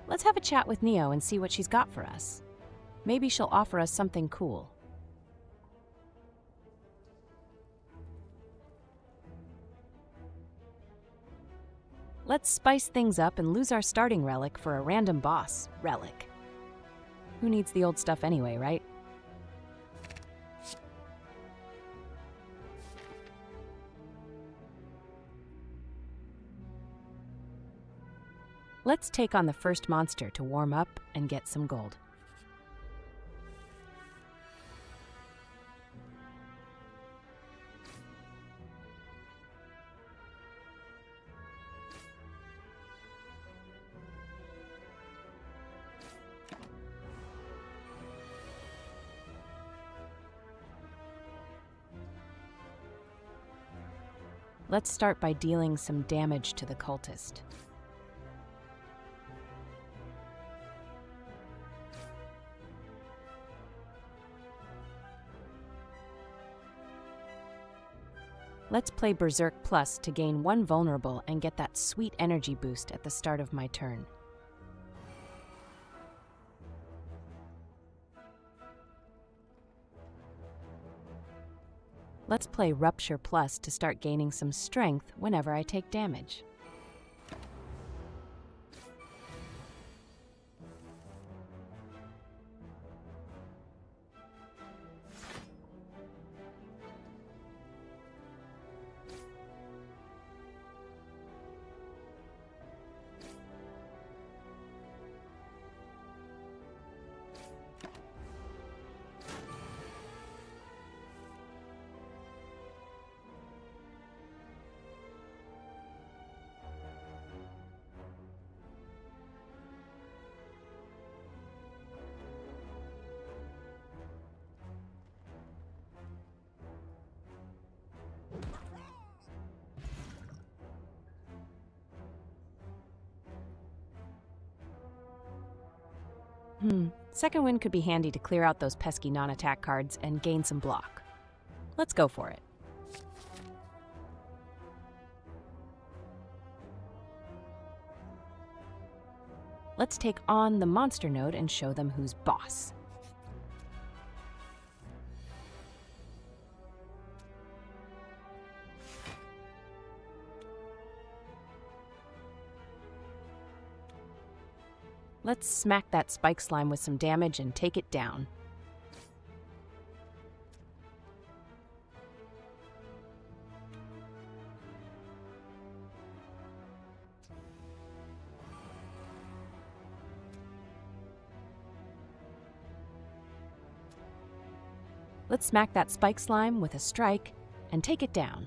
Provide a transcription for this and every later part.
Let's have a chat with Neo and see what she's got for us. Maybe she'll offer us something cool. Let's spice things up and lose our starting relic for a random boss relic. Who needs the old stuff anyway, right? Let's take on the first monster to warm up and get some gold. Let's start by dealing some damage to the cultist. Let's play Berserk Plus to gain 1 vulnerable and get that sweet energy boost at the start of my turn. Let's play Rupture Plus to start gaining some strength whenever I take damage. Second wind could be handy to clear out those pesky non-attack cards and gain some block. Let's go for it. Let's take on the monster node and show them who's boss. Let's smack that spike slime with some damage and take it down. Let's smack that spike slime with a strike and take it down.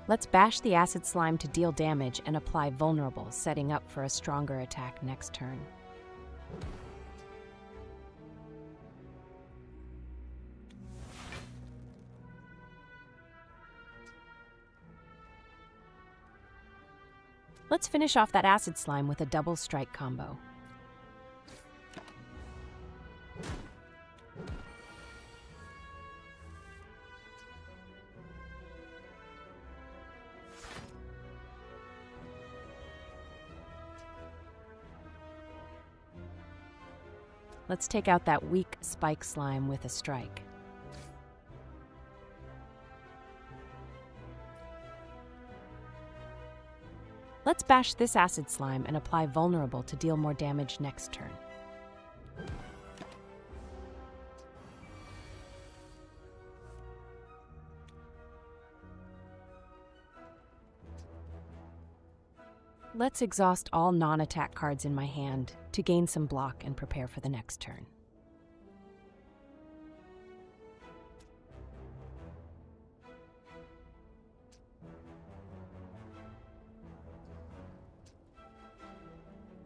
Let's bash the acid slime to deal damage and apply vulnerable, setting up for a stronger attack next turn. Let's finish off that acid slime with a double strike combo. Let's take out that weak spike slime with a strike. Let's bash this acid slime and apply vulnerable to deal more damage next turn. Let's exhaust all non-attack cards in my hand to gain some block and prepare for the next turn.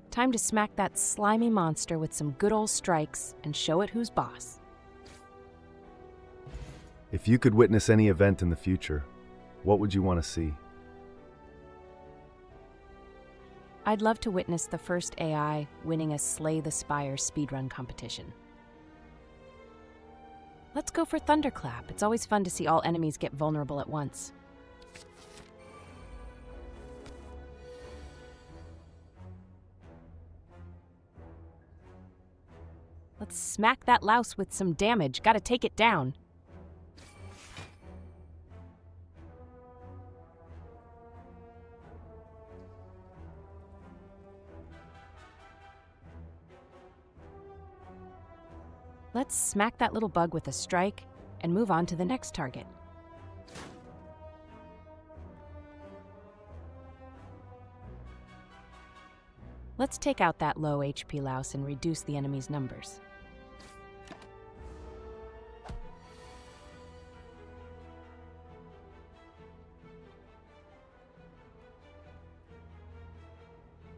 Time to smack that slimy monster with some good old strikes and show it who's boss. If you could witness any event in the future, what would you want to see? I'd love to witness the first AI winning a Slay the Spire speedrun competition. Let's go for Thunderclap. It's always fun to see all enemies get vulnerable at once. Let's smack that louse with some damage. Gotta take it down. Let's smack that little bug with a strike and move on to the next target. Let's take out that low HP louse and reduce the enemy's numbers.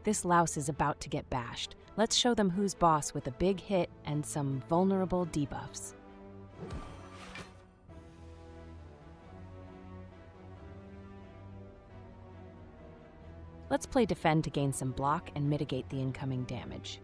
This louse is about to get bashed. Let's show them who's boss with a big hit and some vulnerable debuffs. Let's play defend to gain some block and mitigate the incoming damage.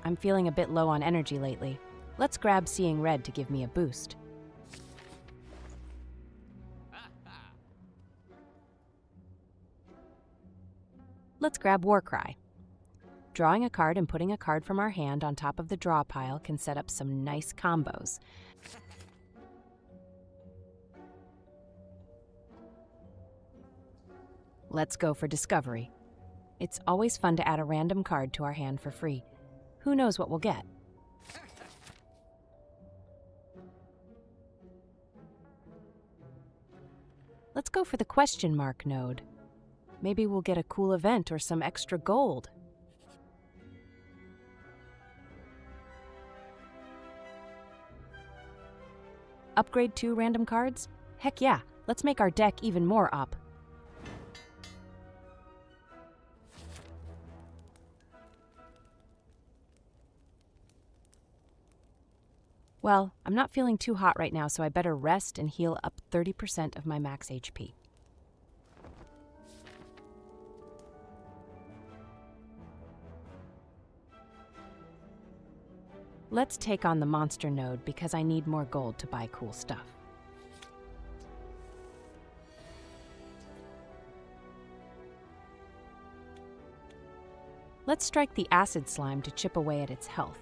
I'm feeling a bit low on energy lately. Let's grab Seeing Red to give me a boost. Let's grab Warcry. Drawing a card and putting a card from our hand on top of the draw pile can set up some nice combos. Let's go for Discovery. It's always fun to add a random card to our hand for free. Who knows what we'll get? Let's go for the question mark node. Maybe we'll get a cool event or some extra gold. Upgrade 2 random cards? Heck yeah, let's make our deck even more up. Well, I'm not feeling too hot right now, so I better rest and heal up 30% of my max HP. Let's take on the monster node because I need more gold to buy cool stuff. Let's strike the acid slime to chip away at its health.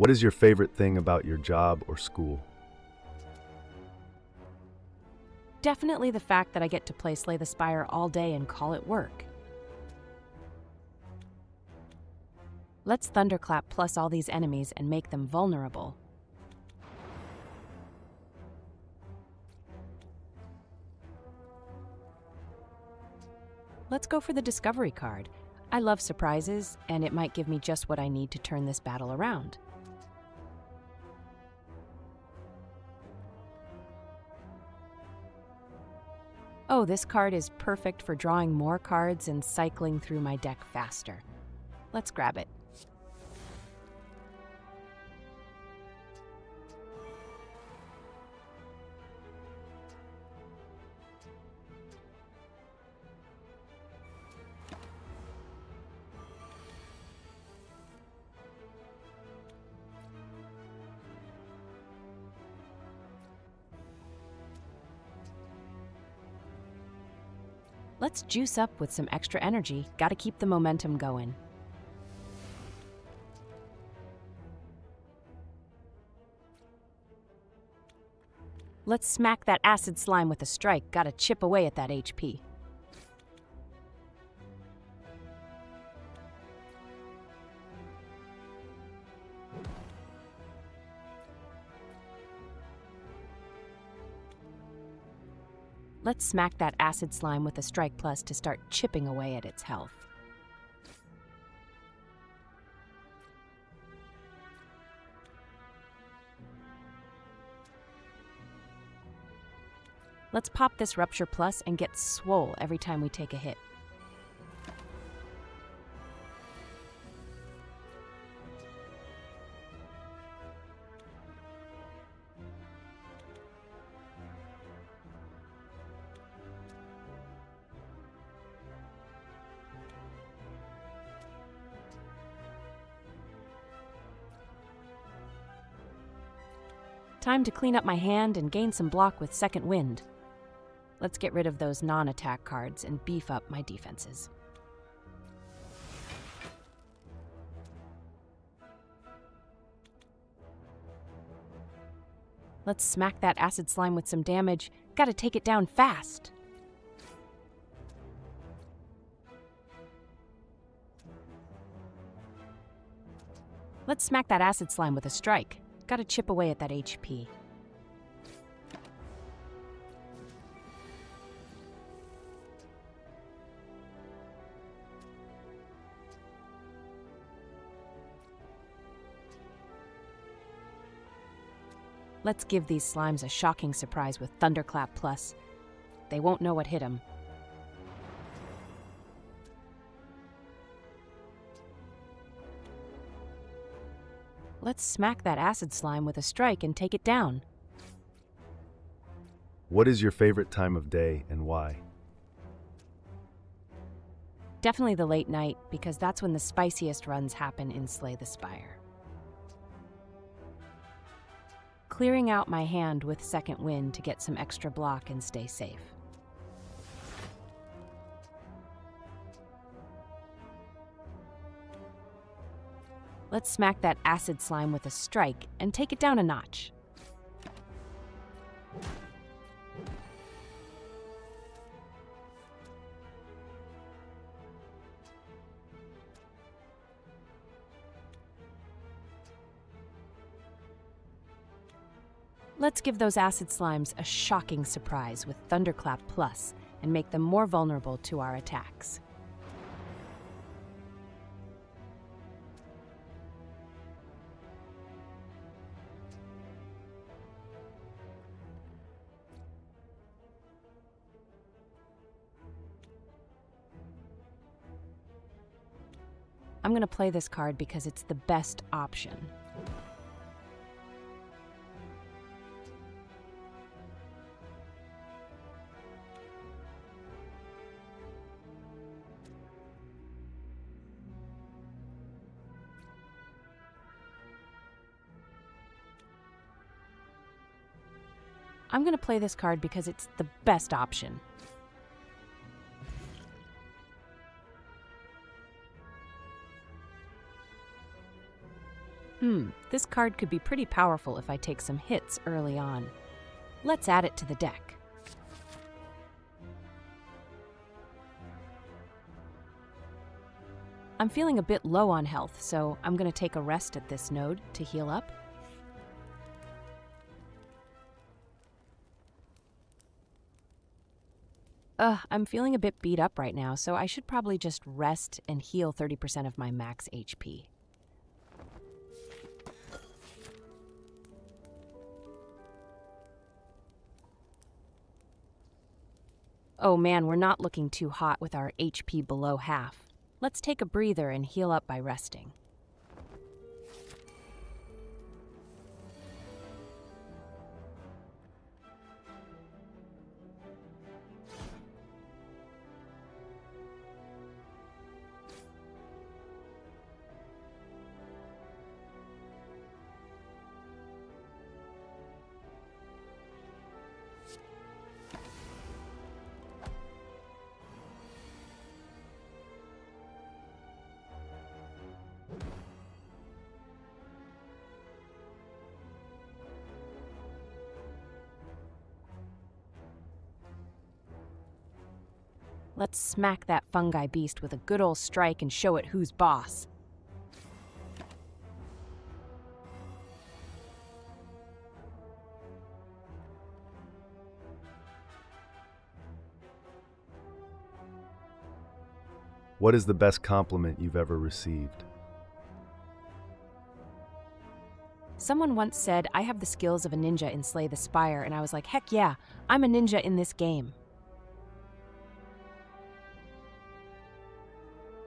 What is your favorite thing about your job or school? Definitely the fact that I get to play Slay the Spire all day and call it work. Let's Thunderclap plus all these enemies and make them vulnerable. Let's go for the Discovery card. I love surprises, and it might give me just what I need to turn this battle around. Oh, this card is perfect for drawing more cards and cycling through my deck faster. Let's grab it. Let's juice up with some extra energy. Gotta keep the momentum going. Let's smack that acid slime with a strike. Gotta chip away at that HP. Let's smack that acid slime with a strike plus to start chipping away at its health. Let's pop this Rupture Plus and get swole every time we take a hit. Time to clean up my hand and gain some block with Second Wind. Let's get rid of those non-attack cards and beef up my defenses. Let's smack that acid slime with some damage. Gotta take it down fast. Let's smack that acid slime with a strike. Gotta chip away at that HP. Let's give these slimes a shocking surprise with Thunderclap Plus. They won't know what hit them. Let's smack that acid slime with a strike and take it down. What is your favorite time of day and why? Definitely the late night, because that's when the spiciest runs happen in Slay the Spire. Clearing out my hand with Second Wind to get some extra block and stay safe. Let's smack that acid slime with a strike and take it down a notch. Let's give those acid slimes a shocking surprise with Thunderclap Plus and make them more vulnerable to our attacks. I'm going to play this card because it's the best option. I'm going to play this card because it's the best option. This card could be pretty powerful if I take some hits early on. Let's add it to the deck. I'm feeling a bit low on health, so I'm going to take a rest at this node to heal up. I'm feeling a bit beat up right now, so I should probably just rest and heal 30% of my max HP. Oh man, we're not looking too hot with our HP below half. Let's take a breather and heal up by resting. Let's smack that fungi beast with a good old strike and show it who's boss. What is the best compliment you've ever received? Someone once said, I have the skills of a ninja in Slay the Spire, and I was like, heck yeah, I'm a ninja in this game.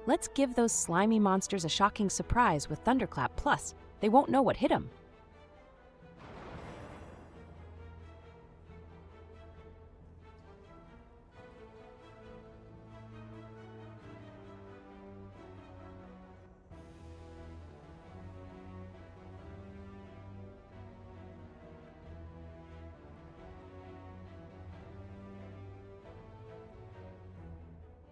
Let's give those slimy monsters a shocking surprise with Thunderclap Plus. They won't know what hit them.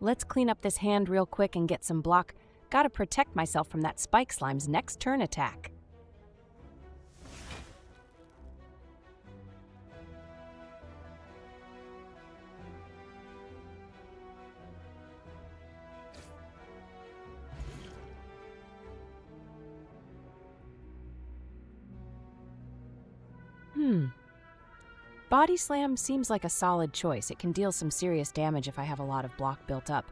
Let's clean up this hand real quick and get some block. Gotta protect myself from that Spike Slime's next turn attack. Body Slam seems like a solid choice. It can deal some serious damage if I have a lot of block built up.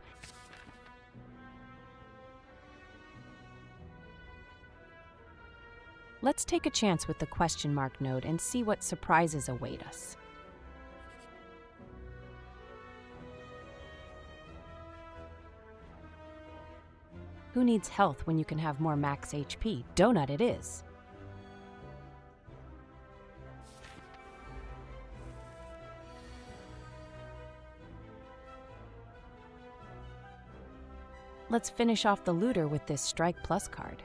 Let's take a chance with the question mark node and see what surprises await us. Who needs health when you can have more max HP? Donut it is. Let's finish off the looter with this Strike Plus card.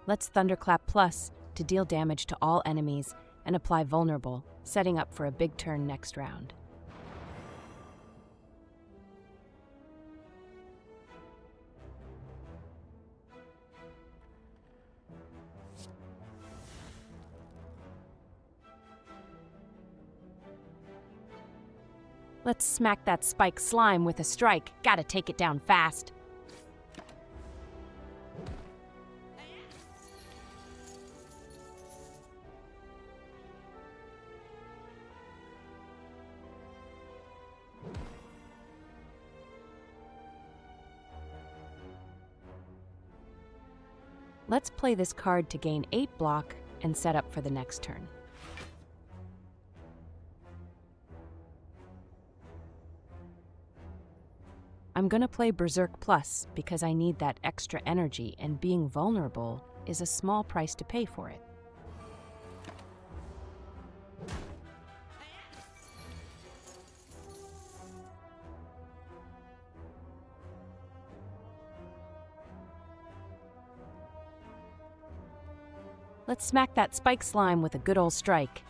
Let's Thunderclap Plus to deal damage to all enemies and apply Vulnerable, setting up for a big turn next round. Let's smack that Spike Slime with a strike. Gotta take it down fast. Let's play this card to gain 8 block and set up for the next turn. I'm gonna play Berserk Plus because I need that extra energy, and being vulnerable is a small price to pay for it. Let's smack that Spike Slime with a good old strike.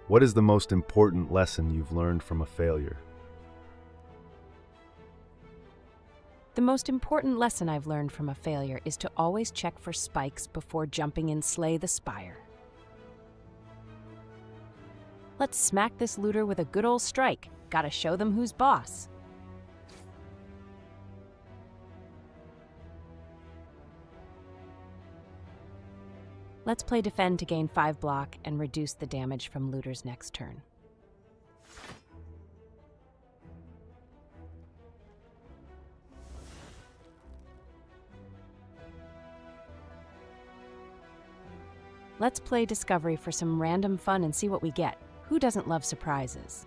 What is the most important lesson you've learned from a failure? The most important lesson I've learned from a failure is to always check for spikes before jumping in Slay the Spire. Let's smack this looter with a good old strike. Gotta show them who's boss. Let's play Defend to gain 5 block and reduce the damage from looter's next turn. Let's play Discovery for some random fun and see what we get. Who doesn't love surprises?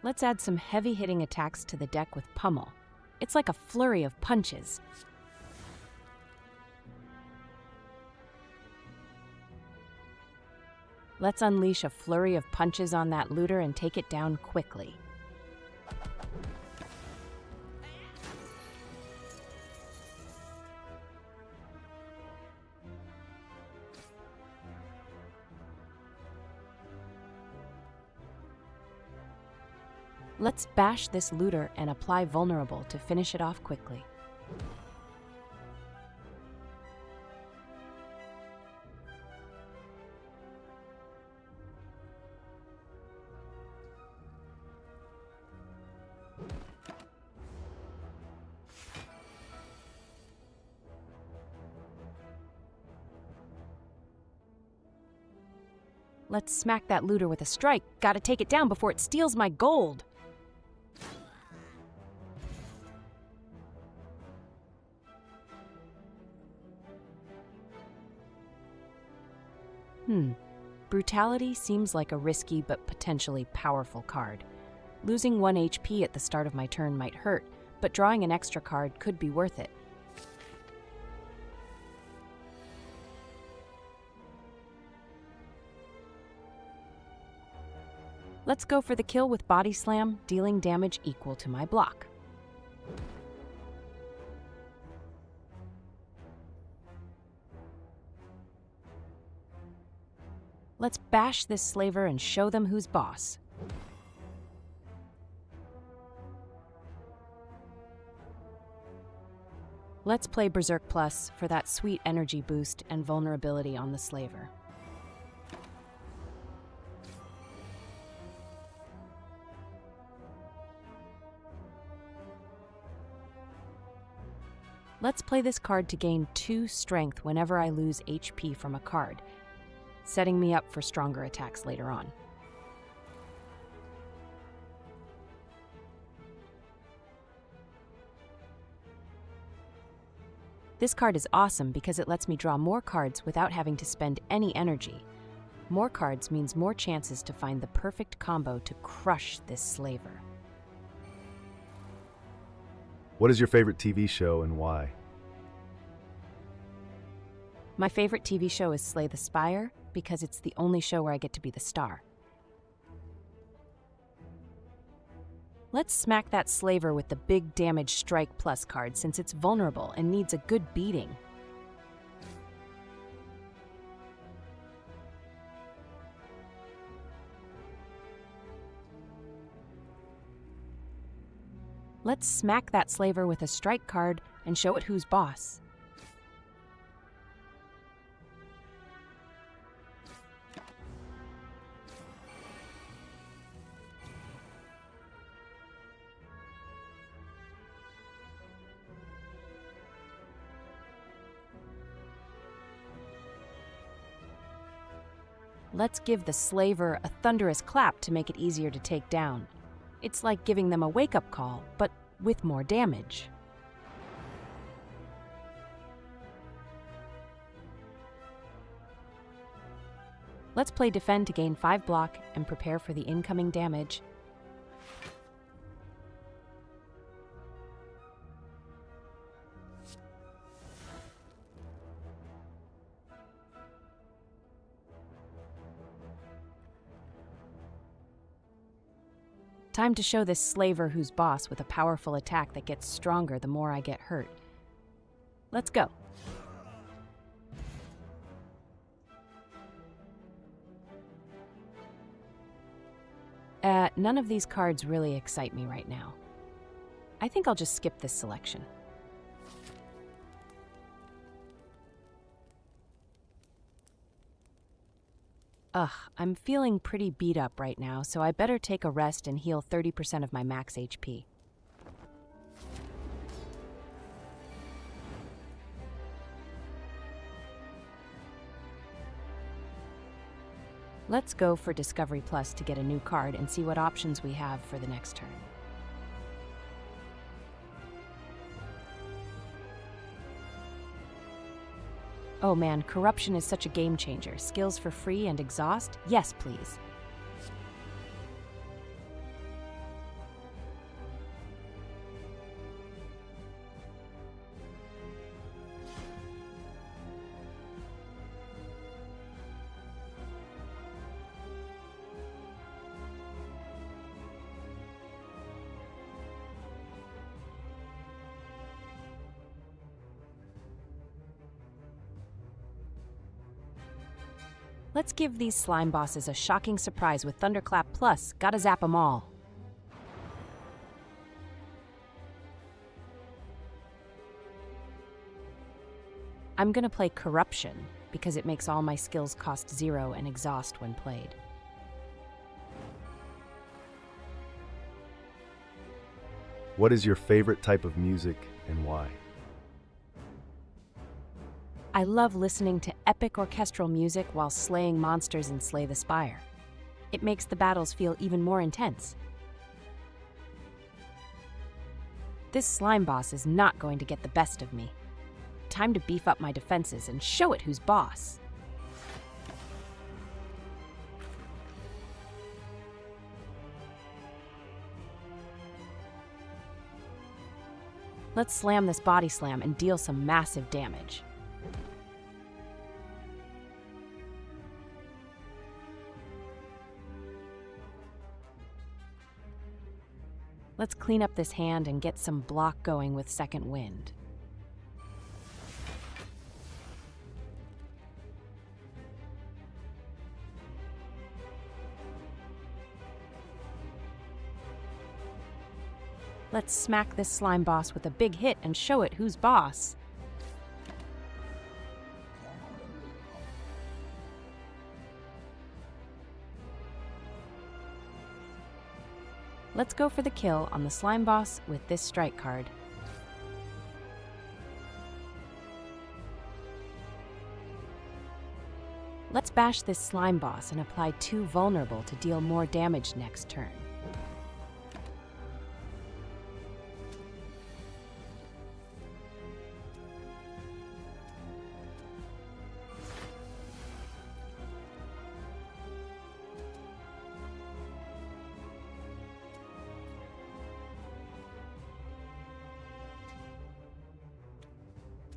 Let's add some heavy-hitting attacks to the deck with Pummel. It's like a flurry of punches. Let's unleash a flurry of punches on that looter and take it down quickly. Let's bash this looter and apply Vulnerable to finish it off quickly. Let's smack that looter with a strike. Gotta take it down before it steals my gold. Brutality seems like a risky but potentially powerful card. Losing 1 HP at the start of my turn might hurt, but drawing an extra card could be worth it. Let's go for the kill with Body Slam, dealing damage equal to my block. Let's bash this slaver and show them who's boss. Let's play Berserk Plus for that sweet energy boost and vulnerability on the slaver. Let's play this card to gain 2 strength whenever I lose HP from a card, setting me up for stronger attacks later on. This card is awesome because it lets me draw more cards without having to spend any energy. More cards means more chances to find the perfect combo to crush this slaver. What is your favorite TV show and why? My favorite TV show is Slay the Spire because it's the only show where I get to be the star. Let's smack that slaver with the big damage Strike Plus card since it's vulnerable and needs a good beating. Let's smack that slaver with a strike card and show it who's boss. Let's give the slaver a thunderous clap to make it easier to take down. It's like giving them a wake-up call, but with more damage. Let's play Defend to gain 5 block and prepare for the incoming damage. Time to show this slaver who's boss with a powerful attack that gets stronger the more I get hurt. Let's go. None of these cards really excite me right now. I think I'll just skip this selection. I'm feeling pretty beat up right now, so I better take a rest and heal 30% of my max HP. Let's go for Discovery Plus to get a new card and see what options we have for the next turn. Oh man, Corruption is such a game changer. Skills for free and exhaust? Yes, please. Let's give these slime bosses a shocking surprise with Thunderclap Plus. Gotta zap them all. I'm gonna play Corruption because it makes all my skills cost 0 and exhaust when played. What is your favorite type of music and why? I love listening to epic orchestral music while slaying monsters in Slay the Spire. It makes the battles feel even more intense. This slime boss is not going to get the best of me. Time to beef up my defenses and show it who's boss. Let's slam this body slam and deal some massive damage. Let's clean up this hand and get some block going with second wind. Let's smack this slime boss with a big hit and show it who's boss. Let's go for the kill on the slime boss with this strike card. Let's bash this slime boss and apply 2 vulnerable to deal more damage next turn.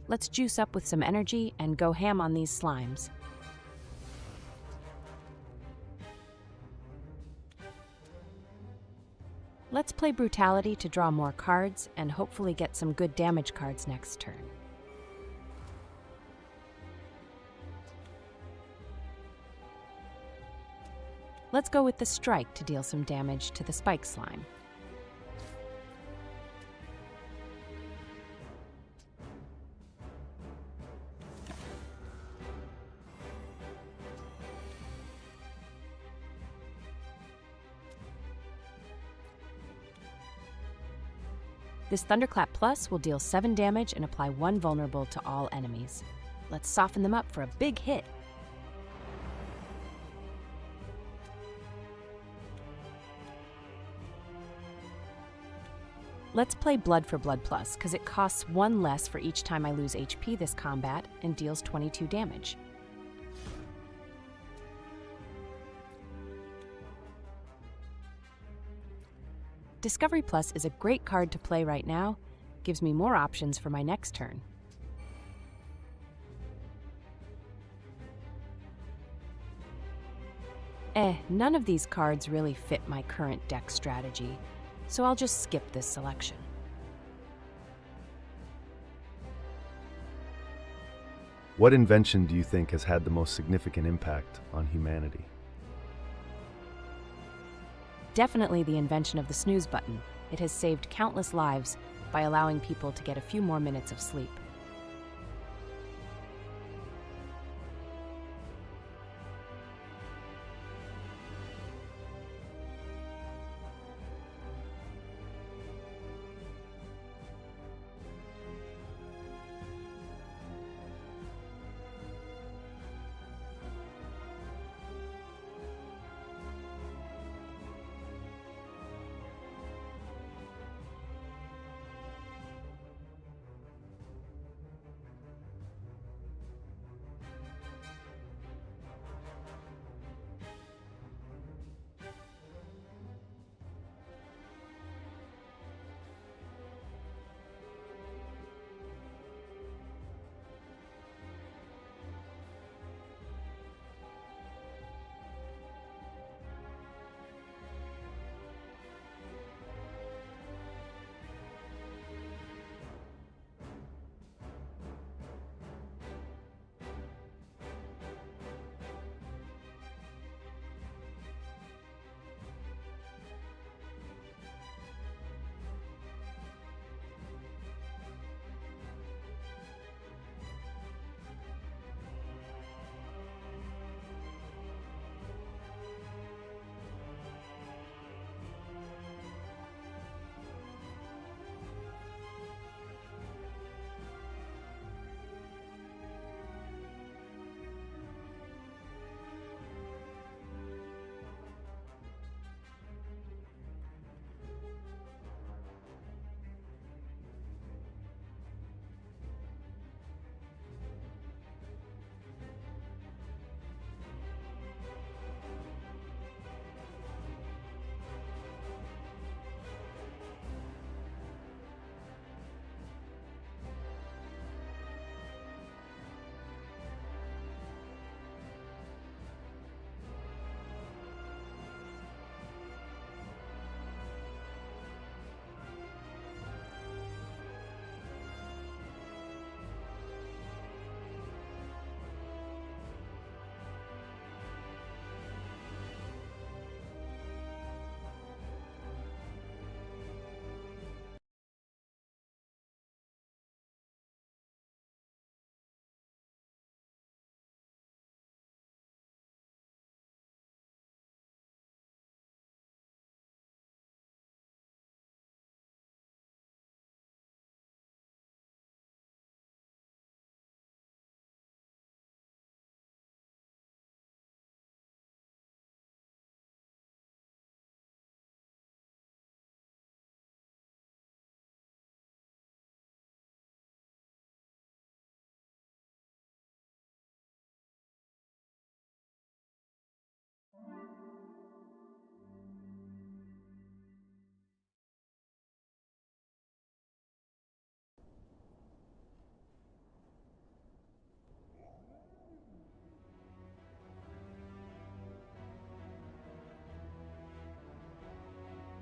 Let's juice up with some energy and go ham on these slimes. Let's play Brutality to draw more cards and hopefully get some good damage cards next turn. Let's go with the Strike to deal some damage to the Spike Slime. This Thunderclap Plus will deal 7 damage and apply 1 vulnerable to all enemies. Let's soften them up for a big hit. Let's play Blood for Blood Plus, because it costs 1 less for each time I lose HP this combat and deals 22 damage. Discovery Plus is a great card to play right now, gives me more options for my next turn. None of these cards really fit my current deck strategy, so I'll just skip this selection. What invention do you think has had the most significant impact on humanity? Definitely the invention of the snooze button. It has saved countless lives by allowing people to get a few more minutes of sleep.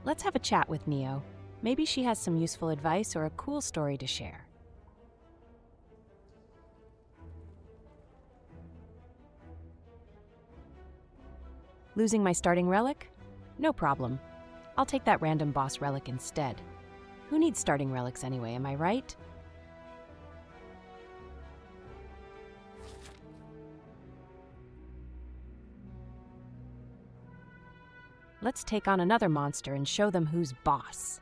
Let's have a chat with Neo. Maybe she has some useful advice or a cool story to share. Losing my starting relic? No problem. I'll take that random boss relic instead. Who needs starting relics anyway, am I right? Let's take on another monster and show them who's boss.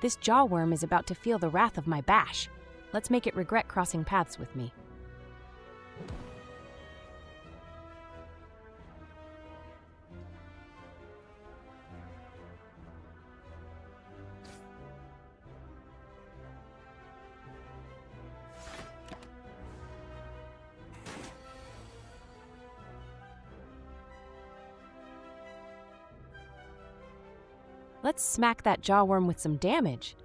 This jawworm is about to feel the wrath of my bash. Let's make it regret crossing paths with me. Let's smack that jawworm with some damage.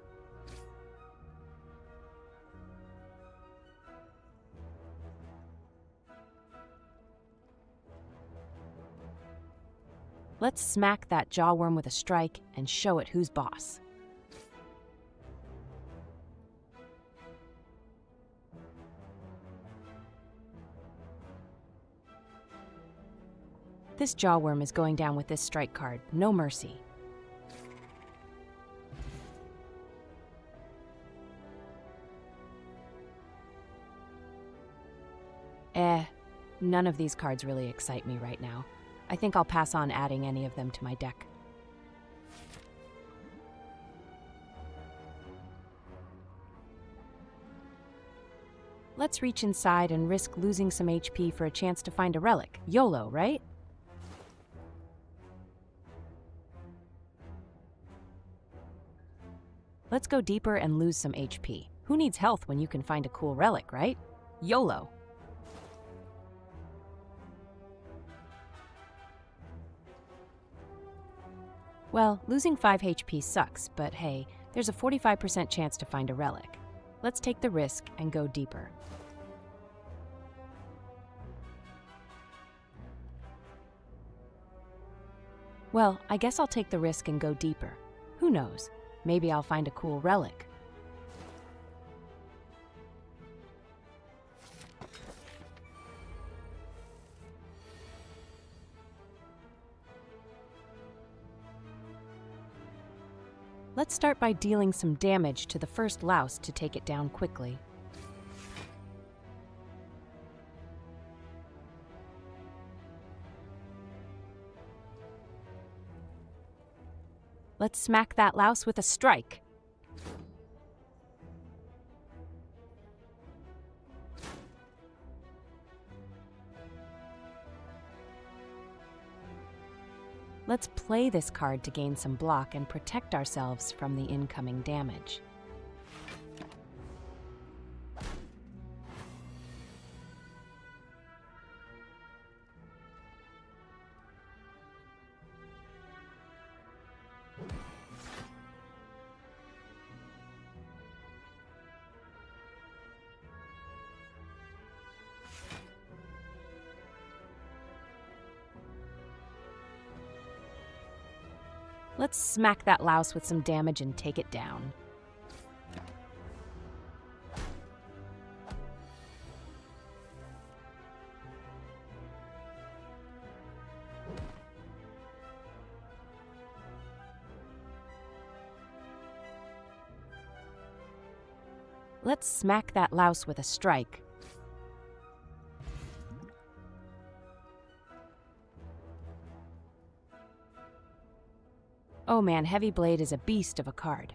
Let's smack that jawworm with a strike and show it who's boss. This jawworm is going down with this strike card, no mercy. None of these cards really excite me right now. I think I'll pass on adding any of them to my deck. Let's reach inside and risk losing some HP for a chance to find a relic. YOLO, right? Let's go deeper and lose some HP. Who needs health when you can find a cool relic, right? YOLO. Well, losing 5 HP sucks, but hey, there's a 45% chance to find a relic. Let's take the risk and go deeper. Well, I guess I'll take the risk and go deeper. Who knows? Maybe I'll find a cool relic. Let's start by dealing some damage to the first louse to take it down quickly. Let's smack that louse with a strike. Let's play this card to gain some block and protect ourselves from the incoming damage. Let's smack that louse with some damage and take it down. Let's smack that louse with a strike. Oh man, Heavy Blade is a beast of a card.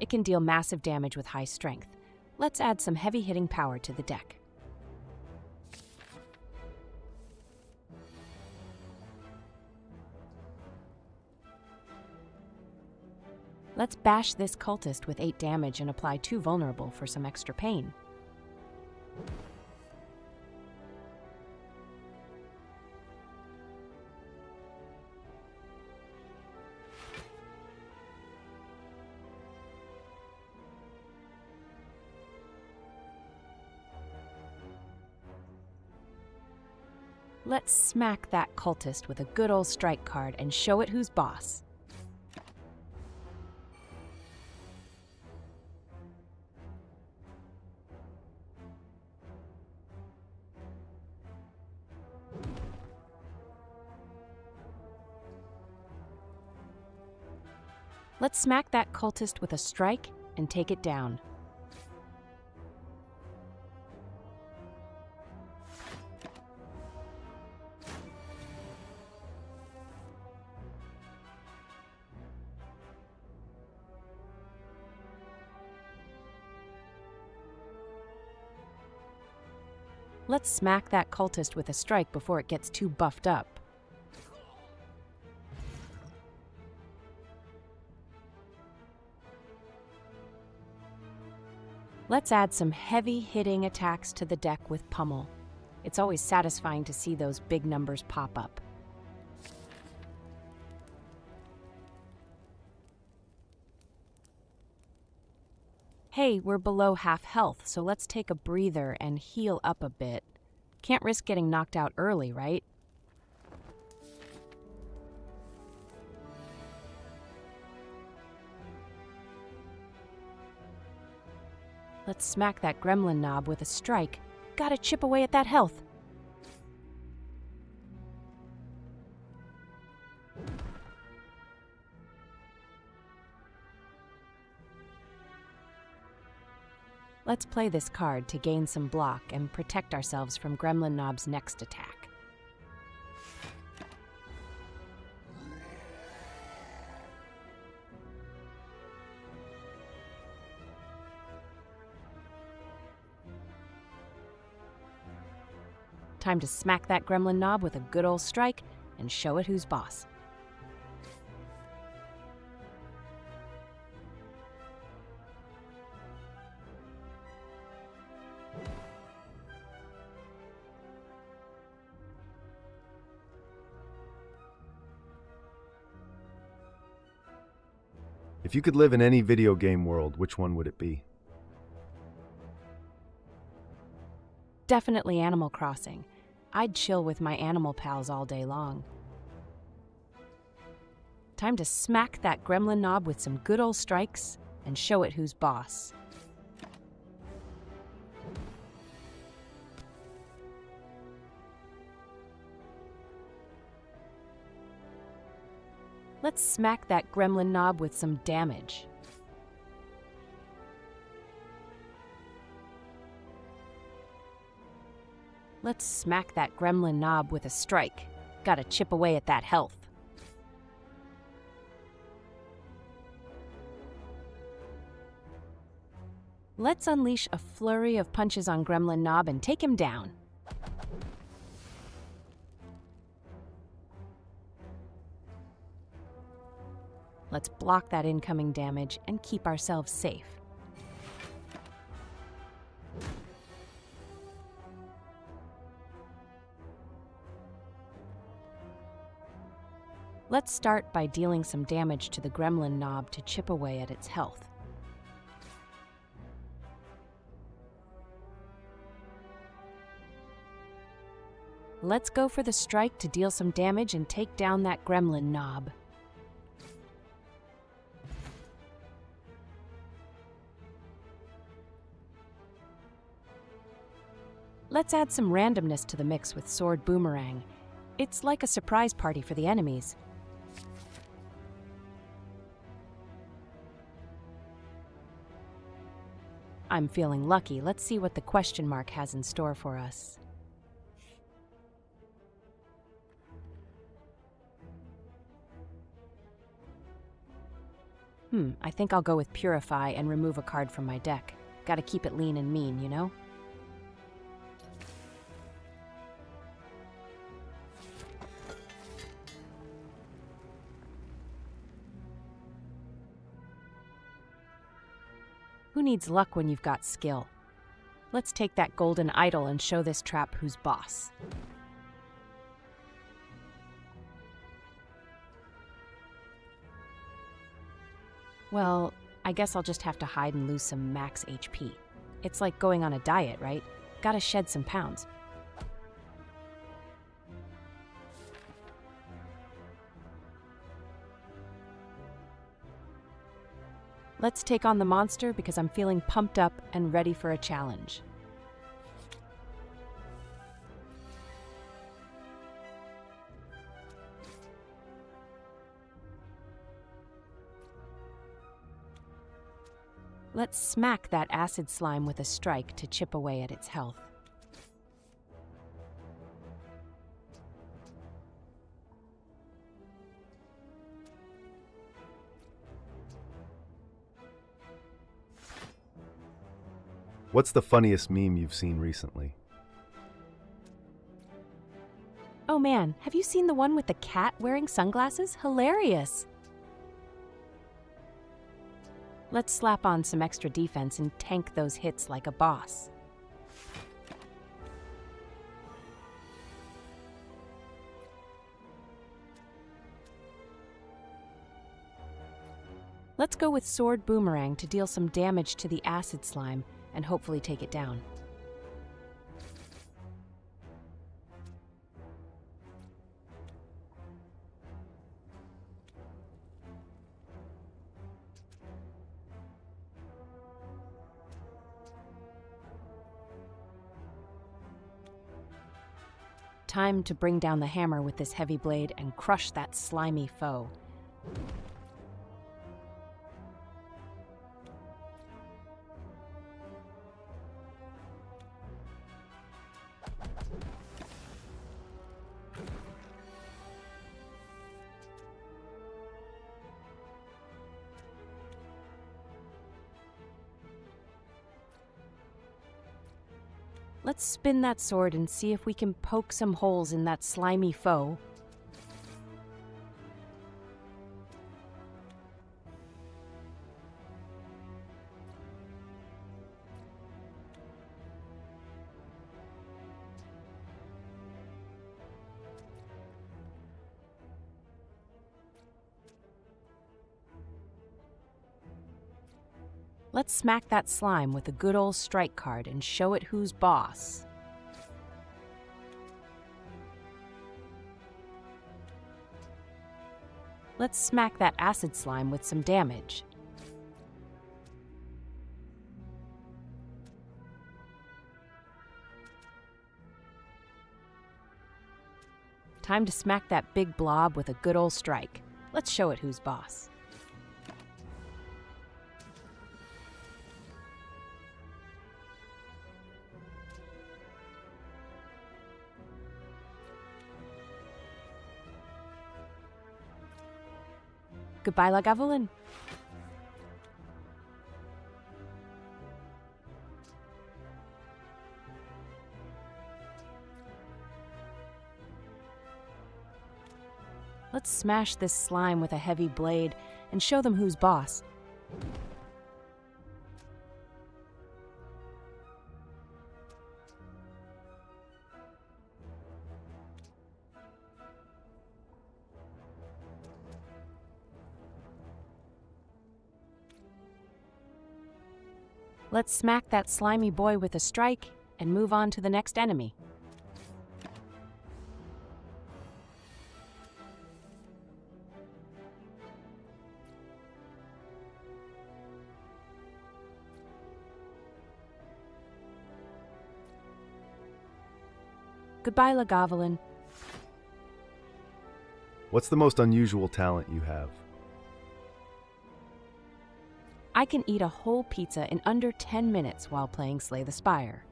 It can deal massive damage with high strength. Let's add some heavy hitting power to the deck. Let's bash this cultist with 8 damage and apply 2 vulnerable for some extra pain. Let's smack that cultist with a good old strike card and show it who's boss. Let's smack that cultist with a strike and take it down. Let's smack that cultist with a strike before it gets too buffed up. Let's add some heavy-hitting attacks to the deck with Pummel. It's always satisfying to see those big numbers pop up. Hey, we're below half health, so let's take a breather and heal up a bit. Can't risk getting knocked out early, right? Let's smack that gremlin knob with a strike. Gotta chip away at that health. Let's play this card to gain some block and protect ourselves from Gremlin Knob's next attack. Time to smack that Gremlin Knob with a good old strike and show it who's boss. If you could live in any video game world, which one would it be? Definitely Animal Crossing. I'd chill with my animal pals all day long. Time to smack that Gremlin Knob with some good old strikes and show it who's boss. Let's smack that Gremlin Knob with some damage. Let's smack that Gremlin Knob with a strike. Gotta chip away at that health. Let's unleash a flurry of punches on Gremlin Knob and take him down. Let's block that incoming damage and keep ourselves safe. Let's start by dealing some damage to the Gremlin Knob to chip away at its health. Let's go for the strike to deal some damage and take down that Gremlin Knob. Let's add some randomness to the mix with Sword Boomerang. It's like a surprise party for the enemies. I'm feeling lucky. Let's see what the question mark has in store for us. I think I'll go with Purify and remove a card from my deck. Gotta keep it lean and mean, you know? Who needs luck when you've got skill? Let's take that golden idol and show this trap who's boss. Well, I guess I'll just have to hide and lose some max HP. It's like going on a diet, right? Gotta shed some pounds. Let's take on the monster because I'm feeling pumped up and ready for a challenge. Let's smack that acid slime with a strike to chip away at its health. What's the funniest meme you've seen recently? Oh man, have you seen the one with the cat wearing sunglasses? Hilarious! Let's slap on some extra defense and tank those hits like a boss. Let's go with Sword Boomerang to deal some damage to the acid slime and hopefully take it down. Time to bring down the hammer with this heavy blade and crush that slimy foe. Let's spin that sword and see if we can poke some holes in that slimy foe. Let's smack that slime with a good old strike card and show it who's boss. Let's smack that acid slime with some damage. Time to smack that big blob with a good old strike. Let's show it who's boss. Goodbye, Lagavulin. Let's smash this slime with a heavy blade and show them who's boss. Let's smack that slimy boy with a strike and move on to the next enemy. Goodbye, Lagavulin. What's the most unusual talent you have? I can eat a whole pizza in under 10 minutes while playing Slay the Spire.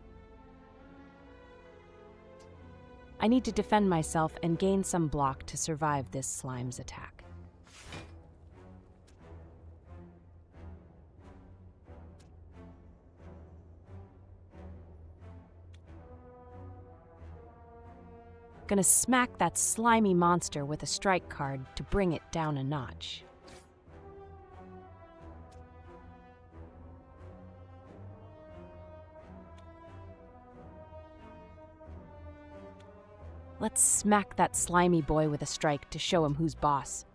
I need to defend myself and gain some block to survive this slime's attack. Gonna smack that slimy monster with a strike card to bring it down a notch. Let's smack that slimy boy with a strike to show him who's boss.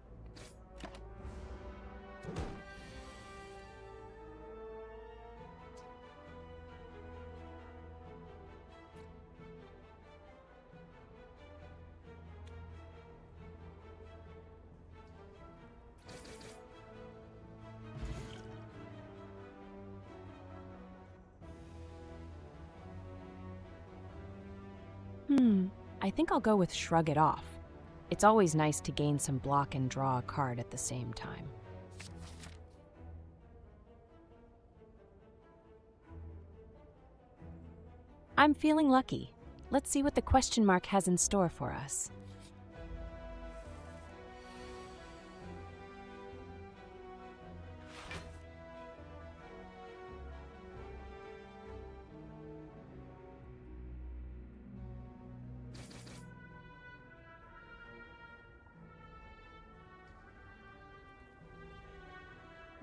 I think I'll go with Shrug It Off. It's always nice to gain some block and draw a card at the same time. I'm feeling lucky. Let's see what the question mark has in store for us.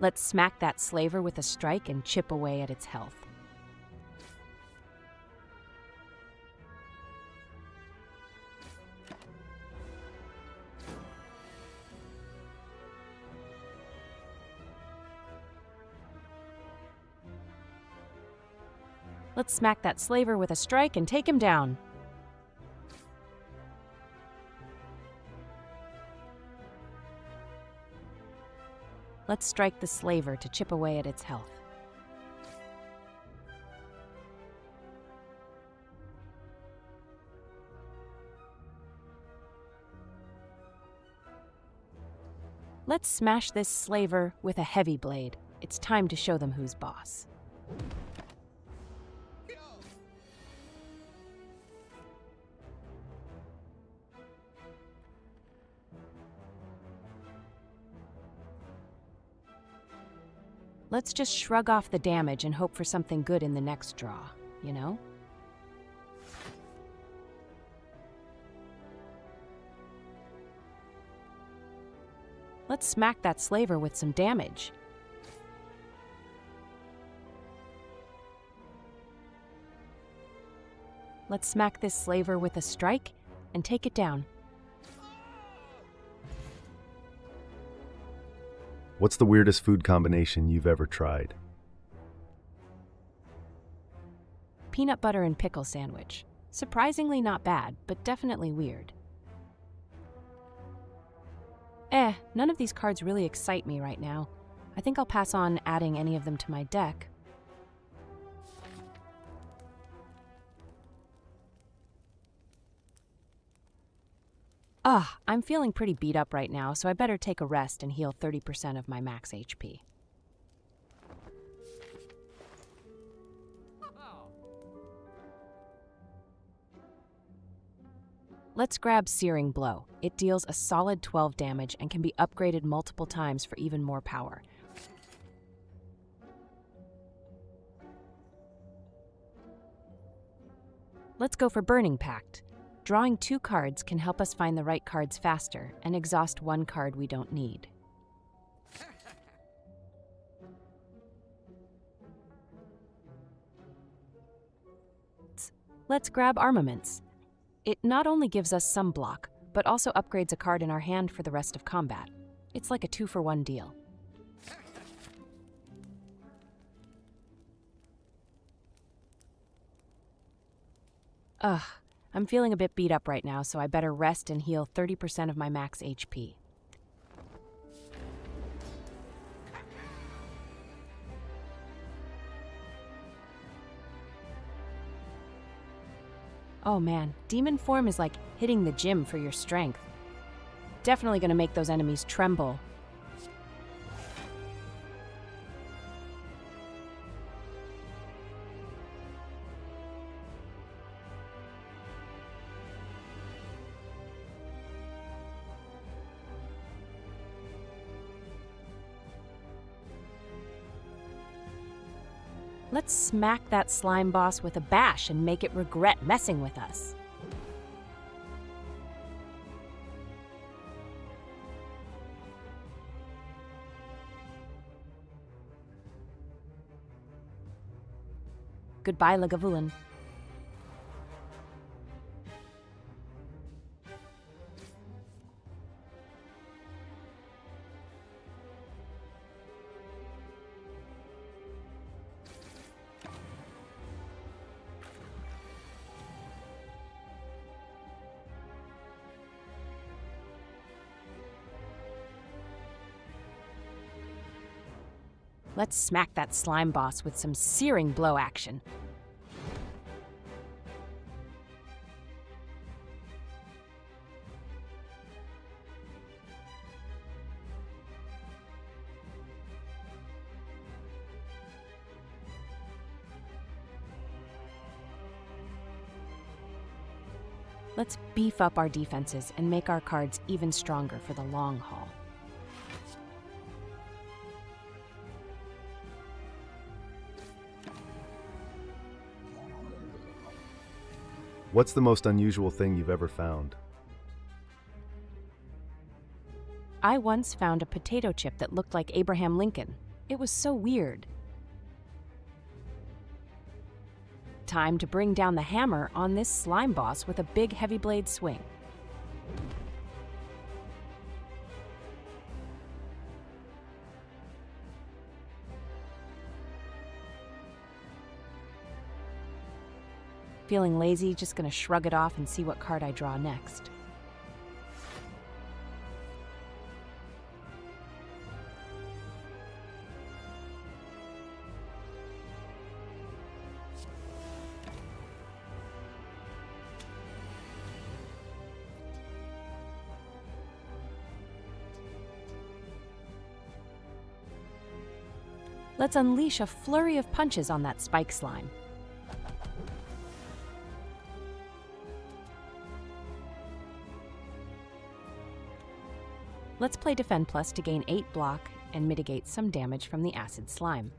Let's smack that slaver with a strike and chip away at its health. Let's smack that slaver with a strike and take him down. Let's strike the slaver to chip away at its health. Let's smash this slaver with a heavy blade. It's time to show them who's boss. Let's just shrug off the damage and hope for something good in the next draw, you know? Let's smack that slaver with some damage. Let's smack this slaver with a strike and take it down. What's the weirdest food combination you've ever tried? Peanut butter and pickle sandwich. Surprisingly not bad, but definitely weird. None of these cards really excite me right now. I think I'll pass on adding any of them to my deck. I'm feeling pretty beat up right now, so I better take a rest and heal 30% of my max HP. Let's grab Searing Blow. It deals a solid 12 damage and can be upgraded multiple times for even more power. Let's go for Burning Pact. Drawing 2 cards can help us find the right cards faster and exhaust 1 card we don't need. Let's grab Armaments. It not only gives us some block, but also upgrades a card in our hand for the rest of combat. It's like a 2-for-1 deal. I'm feeling a bit beat up right now, so I better rest and heal 30% of my max HP. Oh man, demon form is like hitting the gym for your strength. Definitely gonna make those enemies tremble. Let's smack that slime boss with a bash and make it regret messing with us. Goodbye, Lagavulin. Let's smack that slime boss with some Searing Blow action. Let's beef up our defenses and make our cards even stronger for the long haul. What's the most unusual thing you've ever found? I once found a potato chip that looked like Abraham Lincoln. It was so weird. Time to bring down the hammer on this slime boss with a big heavy blade swing. Feeling lazy, just gonna shrug it off and see what card I draw next. Let's unleash a flurry of punches on that spike slime. Let's play Defend Plus to gain 8 block and mitigate some damage from the acid slime.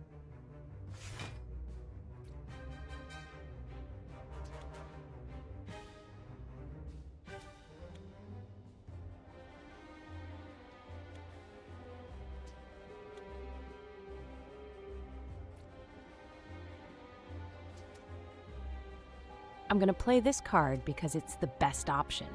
I'm going to play this card because it's the best option.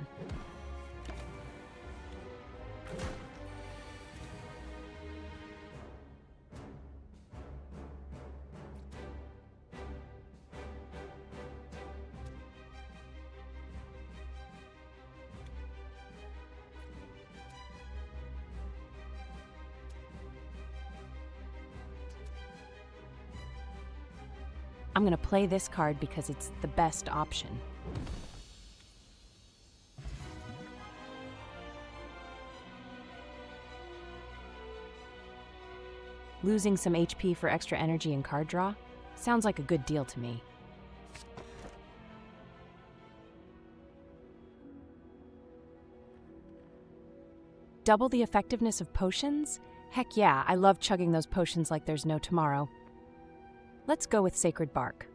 I'm going to play this card because it's the best option. Losing some HP for extra energy and card draw? Sounds like a good deal to me. Double the effectiveness of potions? Heck yeah, I love chugging those potions like there's no tomorrow. Let's go with Sacred Bark.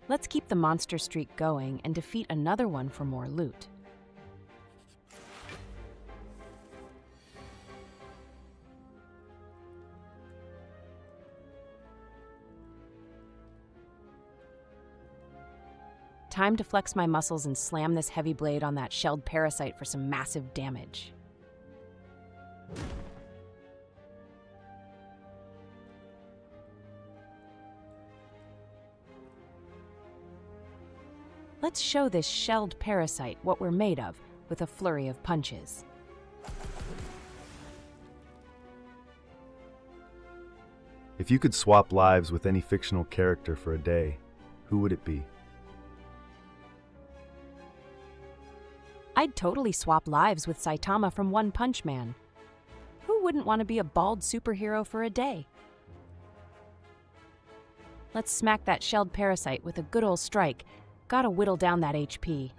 Let's keep the monster streak going and defeat another one for more loot. Time to flex my muscles and slam this heavy blade on that shelled parasite for some massive damage. Let's show this shelled parasite what we're made of with a flurry of punches. If you could swap lives with any fictional character for a day, who would it be? I'd totally swap lives with Saitama from One Punch Man. Who wouldn't want to be a bald superhero for a day? Let's smack that shelled parasite with a good old strike. Gotta whittle down that HP.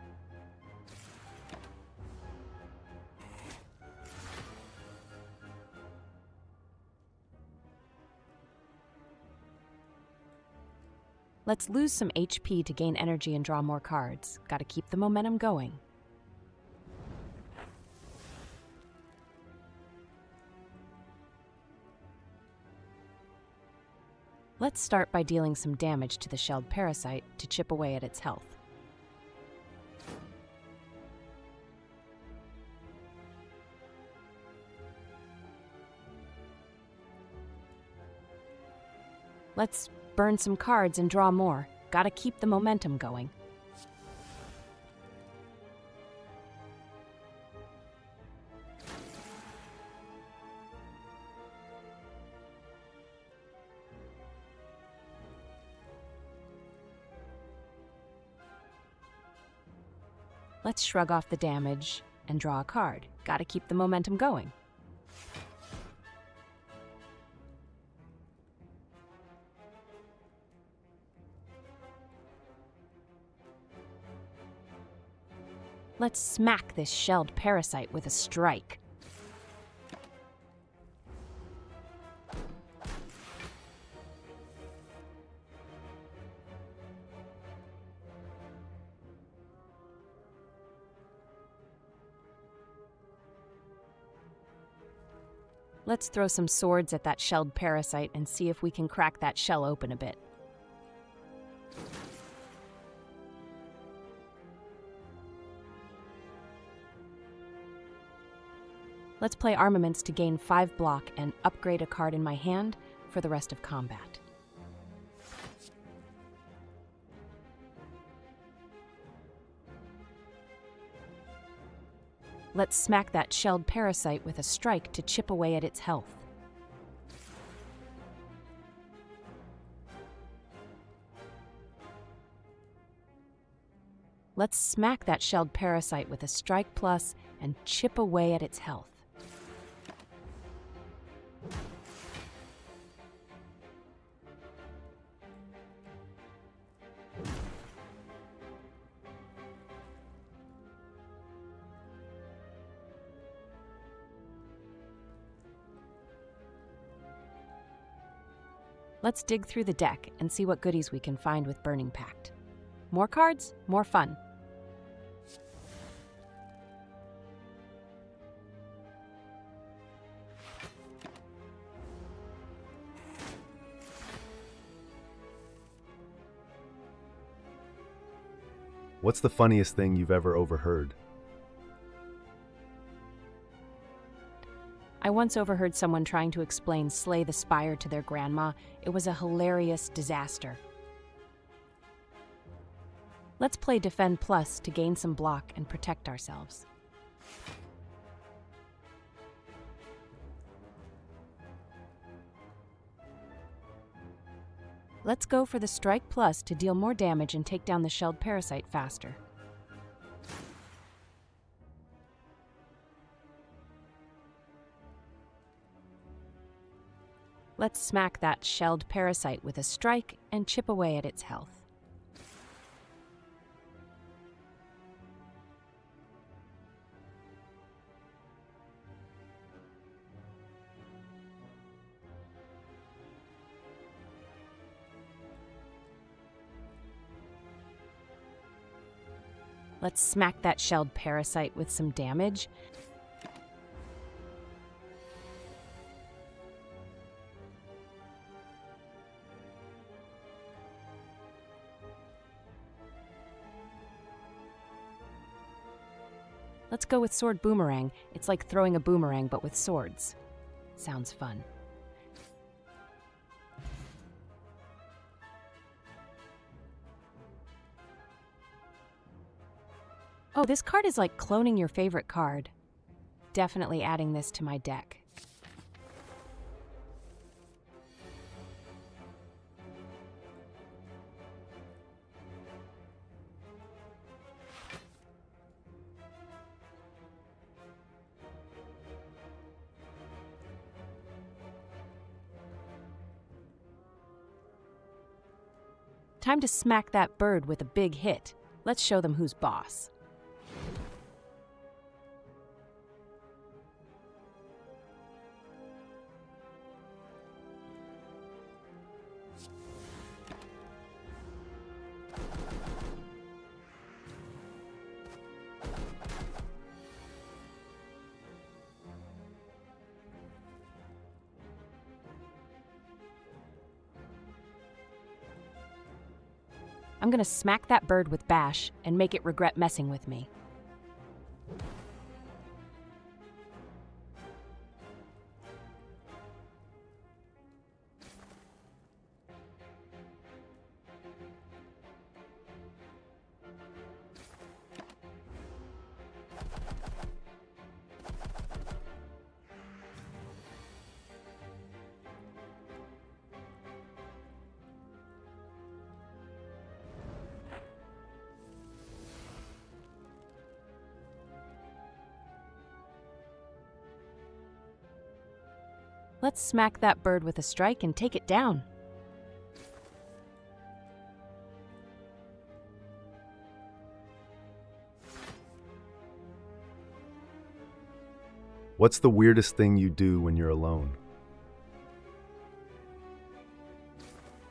Let's lose some HP to gain energy and draw more cards. Gotta keep the momentum going. Let's start by dealing some damage to the shelled parasite to chip away at its health. Let's burn some cards and draw more. Gotta keep the momentum going. Let's shrug off the damage and draw a card. Gotta keep the momentum going. Let's smack this shelled parasite with a strike. Let's throw some swords at that shelled parasite and see if we can crack that shell open a bit. Let's play armaments to gain 5 block and upgrade a card in my hand for the rest of combat. Let's smack that shelled parasite with a strike to chip away at its health. Let's smack that shelled parasite with a strike plus and chip away at its health. Let's dig through the deck and see what goodies we can find with Burning Pact. More cards, more fun. What's the funniest thing you've ever overheard? I once overheard someone trying to explain Slay the Spire to their grandma. It was a hilarious disaster. Let's play Defend Plus to gain some block and protect ourselves. Let's go for the Strike Plus to deal more damage and take down the shelled parasite faster. Let's smack that shelled parasite with a strike and chip away at its health. Let's smack that shelled parasite with some damage. Let's go with Sword Boomerang. It's like throwing a boomerang but with swords. Sounds fun. Oh, this card is like cloning your favorite card. Definitely adding this to my deck. Time to smack that bird with a big hit. Let's show them who's boss. I'm gonna smack that bird with Bash and make it regret messing with me. Let's smack that bird with a strike and take it down. What's the weirdest thing you do when you're alone?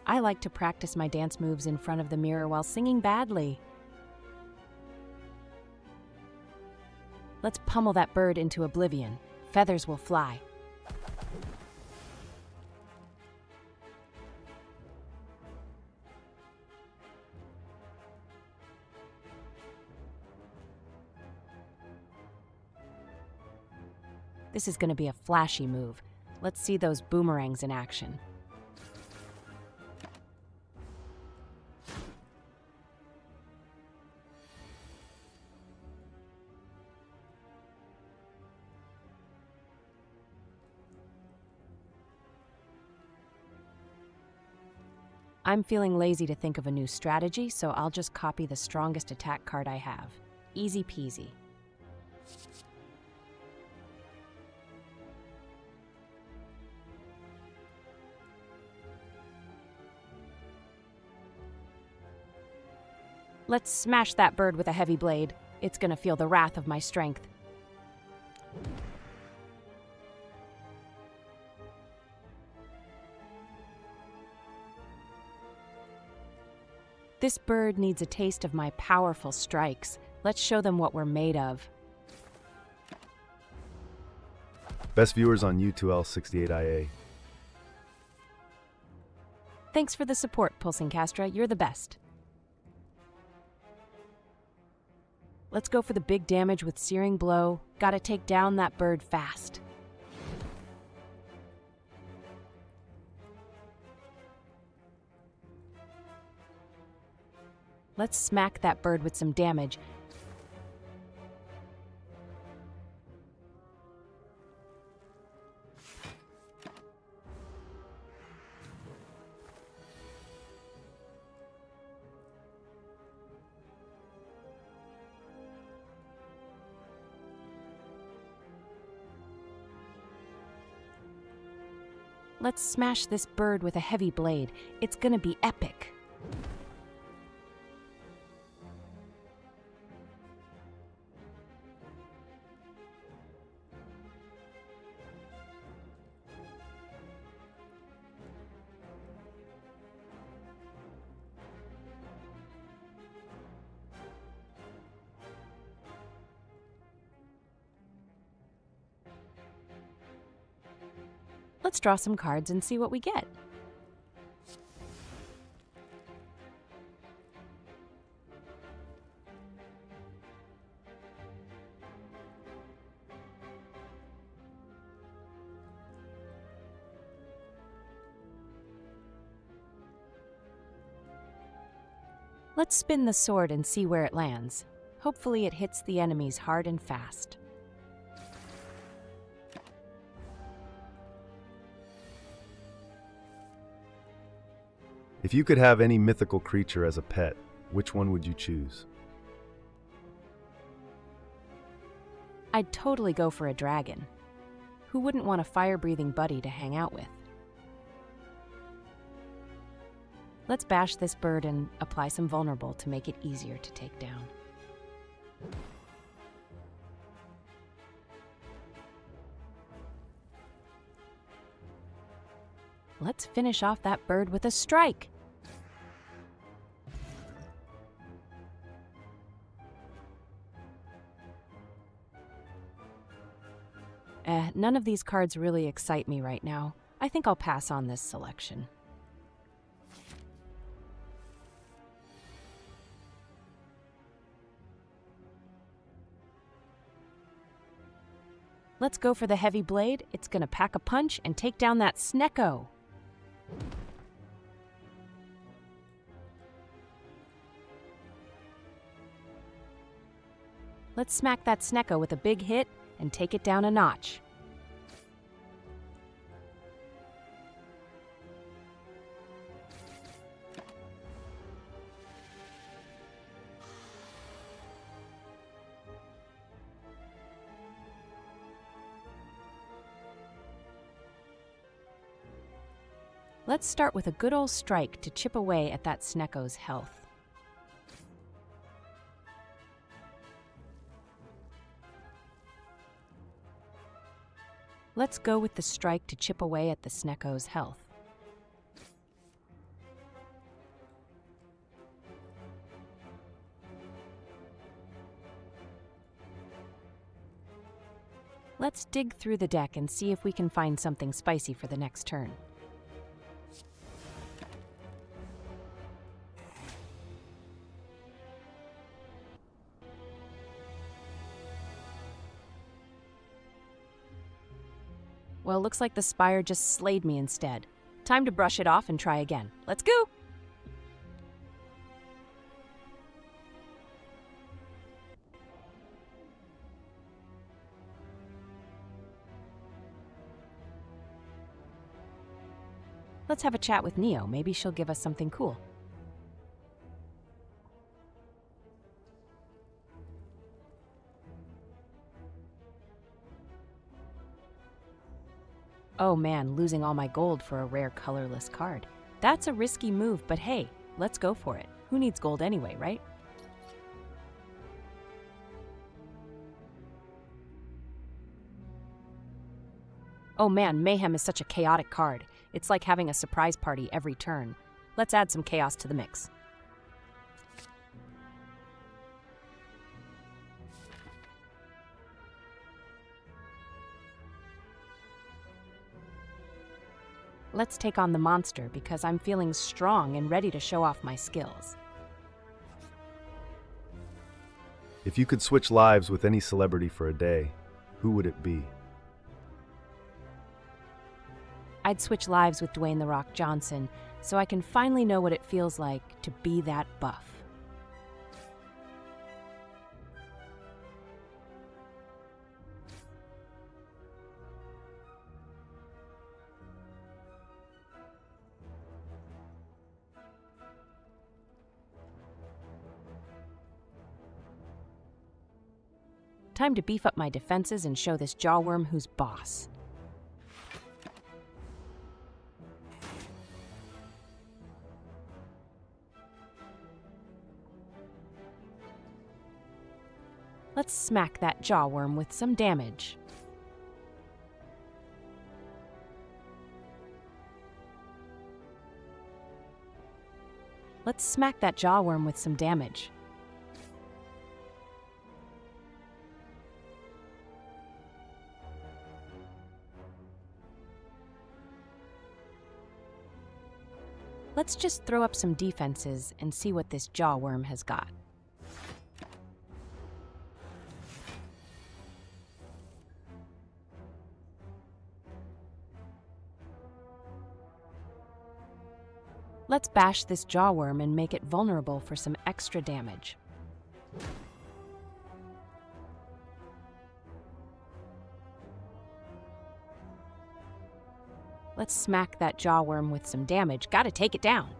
I like to practice my dance moves in front of the mirror while singing badly. Let's pummel that bird into oblivion. Feathers will fly. This is going to be a flashy move. Let's see those boomerangs in action. I'm feeling lazy to think of a new strategy, so I'll just copy the strongest attack card I have. Easy peasy. Let's smash that bird with a heavy blade. It's gonna feel the wrath of my strength. This bird needs a taste of my powerful strikes. Let's show them what we're made of. Best viewers on U2L68IA. Thanks for the support, Pulsing Castra. You're the best. Let's go for the big damage with Searing Blow. Gotta take down that bird fast. Let's smack that bird with some damage. Let's smash this bird with a heavy blade. It's gonna be epic. Let's draw some cards and see what we get. Let's spin the sword and see where it lands. Hopefully it hits the enemies hard and fast. If you could have any mythical creature as a pet, which one would you choose? I'd totally go for a dragon. Who wouldn't want a fire-breathing buddy to hang out with? Let's bash this bird and apply some vulnerable to make it easier to take down. Let's finish off that bird with a strike. None of these cards really excite me right now. I think I'll pass on this selection. Let's go for the heavy blade. It's gonna pack a punch and take down that Snecko. Let's smack that Snecko with a big hit and take it down a notch. Let's start with a good old strike to chip away at that Snecko's health. Let's go with the strike to chip away at the Snecko's health. Let's dig through the deck and see if we can find something spicy for the next turn. Well, looks like the Spire just slayed me instead. Time to brush it off and try again. Let's go! Let's have a chat with Neo. Maybe she'll give us something cool. Oh man, losing all my gold for a rare colorless card. That's a risky move, but hey, let's go for it. Who needs gold anyway, right? Oh man, Mayhem is such a chaotic card. It's like having a surprise party every turn. Let's add some chaos to the mix. Let's take on the monster because I'm feeling strong and ready to show off my skills. If you could switch lives with any celebrity for a day, who would it be? I'd switch lives with Dwayne "The Rock" Johnson so I can finally know what it feels like to be that buff. Time to beef up my defenses and show this jawworm who's boss. Let's smack that jawworm with some damage. Let's smack that jawworm with some damage. Let's just throw up some defenses and see what this jawworm has got. Let's bash this jawworm and make it vulnerable for some extra damage. Let's smack that jawworm with some damage. Gotta take it down.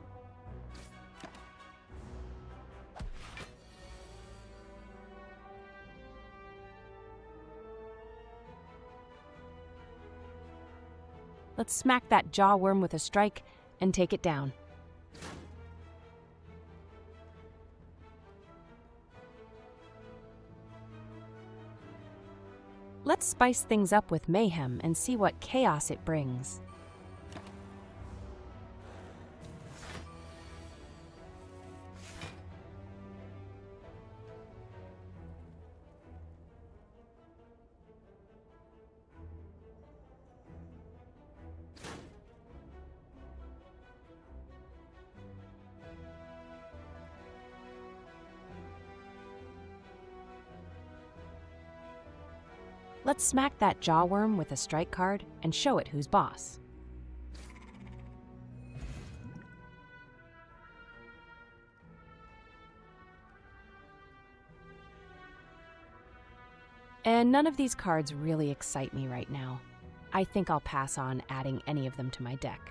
Let's smack that jawworm with a strike and take it down. Let's spice things up with mayhem and see what chaos it brings. Let's smack that jawworm with a strike card and show it who's boss. And none of these cards really excite me right now. I think I'll pass on adding any of them to my deck.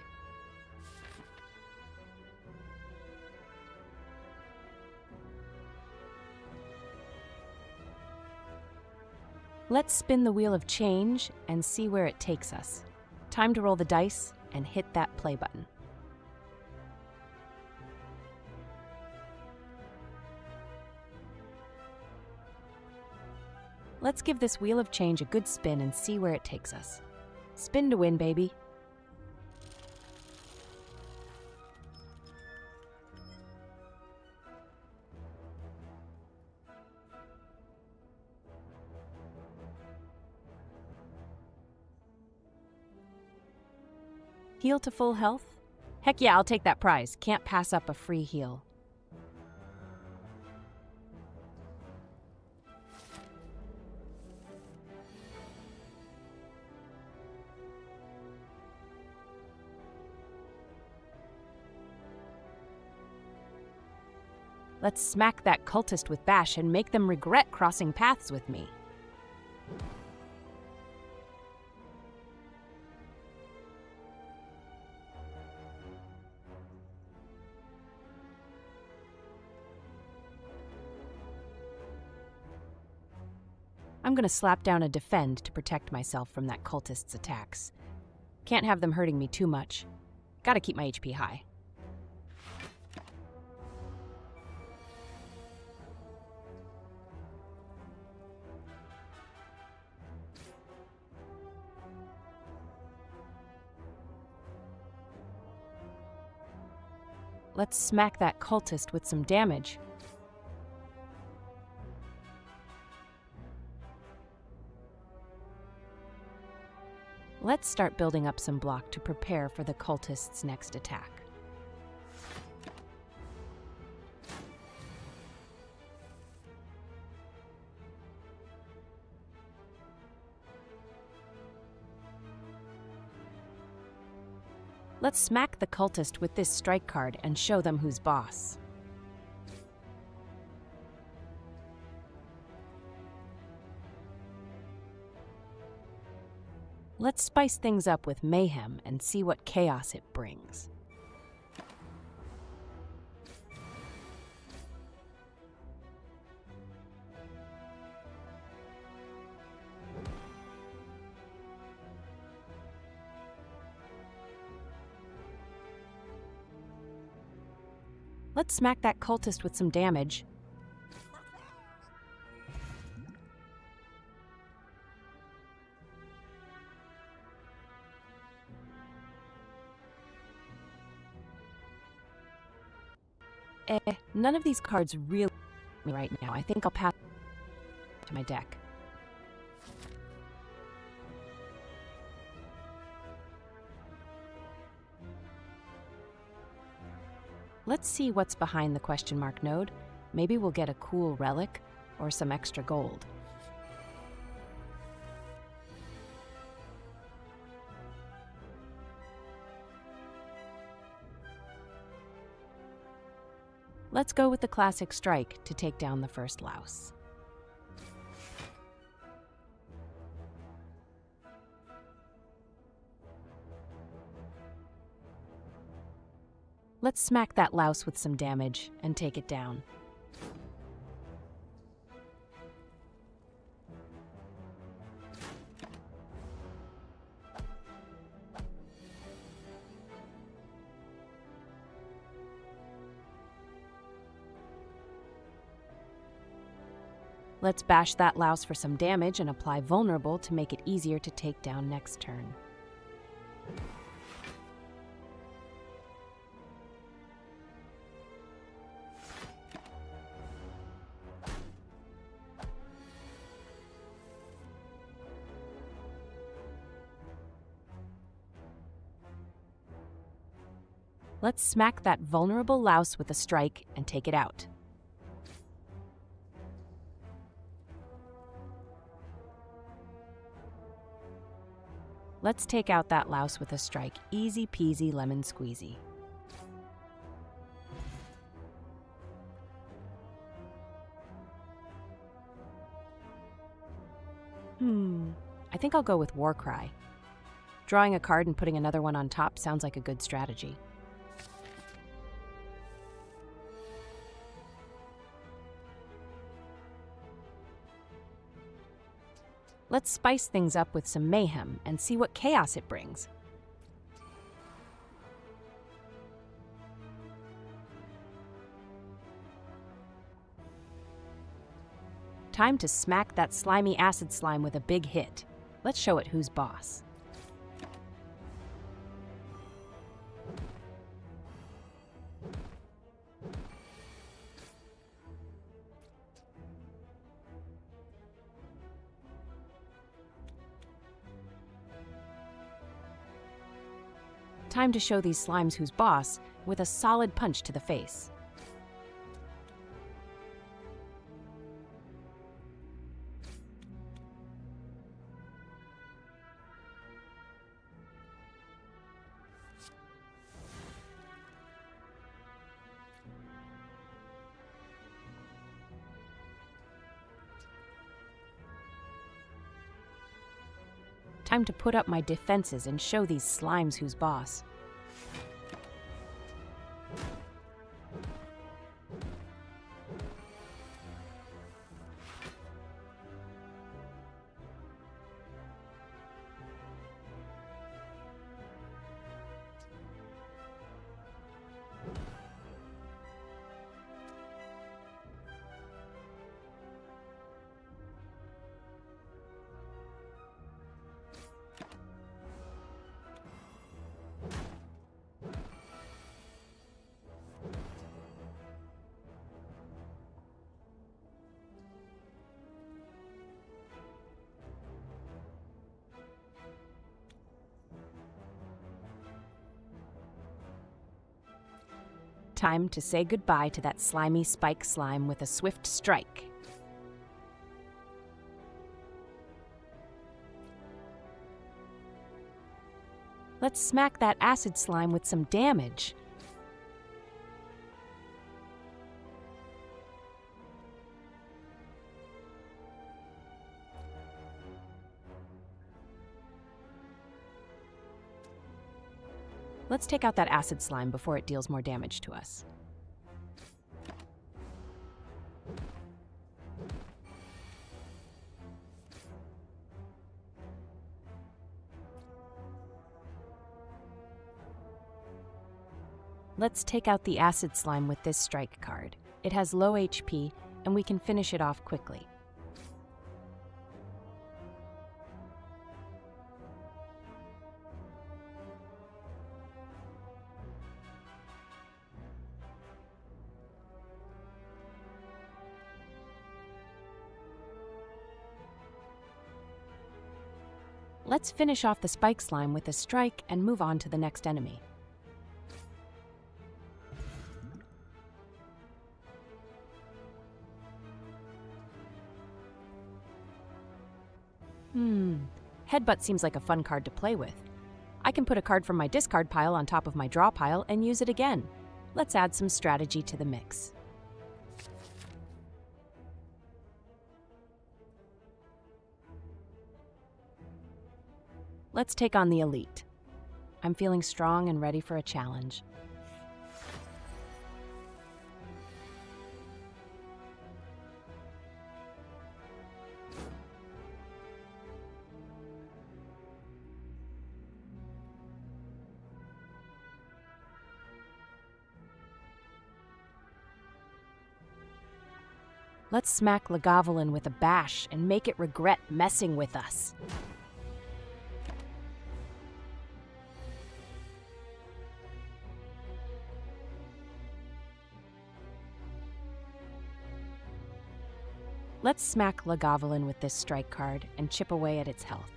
Let's spin the wheel of change and see where it takes us. Time to roll the dice and hit that play button. Let's give this wheel of change a good spin and see where it takes us. Spin to win, baby. Heal to full health? Heck yeah, I'll take that prize. Can't pass up a free heal. Let's smack that cultist with Bash and make them regret crossing paths with me. I'm gonna slap down a defend to protect myself from that cultist's attacks. Can't have them hurting me too much. Gotta keep my HP high. Let's smack that cultist with some damage. Let's start building up some block to prepare for the cultist's next attack. Let's smack the cultist with this strike card and show them who's boss. Let's spice things up with mayhem and see what chaos it brings. Let's smack that cultist with some damage. None of these cards really me right now. I think I'll pass to my deck. Let's see what's behind the question mark node. Maybe we'll get a cool relic or some extra gold. Let's go with the classic strike to take down the first louse. Let's smack that louse with some damage and take it down. Let's bash that louse for some damage and apply vulnerable to make it easier to take down next turn. Let's smack that vulnerable louse with a strike and take it out. Let's take out that louse with a strike. Easy peasy lemon squeezy. I think I'll go with Warcry. Drawing a card and putting another one on top sounds like a good strategy. Let's spice things up with some mayhem and see what chaos it brings. Time to smack that slimy acid slime with a big hit. Let's show it who's boss. Time to show these slimes who's boss with a solid punch to the face. Time to put up my defenses and show these slimes who's boss. Time to say goodbye to that slimy spike slime with a swift strike. Let's smack that acid slime with some damage. Let's take out that acid slime before it deals more damage to us. Let's take out the acid slime with this strike card. It has low HP, and we can finish it off quickly. Let's finish off the spike slime with a strike and move on to the next enemy. Headbutt seems like a fun card to play with. I can put a card from my discard pile on top of my draw pile and use it again. Let's add some strategy to the mix. Let's take on the elite. I'm feeling strong and ready for a challenge. Let's smack Lagavulin with a bash and make it regret messing with us. Let's smack Lagavulin with this strike card and chip away at its health.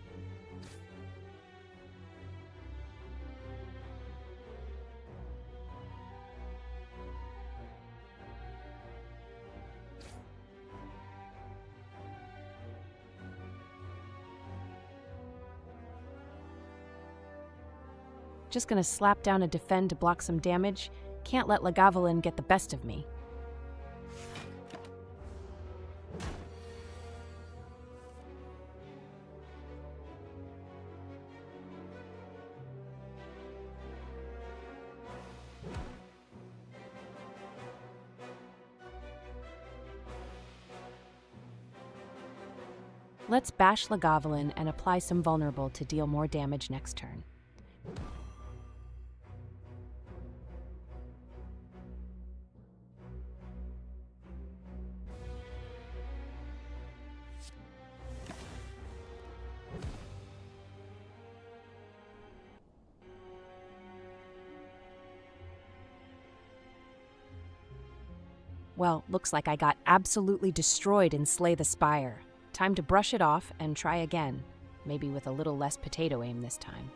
Just gonna slap down a defend to block some damage. Can't let Lagavulin get the best of me. Let's bash Lagavulin and apply some vulnerable to deal more damage next turn. Well, looks like I got absolutely destroyed in Slay the Spire. Time to brush it off and try again, maybe with a little less potato aim this time.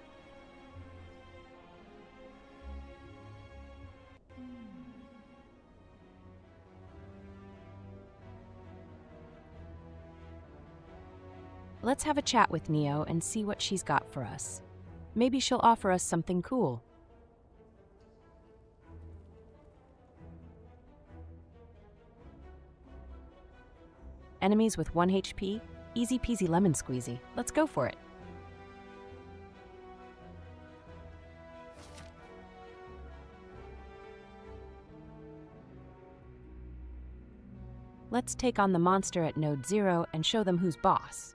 Let's have a chat with Neo and see what she's got for us. Maybe she'll offer us something cool. Enemies with 1 HP? Easy peasy lemon squeezy. Let's go for it. Let's take on the monster at Node 0 and show them who's boss.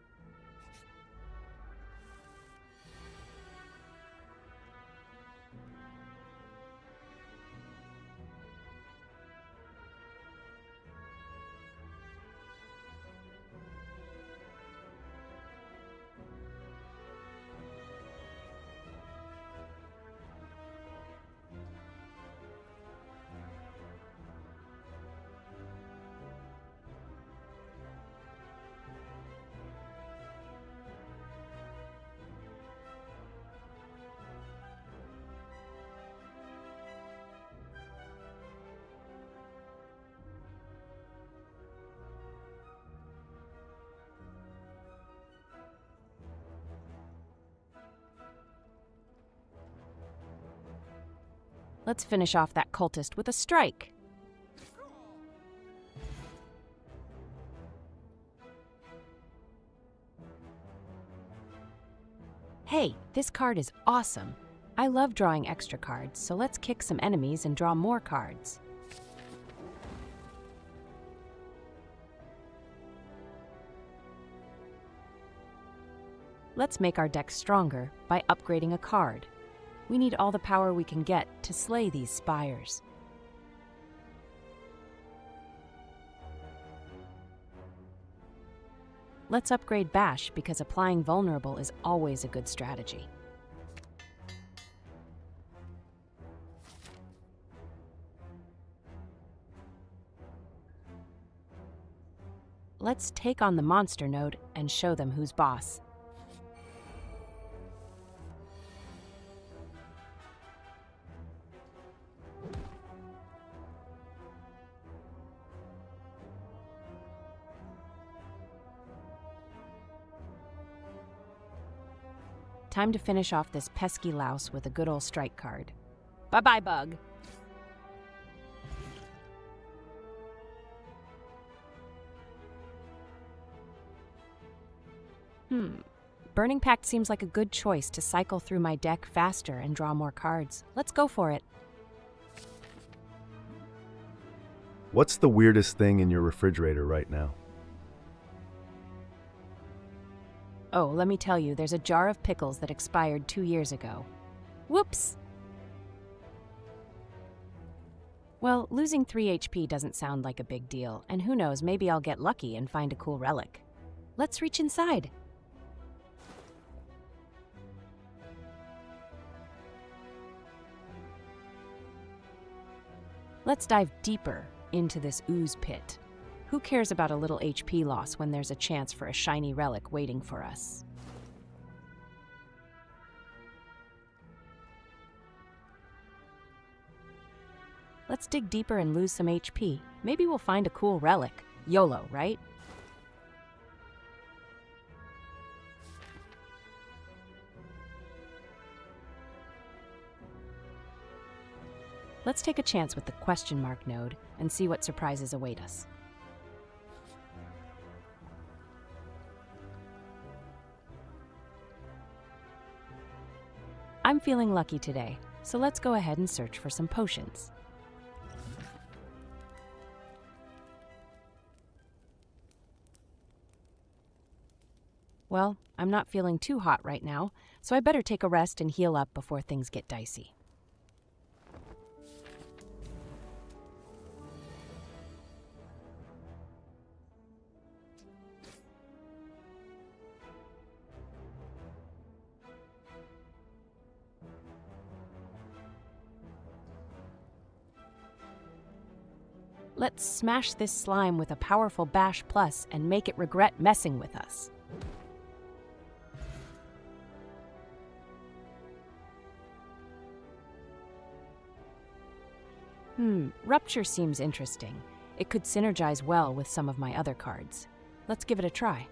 Let's finish off that cultist with a strike. Hey, this card is awesome. I love drawing extra cards, so let's kick some enemies and draw more cards. Let's make our deck stronger by upgrading a card. We need all the power we can get to slay these spires. Let's upgrade Bash because applying Vulnerable is always a good strategy. Let's take on the monster node and show them who's boss. Time to finish off this pesky louse with a good old strike card. Bye-bye, bug. Burning Pact seems like a good choice to cycle through my deck faster and draw more cards. Let's go for it. What's the weirdest thing in your refrigerator right now? Oh, let me tell you, there's a jar of pickles that expired 2 years ago. Whoops! Well, losing 3 HP doesn't sound like a big deal, and who knows, maybe I'll get lucky and find a cool relic. Let's reach inside. Let's dive deeper into this ooze pit. Who cares about a little HP loss when there's a chance for a shiny relic waiting for us? Let's dig deeper and lose some HP. Maybe we'll find a cool relic. YOLO, right? Let's take a chance with the question mark node and see what surprises await us. I'm feeling lucky today, so let's go ahead and search for some potions. Well, I'm not feeling too hot right now, so I better take a rest and heal up before things get dicey. Let's smash this slime with a powerful Bash Plus and make it regret messing with us. Rupture seems interesting. It could synergize well with some of my other cards. Let's give it a try.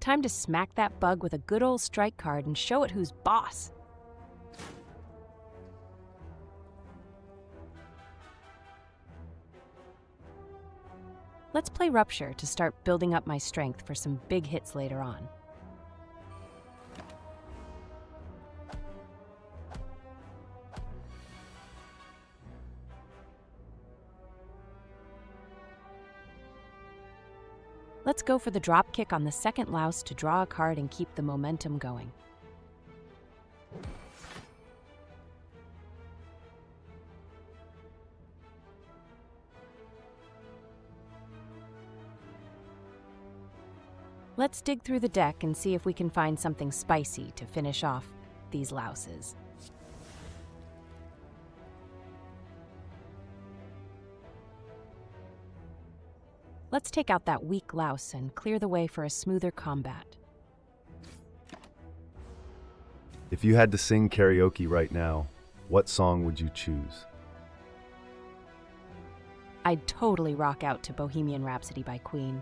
Time to smack that bug with a good old strike card and show it who's boss. Let's play Rupture to start building up my strength for some big hits later on. Let's go for the drop kick on the second louse to draw a card and keep the momentum going. Let's dig through the deck and see if we can find something spicy to finish off these louses. Let's take out that weak louse and clear the way for a smoother combat. If you had to sing karaoke right now, what song would you choose? I'd totally rock out to Bohemian Rhapsody by Queen.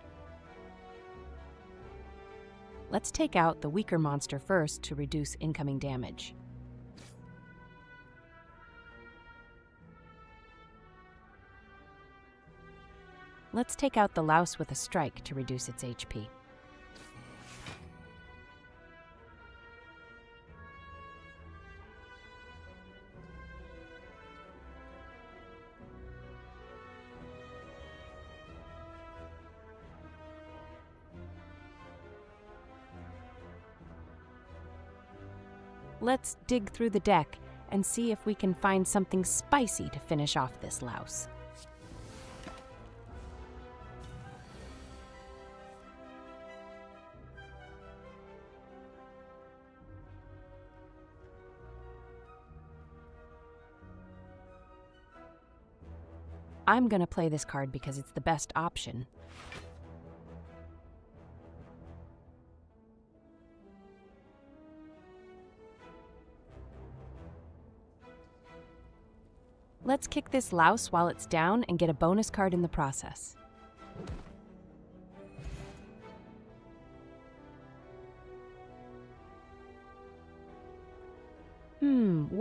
Let's take out the weaker monster first to reduce incoming damage. Let's take out the louse with a strike to reduce its HP. Let's dig through the deck and see if we can find something spicy to finish off this louse. I'm gonna play this card because it's the best option. Let's kick this louse while it's down and get a bonus card in the process.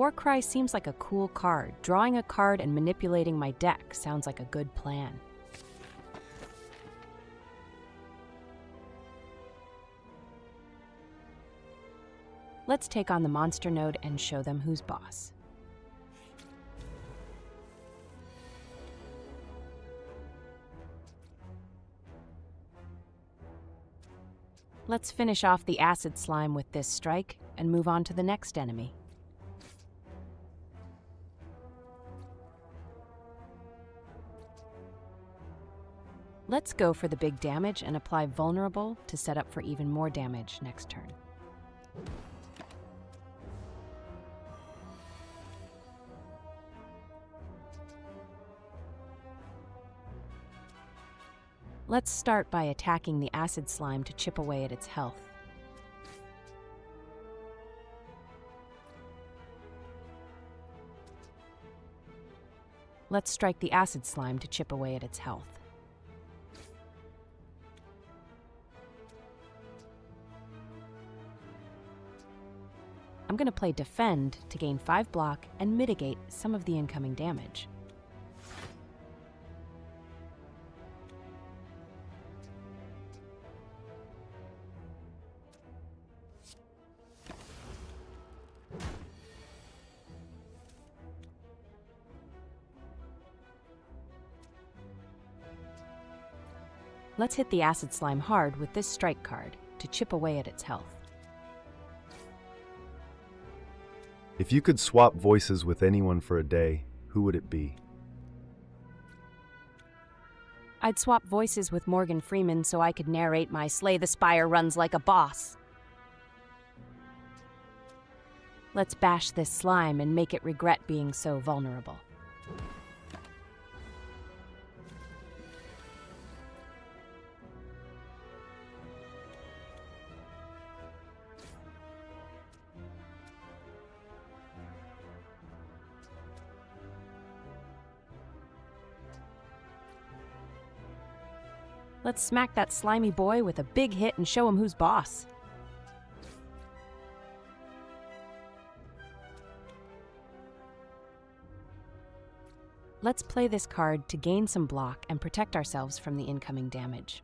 Warcry seems like a cool card. Drawing a card and manipulating my deck sounds like a good plan. Let's take on the monster node and show them who's boss. Let's finish off the acid slime with this strike and move on to the next enemy. Let's go for the big damage and apply Vulnerable to set up for even more damage next turn. Let's start by attacking the acid slime to chip away at its health. Let's strike the acid slime to chip away at its health. I'm going to play Defend to gain 5 block and mitigate some of the incoming damage. Let's hit the acid slime hard with this strike card to chip away at its health. If you could swap voices with anyone for a day, who would it be? I'd swap voices with Morgan Freeman so I could narrate my Slay the Spire runs like a boss. Let's bash this slime and make it regret being so vulnerable. Let's smack that slimy boy with a big hit and show him who's boss. Let's play this card to gain some block and protect ourselves from the incoming damage.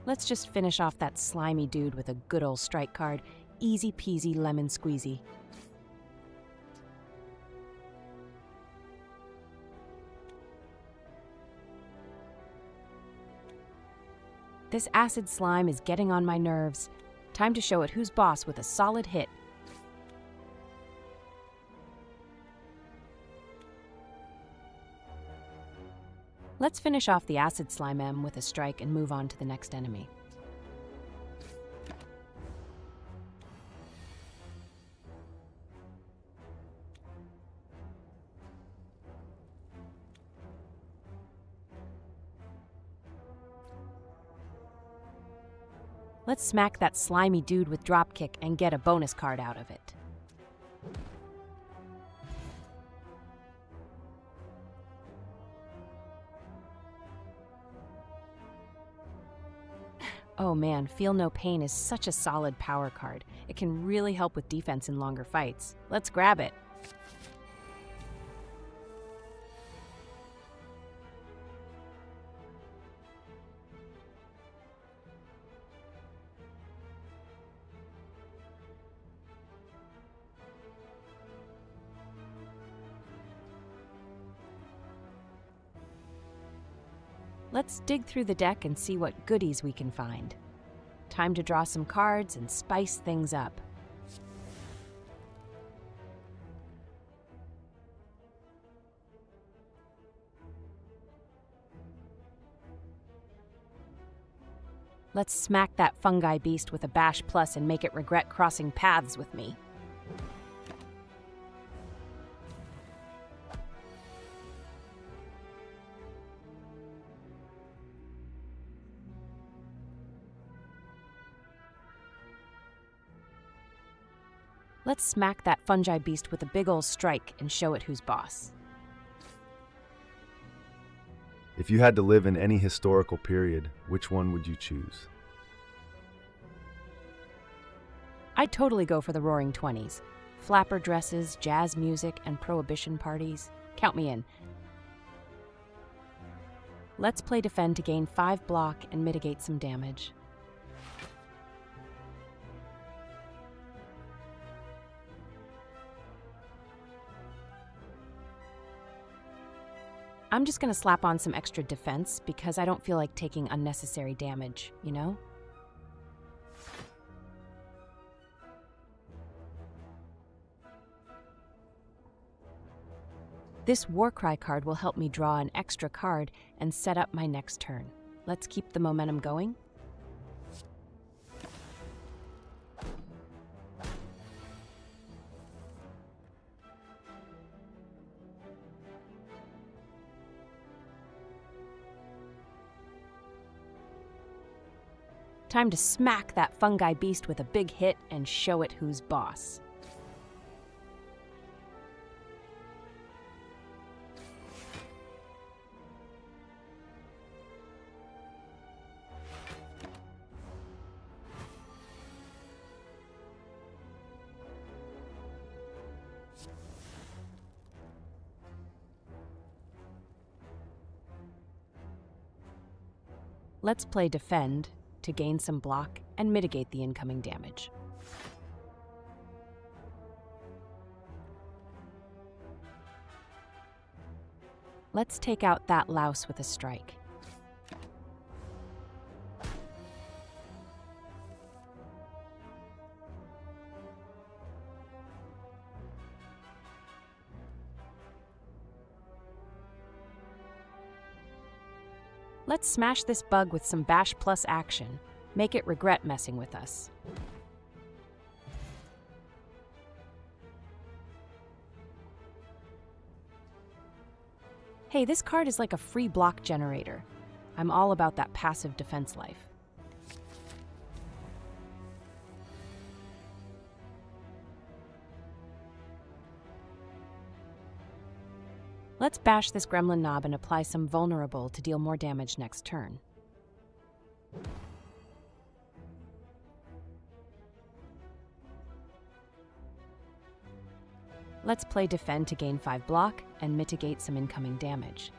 Let's just finish off that slimy dude with a good old strike card. Easy peasy lemon squeezy. This acid slime is getting on my nerves. Time to show it who's boss with a solid hit. Let's finish off the acid slime M with a strike and move on to the next enemy. Let's smack that slimy dude with dropkick and get a bonus card out of it. Oh man, Feel No Pain is such a solid power card. It can really help with defense in longer fights. Let's grab it. Let's dig through the deck and see what goodies we can find. Time to draw some cards and spice things up. Let's smack that fungi beast with a bash plus and make it regret crossing paths with me. Let's smack that fungi beast with a big ol' strike and show it who's boss. If you had to live in any historical period, which one would you choose? I'd totally go for the Roaring 20s. Flapper dresses, jazz music, and prohibition parties. Count me in. Let's play defend to gain 5 block and mitigate some damage. I'm just gonna slap on some extra defense because I don't feel like taking unnecessary damage, you know? This Warcry card will help me draw an extra card and set up my next turn. Let's keep the momentum going. Time to smack that fungi beast with a big hit and show it who's boss. Let's play defend to gain some block and mitigate the incoming damage. Let's take out that louse with a strike. Let's smash this bug with some bash plus action. Make it regret messing with us. Hey, this card is like a free block generator. I'm all about that passive defense life. Let's bash this gremlin knob and apply some vulnerable to deal more damage next turn. Let's play defend to gain 5 block and mitigate some incoming damage.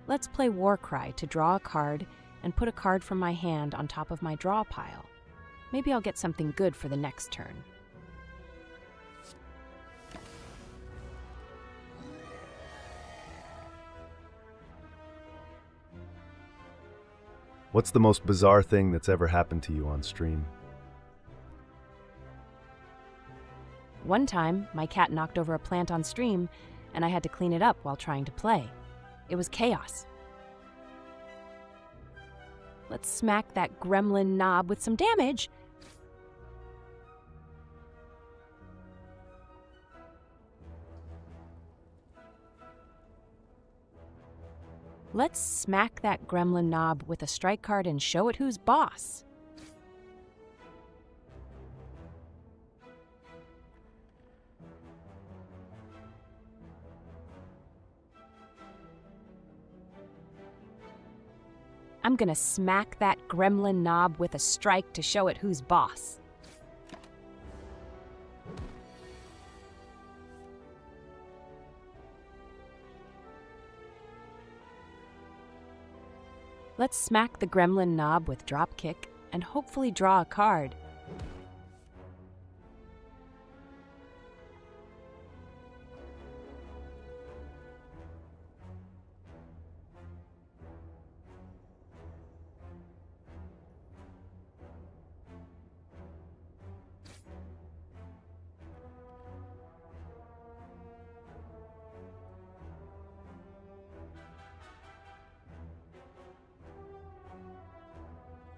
Let's play Warcry to draw a card and put a card from my hand on top of my draw pile. Maybe I'll get something good for the next turn. What's the most bizarre thing that's ever happened to you on stream? One time, my cat knocked over a plant on stream, and I had to clean it up while trying to play. It was chaos. Let's smack that gremlin knob with some damage. Let's smack that gremlin knob with a strike card and show it who's boss. I'm gonna smack that gremlin knob with a strike to show it who's boss. Let's smack the gremlin knob with drop kick and hopefully draw a card.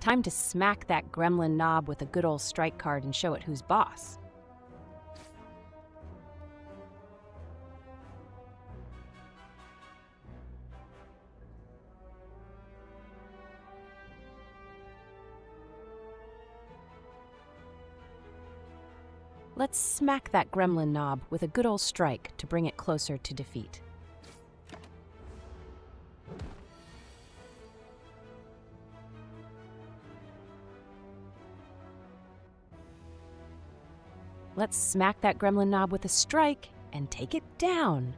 Time to smack that gremlin knob with a good old strike card and show it who's boss. Let's smack that gremlin knob with a good old strike to bring it closer to defeat. Let's smack that gremlin knob with a strike and take it down.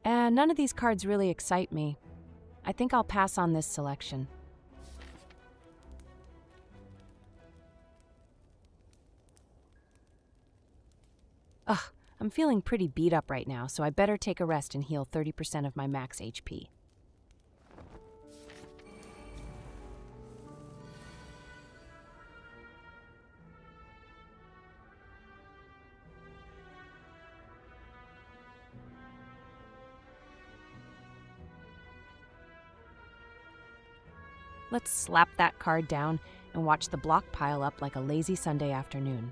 None of these cards really excite me. I think I'll pass on this selection. Ugh, I'm feeling pretty beat up right now, so I better take a rest and heal 30% of my max HP. Let's slap that card down and watch the block pile up like a lazy Sunday afternoon.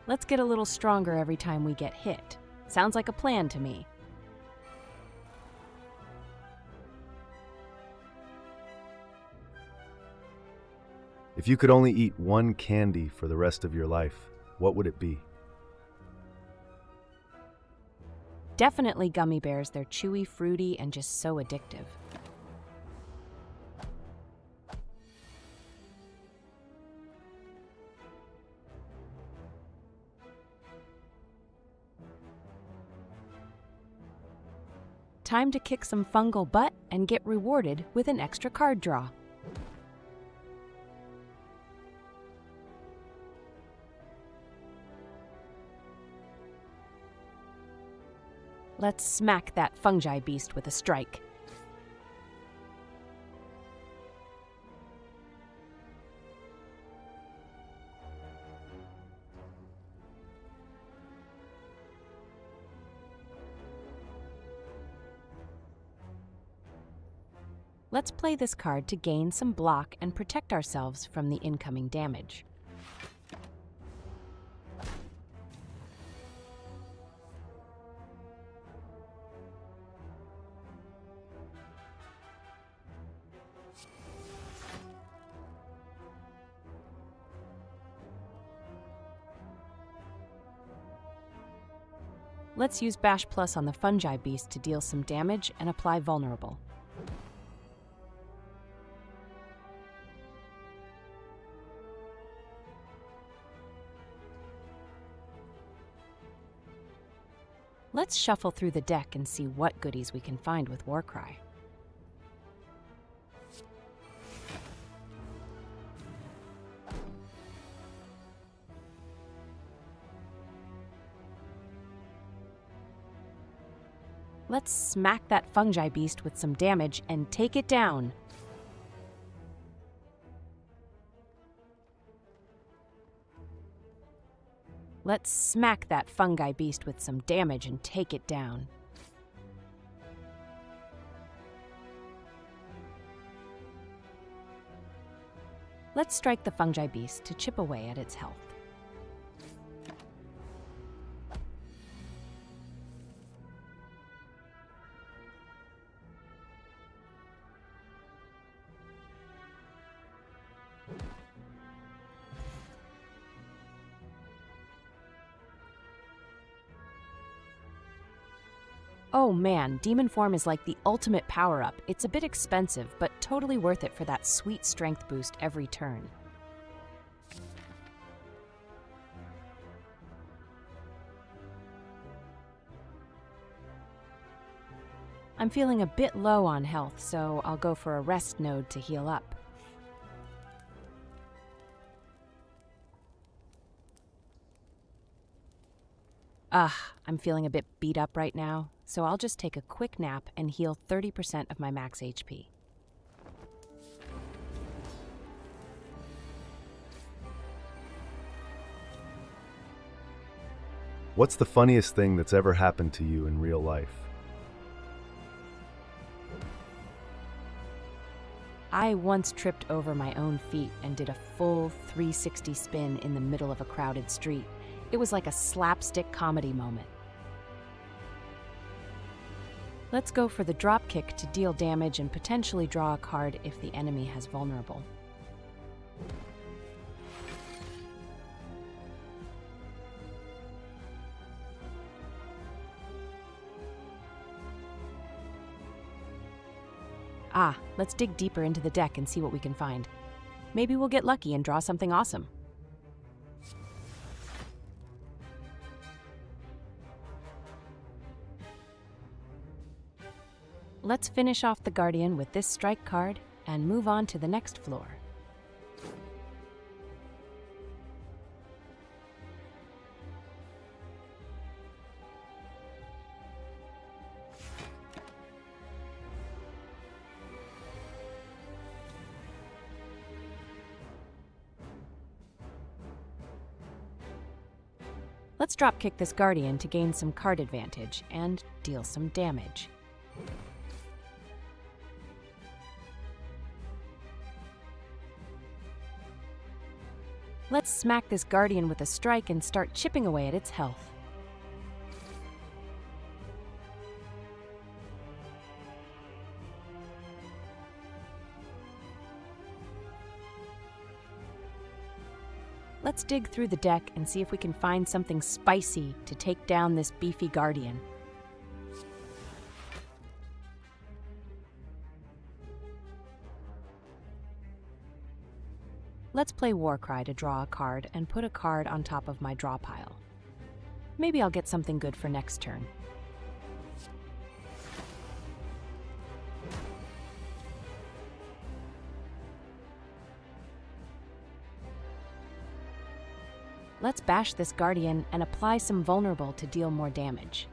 Let's get a little stronger every time we get hit. Sounds like a plan to me. If you could only eat one candy for the rest of your life, what would it be? Definitely gummy bears. They're chewy, fruity, and just so addictive. Time to kick some fungal butt and get rewarded with an extra card draw. Let's smack that fungi beast with a strike. Let's play this card to gain some block and protect ourselves from the incoming damage. Let's use Bash Plus on the Fungi Beast to deal some damage and apply Vulnerable. Let's shuffle through the deck and see what goodies we can find with Warcry. Let's smack that Fungi Beast with some damage and take it down. Let's smack that Fungi Beast with some damage and take it down. Let's strike the Fungi Beast to chip away at its health. Oh man, Demon Form is like the ultimate power-up. It's a bit expensive, but totally worth it for that sweet strength boost every turn. I'm feeling a bit low on health, so I'll go for a rest node to heal up. I'm feeling a bit beat up right now, so I'll just take a quick nap and heal 30% of my max HP. What's the funniest thing that's ever happened to you in real life? I once tripped over my own feet and did a full 360 spin in the middle of a crowded street. It was like a slapstick comedy moment. Let's go for the dropkick to deal damage and potentially draw a card if the enemy has vulnerable. Let's dig deeper into the deck and see what we can find. Maybe we'll get lucky and draw something awesome. Let's finish off the Guardian with this strike card and move on to the next floor. Let's dropkick this Guardian to gain some card advantage and deal some damage. Let's smack this Guardian with a strike and start chipping away at its health. Let's dig through the deck and see if we can find something spicy to take down this beefy Guardian. Let's play Warcry to draw a card and put a card on top of my draw pile. Maybe I'll get something good for next turn. Let's bash this Guardian and apply some vulnerable to deal more damage.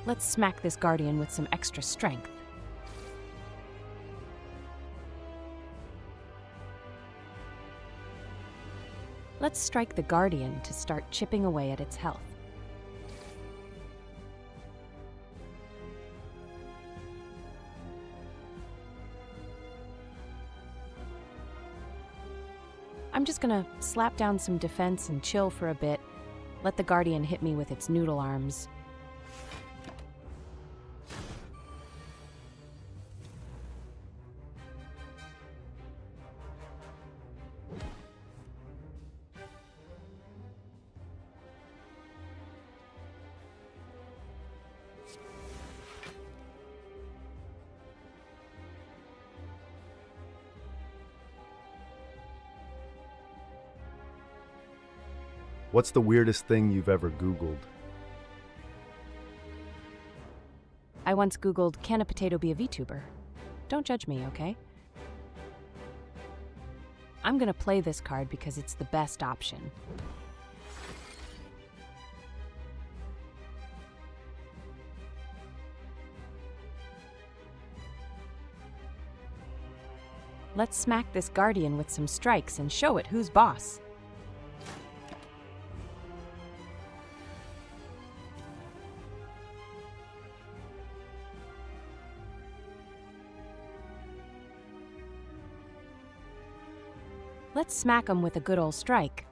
Let's smack this Guardian with some extra strength. Let's strike the Guardian to start chipping away at its health. I'm just gonna slap down some defense and chill for a bit, let the Guardian hit me with its noodle arms. What's the weirdest thing you've ever Googled? I once Googled, can a potato be a VTuber? Don't judge me, okay? I'm gonna play this card because it's the best option. Let's smack this Guardian with some strikes and show it who's boss. Let's smack him with a good old strike.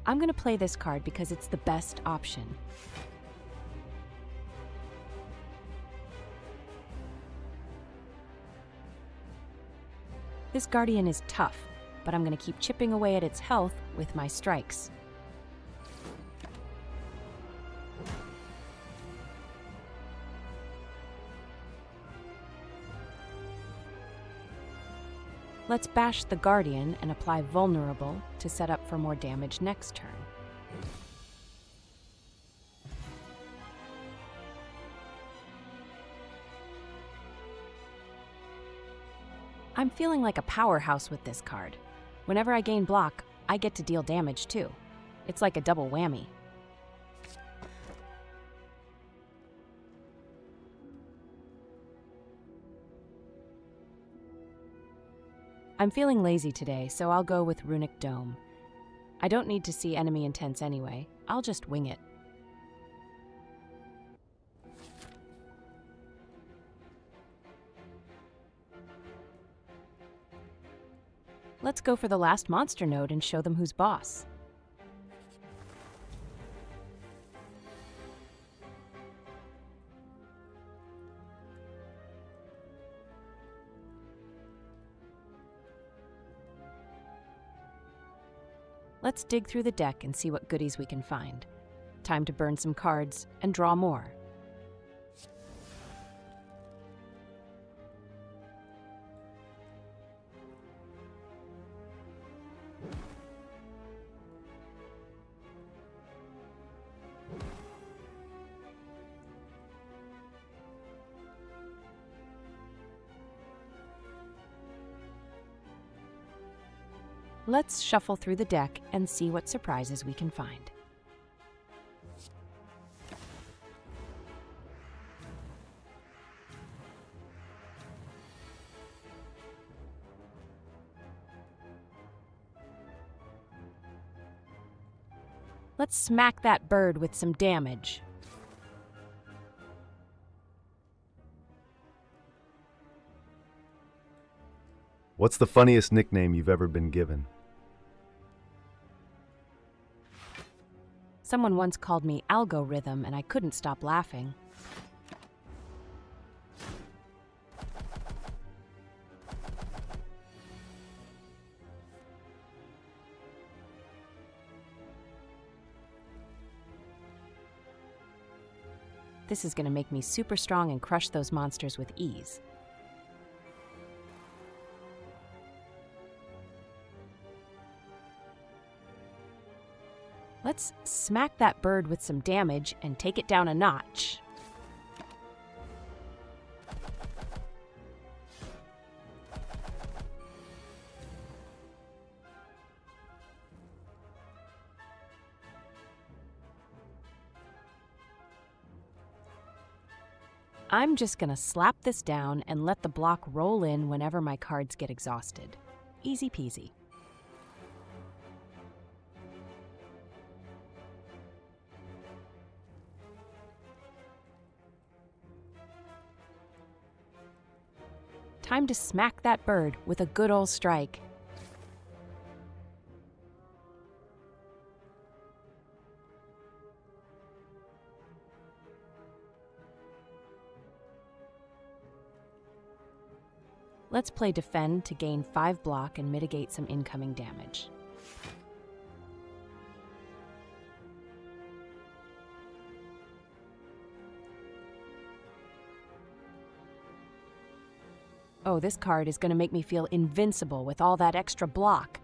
I'm gonna play this card because it's the best option. This Guardian is tough, but I'm gonna keep chipping away at its health with my strikes. Let's bash the Guardian and apply Vulnerable to set up for more damage next turn. I'm feeling like a powerhouse with this card. Whenever I gain block, I get to deal damage too. It's like a double whammy. I'm feeling lazy today, so I'll go with Runic Dome. I don't need to see enemy intents anyway. I'll just wing it. Let's go for the last monster node and show them who's boss. Let's dig through the deck and see what goodies we can find. Time to burn some cards and draw more. Let's shuffle through the deck and see what surprises we can find. Let's smack that bird with some damage. What's the funniest nickname you've ever been given? Someone once called me Algorithm and I couldn't stop laughing. This is going to make me super strong and crush those monsters with ease. Let's smack that bird with some damage and take it down a notch. I'm just gonna slap this down and let the block roll in whenever my cards get exhausted. Easy peasy. Time to smack that bird with a good ol' strike. Let's play defend to gain 5 block and mitigate some incoming damage. Oh, this card is going to make me feel invincible with all that extra block.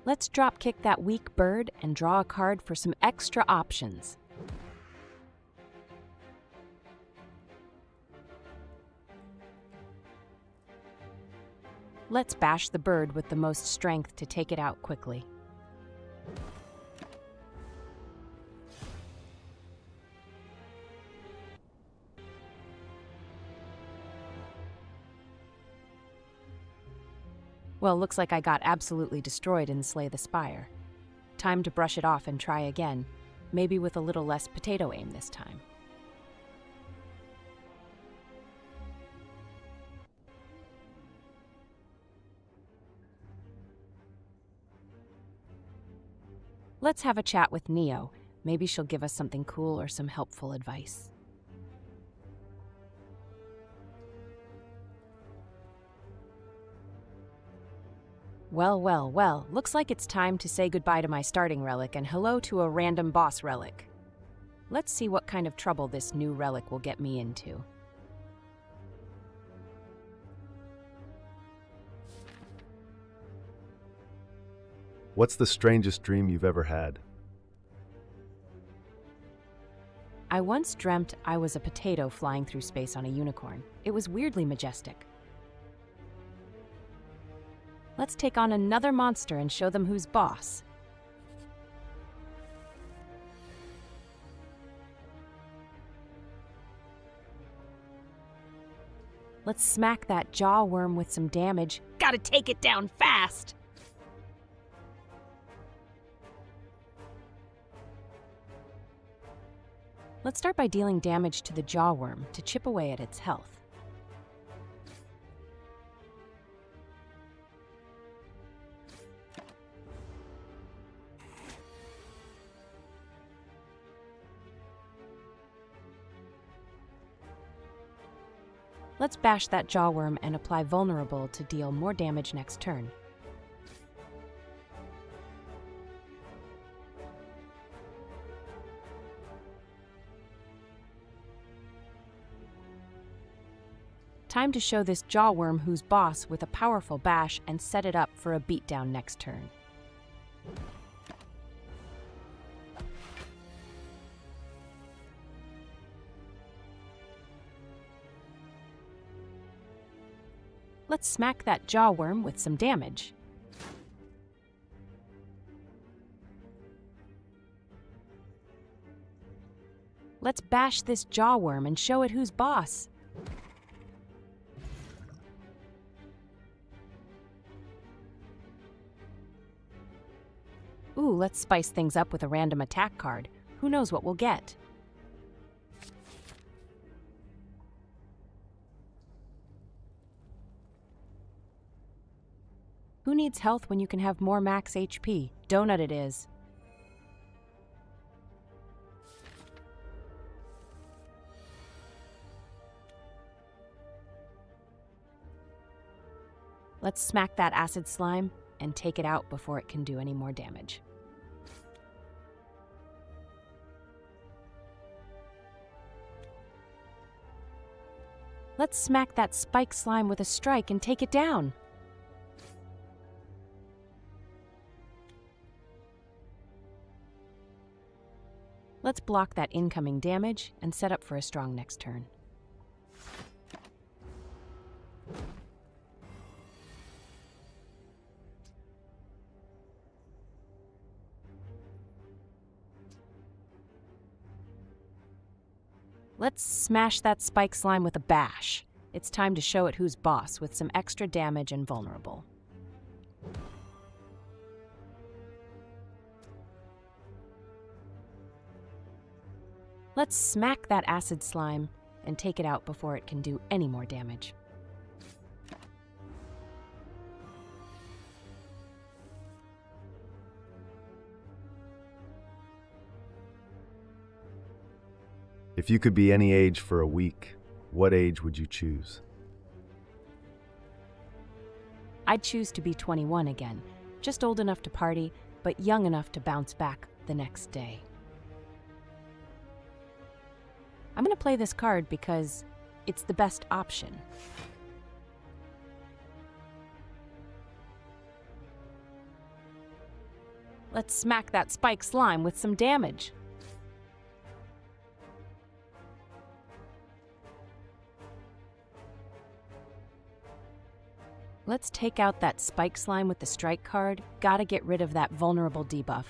Let's drop kick that weak bird and draw a card for some extra options. Let's bash the bird with the most strength to take it out quickly. Well, looks like I got absolutely destroyed in Slay the Spire. Time to brush it off and try again, maybe with a little less potato aim this time. Let's have a chat with Neo. Maybe she'll give us something cool or some helpful advice. Well, looks like it's time to say goodbye to my starting relic and hello to a random boss relic. Let's see what kind of trouble this new relic will get me into. What's the strangest dream you've ever had? I once dreamt I was a potato flying through space on a unicorn. It was weirdly majestic. Let's take on another monster and show them who's boss. Let's smack that jaw worm with some damage. Gotta take it down fast! Let's start by dealing damage to the jaw worm to chip away at its health. Let's bash that jaw worm and apply Vulnerable to deal more damage next turn. Time to show this jaw worm who's boss with a powerful bash and set it up for a beatdown next turn. Let's smack that jaw worm with some damage. Let's bash this jaw worm and show it who's boss. Ooh, let's spice things up with a random attack card. Who knows what we'll get? Who needs health when you can have more max HP? Donut it is. Let's smack that acid slime and take it out before it can do any more damage. Let's smack that spike slime with a strike and take it down. Let's block that incoming damage and set up for a strong next turn. Let's smash that spike slime with a bash. It's time to show it who's boss with some extra damage and vulnerable. Let's smack that acid slime and take it out before it can do any more damage. If you could be any age for a week, what age would you choose? I'd choose to be 21 again, just old enough to party, but young enough to bounce back the next day. I'm going to play this card because it's the best option. Let's smack that spike slime with some damage. Let's take out that spike slime with the strike card. Gotta get rid of that vulnerable debuff.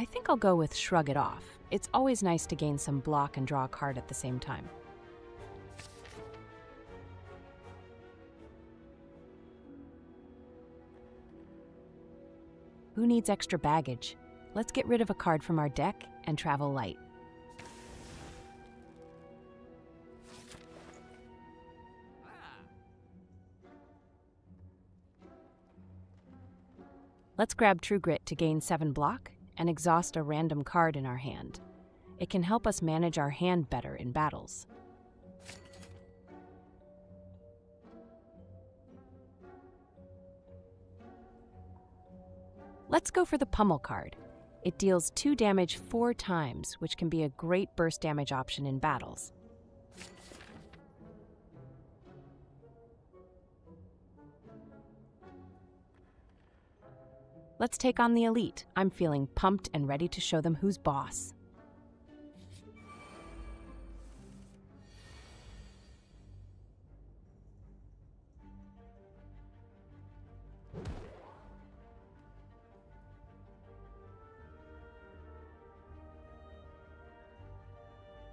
I think I'll go with Shrug It Off. It's always nice to gain some block and draw a card at the same time. Who needs extra baggage? Let's get rid of a card from our deck and travel light. Let's grab True Grit to gain 7 block and exhaust a random card in our hand. It can help us manage our hand better in battles. Let's go for the Pummel card. It deals 2 damage 4 times, which can be a great burst damage option in battles. Let's take on the Elite. I'm feeling pumped and ready to show them who's boss.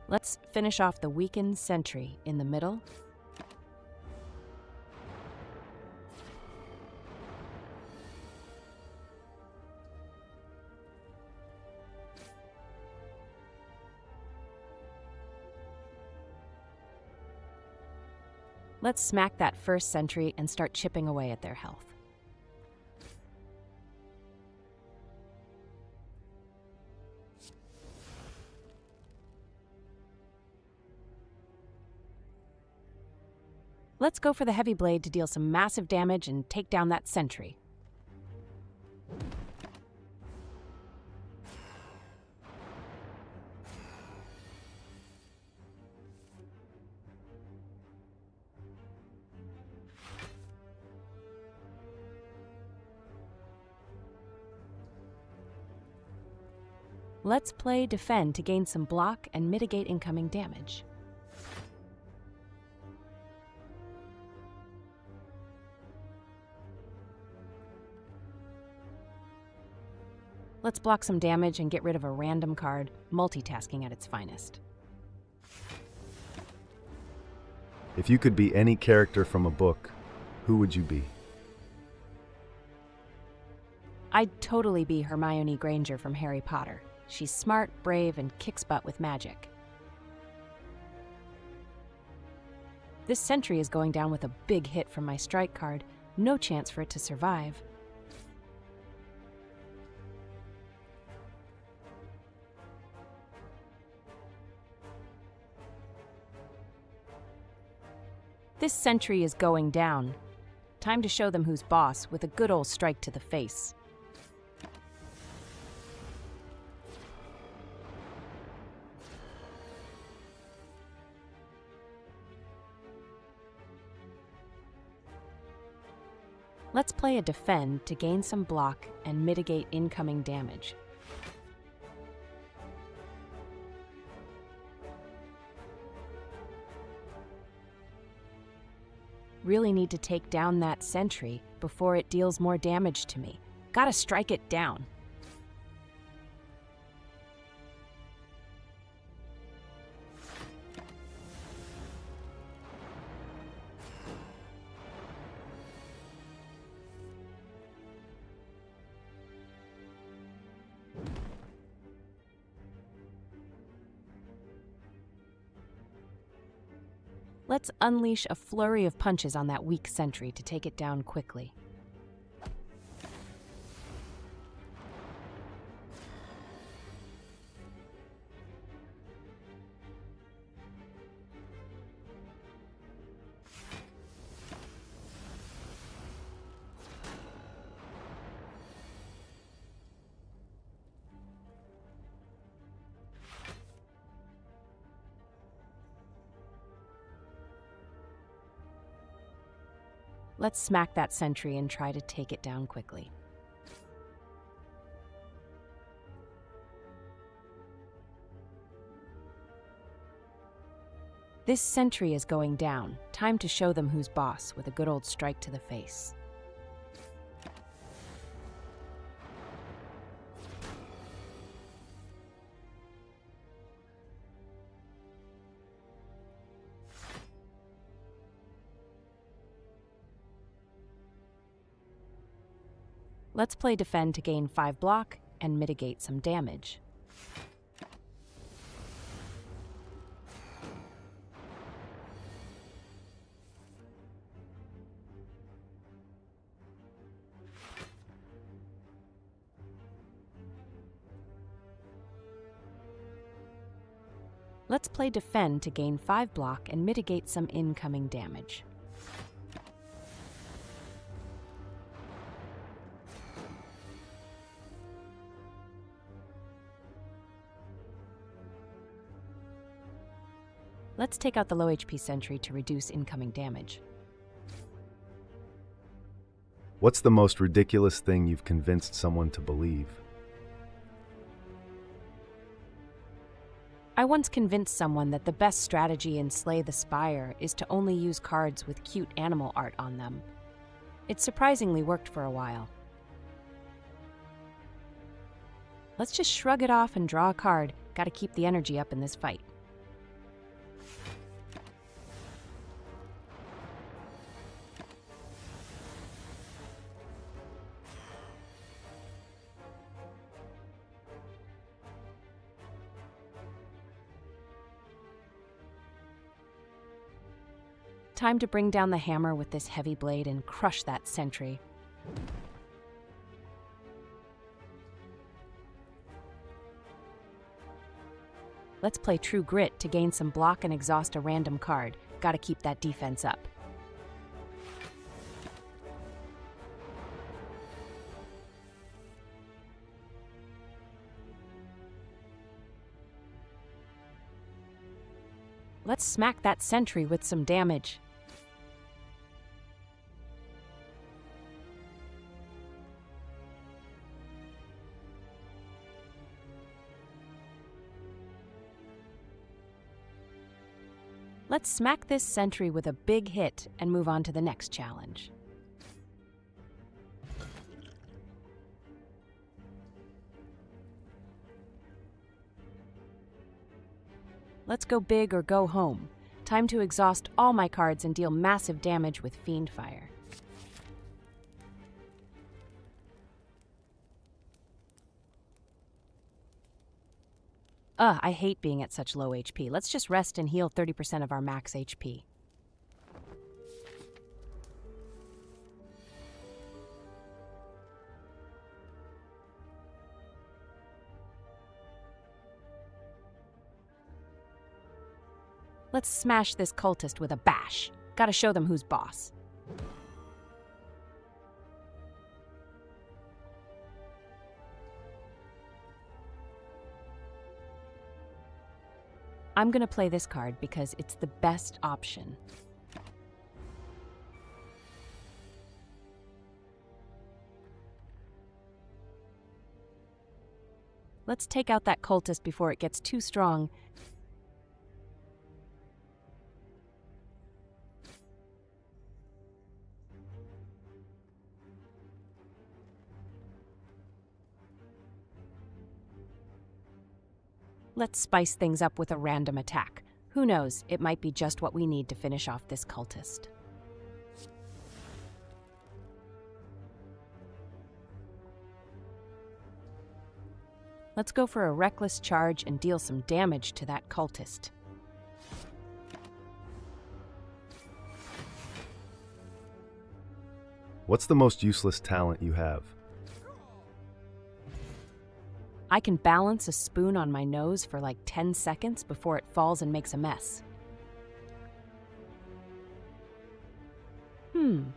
Let's finish off the weakened Sentry in the middle. Let's smack that first Sentry and start chipping away at their health. Let's go for the Heavy Blade to deal some massive damage and take down that Sentry. Let's play Defend to gain some block and mitigate incoming damage. Let's block some damage and get rid of a random card, multitasking at its finest. If you could be any character from a book, who would you be? I'd totally be Hermione Granger from Harry Potter. She's smart, brave, and kicks butt with magic. This Sentry is going down with a big hit from my strike card. No chance for it to survive. This Sentry is going down. Time to show them who's boss with a good old strike to the face. Let's play a Defend to gain some block and mitigate incoming damage. Really need to take down that sentry before it deals more damage to me. Gotta strike it down. Let's unleash a flurry of punches on that weak sentry to take it down quickly. Let's smack that sentry and try to take it down quickly. This sentry is going down. Time to show them who's boss with a good old strike to the face. Let's play defend to gain 5 block and mitigate some damage. Let's play defend to gain 5 block and mitigate some incoming damage. Let's take out the low HP sentry to reduce incoming damage. What's the most ridiculous thing you've convinced someone to believe? I once convinced someone that the best strategy in Slay the Spire is to only use cards with cute animal art on them. It surprisingly worked for a while. Let's just shrug it off and draw a card. Gotta keep the energy up in this fight. Time to bring down the hammer with this heavy blade and crush that sentry. Let's play True Grit to gain some block and exhaust a random card. Gotta keep that defense up. Let's smack that sentry with some damage. Let's smack this sentry with a big hit and move on to the next challenge. Let's go big or go home. Time to exhaust all my cards and deal massive damage with Fiend Fire. I hate being at such low HP. Let's just rest and heal 30% of our max HP. Let's smash this cultist with a bash. Gotta show them who's boss. I'm gonna play this card because it's the best option. Let's take out that cultist before it gets too strong. Let's spice things up with a random attack. Who knows, it might be just what we need to finish off this cultist. Let's go for a reckless charge and deal some damage to that cultist. What's the most useless talent you have? I can balance a spoon on my nose for like 10 seconds before it falls and makes a mess.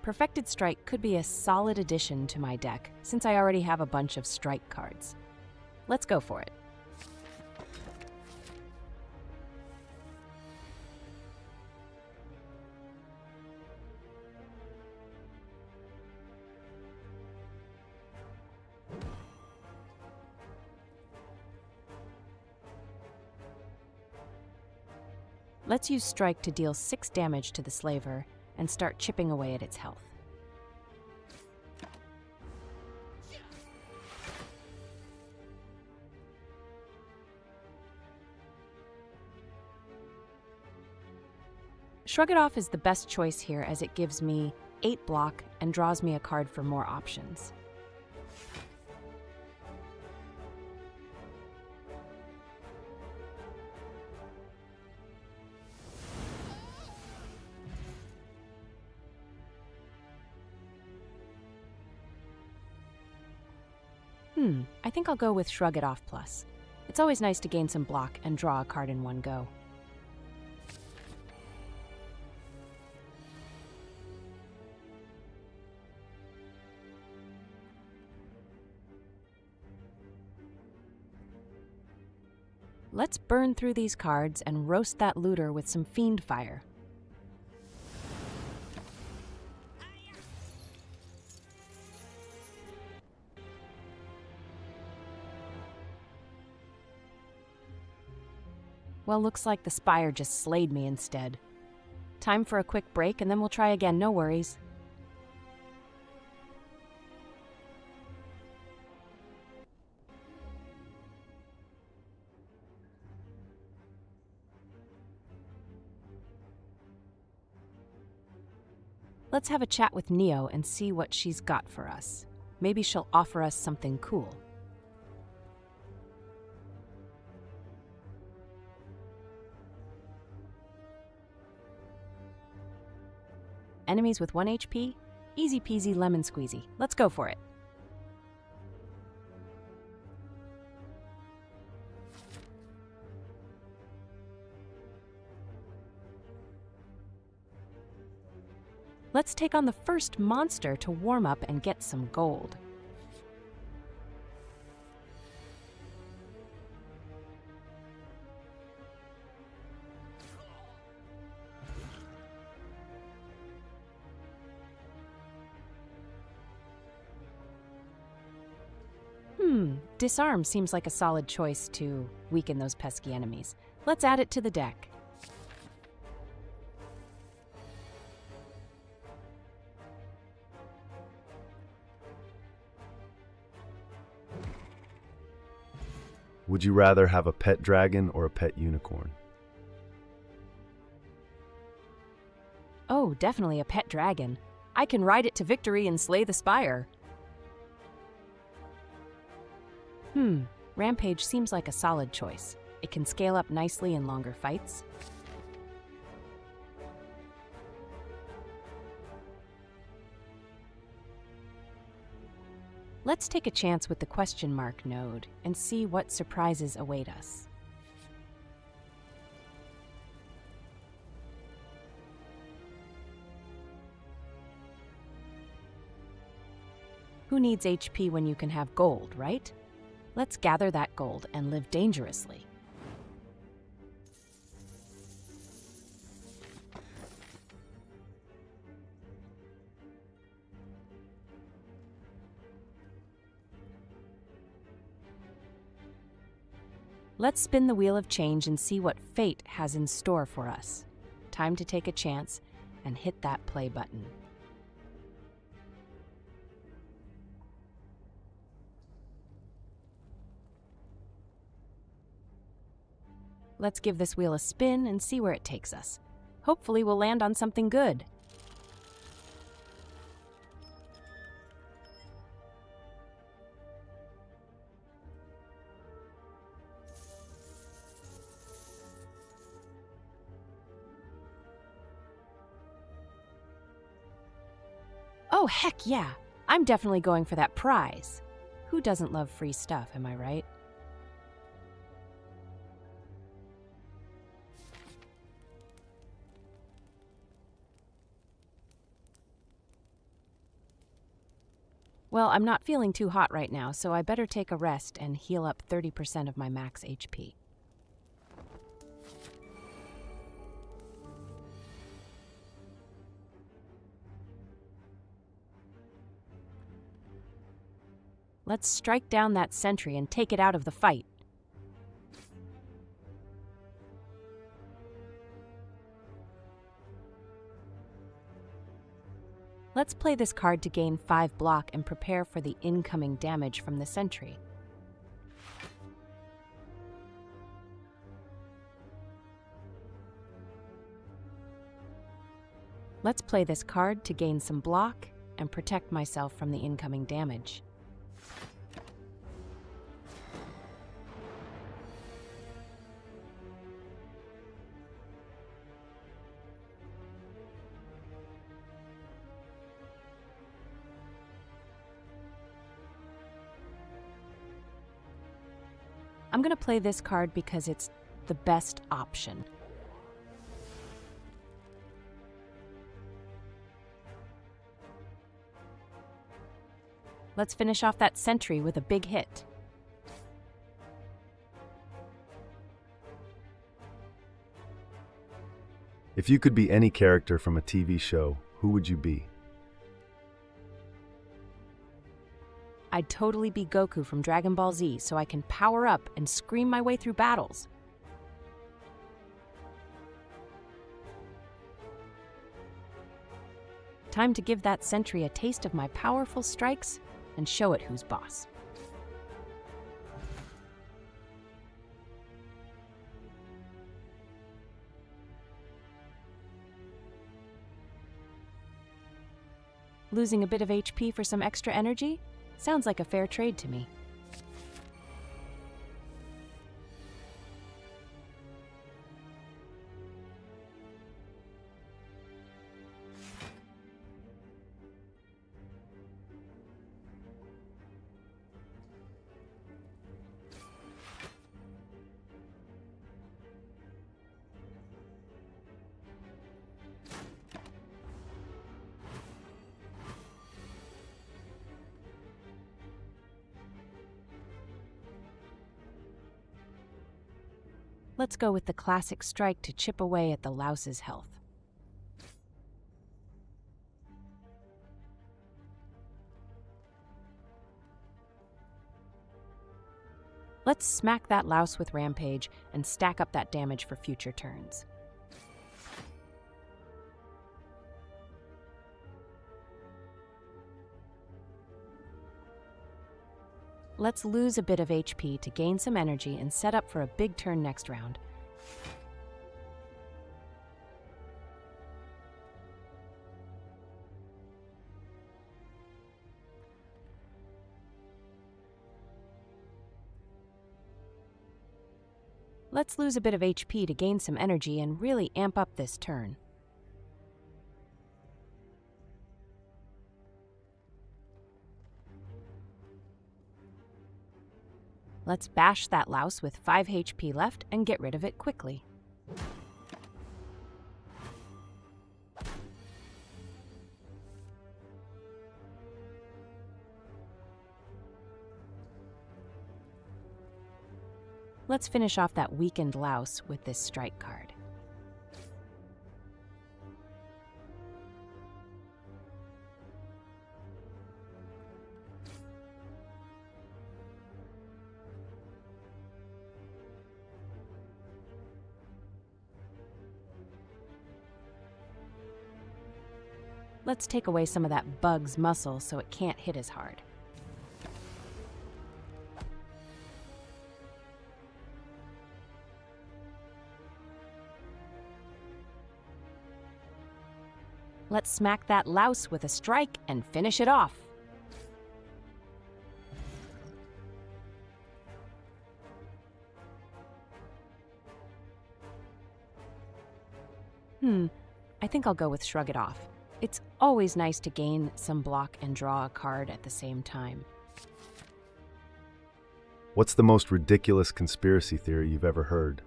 Perfected Strike could be a solid addition to my deck, since I already have a bunch of strike cards. Let's go for it. Let's use Strike to deal 6 damage to the slaver and start chipping away at its health. Shrug It Off is the best choice here as it gives me 8 block and draws me a card for more options. I think I'll go with Shrug It Off Plus. It's always nice to gain some block and draw a card in one go. Let's burn through these cards and roast that looter with some Fiend Fire. Well, looks like the Spire just slayed me instead. Time for a quick break and then we'll try again, no worries. Let's have a chat with Neo and see what she's got for us. Maybe she'll offer us something cool. Enemies with 1 HP? Easy peasy lemon squeezy. Let's go for it. Let's take on the first monster to warm up and get some gold. Disarm seems like a solid choice to weaken those pesky enemies. Let's add it to the deck. Would you rather have a pet dragon or a pet unicorn? Oh, definitely a pet dragon. I can ride it to victory and slay the Spire. Rampage seems like a solid choice. It can scale up nicely in longer fights. Let's take a chance with the question mark node and see what surprises await us. Who needs HP when you can have gold, right? Let's gather that gold and live dangerously. Let's spin the wheel of change and see what fate has in store for us. Time to take a chance and hit that play button. Let's give this wheel a spin and see where it takes us. Hopefully we'll land on something good. Oh, heck yeah! I'm definitely going for that prize. Who doesn't love free stuff, am I right? Well, I'm not feeling too hot right now, so I better take a rest and heal up 30% of my max HP. Let's strike down that sentry and take it out of the fight. Let's play this card to gain 5 block and prepare for the incoming damage from the sentry. Let's play this card to gain some block and protect myself from the incoming damage. I'm going to play this card because it's the best option. Let's finish off that sentry with a big hit. If you could be any character from a TV show, who would you be? I'd totally be Goku from Dragon Ball Z so I can power up and scream my way through battles. Time to give that sentry a taste of my powerful strikes and show it who's boss. Losing a bit of HP for some extra energy? Sounds like a fair trade to me. Let's go with the classic strike to chip away at the louse's health. Let's smack that louse with Rampage and stack up that damage for future turns. Let's lose a bit of HP to gain some energy and set up for a big turn next round. Let's lose a bit of HP to gain some energy and really amp up this turn. Let's bash that louse with 5 HP left and get rid of it quickly. Let's finish off that weakened louse with this strike card. Let's take away some of that bug's muscle so it can't hit as hard. Let's smack that louse with a strike and finish it off. I think I'll go with Shrug It Off. It's always nice to gain some block and draw a card at the same time. What's the most ridiculous conspiracy theory you've ever heard?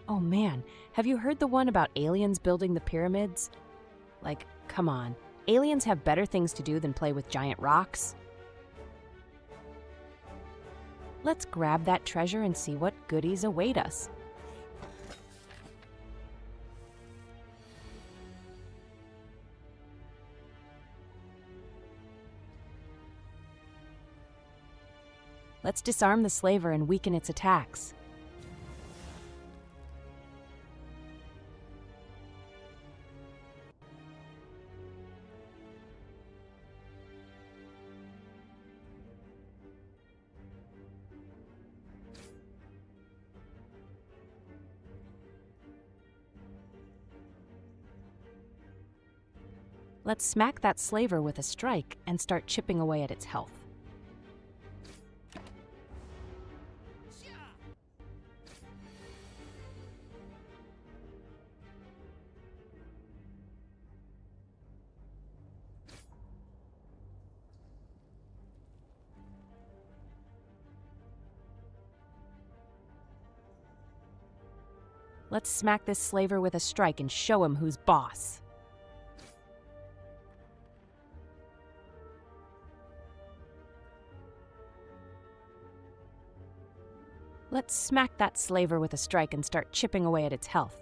Oh man, have you heard the one about aliens building the pyramids? Like, come on, aliens have better things to do than play with giant rocks. Let's grab that treasure and see what goodies await us. Let's disarm the slaver and weaken its attacks. Let's smack that slaver with a strike and start chipping away at its health. Let's smack this slaver with a strike and show him who's boss. Let's smack that slaver with a strike and start chipping away at its health.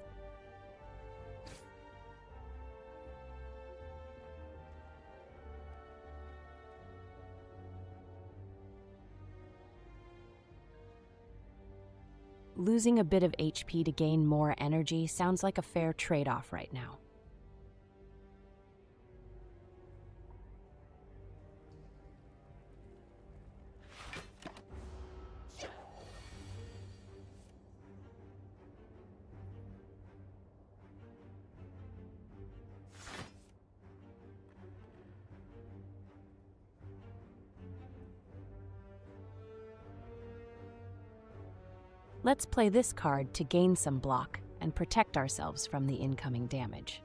Losing a bit of HP to gain more energy sounds like a fair trade-off right now. Let's play this card to gain some block and protect ourselves from the incoming damage.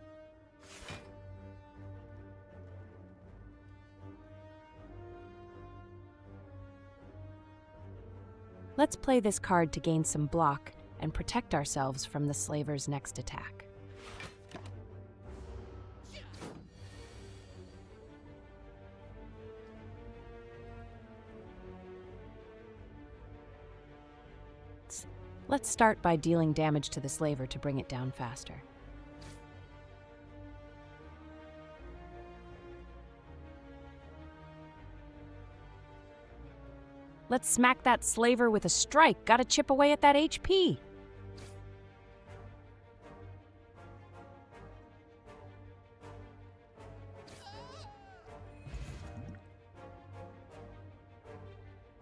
Let's play this card to gain some block and protect ourselves from the slaver's next attack. Let's start by dealing damage to the slaver to bring it down faster. Let's smack that slaver with a strike. Gotta chip away at that HP.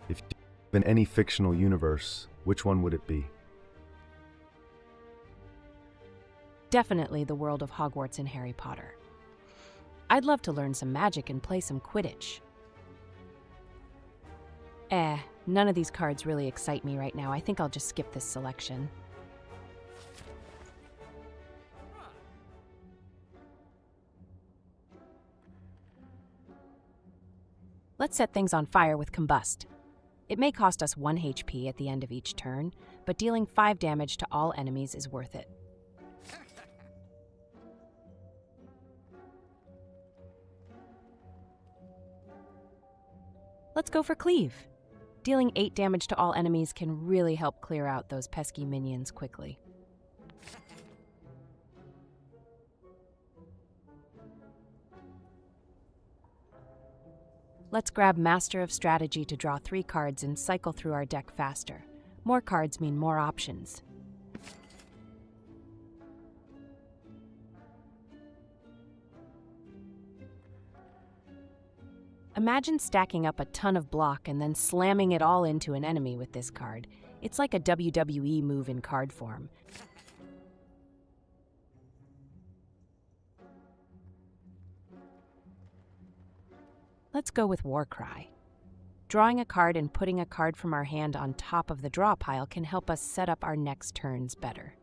If you live in any fictional universe, which one would it be? Definitely the world of Hogwarts and Harry Potter. I'd love to learn some magic and play some Quidditch. None of these cards really excite me right now. I think I'll just skip this selection. Let's set things on fire with Combust. It may cost us 1 HP at the end of each turn, but dealing 5 damage to all enemies is worth it. Let's go for Cleave. Dealing 8 damage to all enemies can really help clear out those pesky minions quickly. Let's grab Master of Strategy to draw 3 cards and cycle through our deck faster. More cards mean more options. Imagine stacking up a ton of block and then slamming it all into an enemy with this card. It's like a WWE move in card form. Let's go with Warcry. Drawing a card and putting a card from our hand on top of the draw pile can help us set up our next turns better.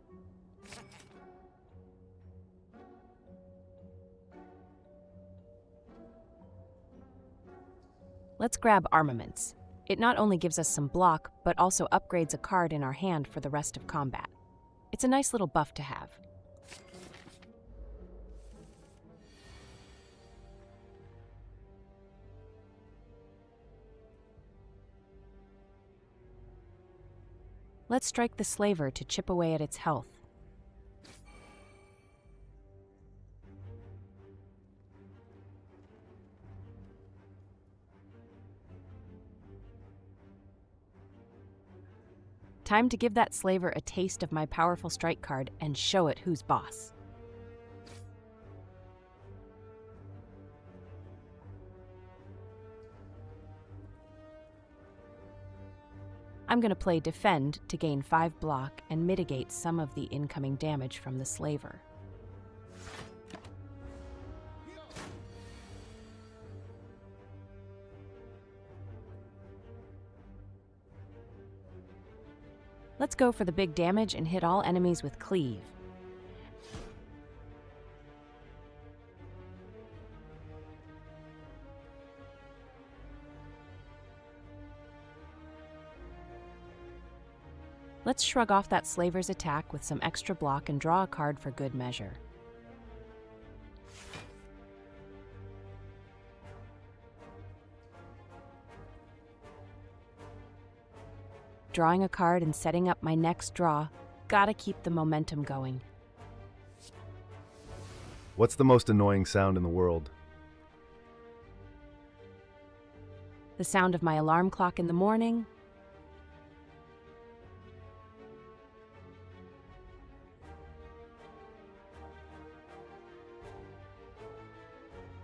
Let's grab Armaments. It not only gives us some block, but also upgrades a card in our hand for the rest of combat. It's a nice little buff to have. Let's strike the Slaver to chip away at its health. Time to give that Slaver a taste of my powerful strike card and show it who's boss. I'm going to play Defend to gain 5 block and mitigate some of the incoming damage from the Slaver. Let's go for the big damage and hit all enemies with Cleave. Let's shrug off that Slaver's attack with some extra block and draw a card for good measure. Drawing a card and setting up my next draw. Gotta keep the momentum going. What's the most annoying sound in the world? The sound of my alarm clock in the morning.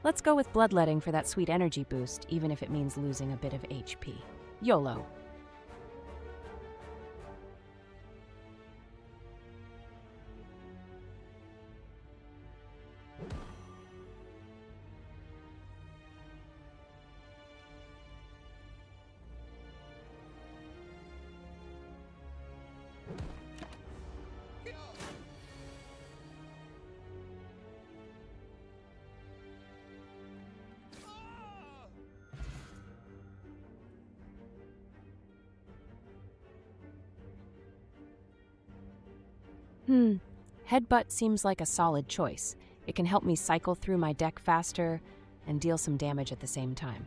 Let's go with Bloodletting for that sweet energy boost, even if it means losing a bit of HP. YOLO. Headbutt seems like a solid choice. It can help me cycle through my deck faster and deal some damage at the same time.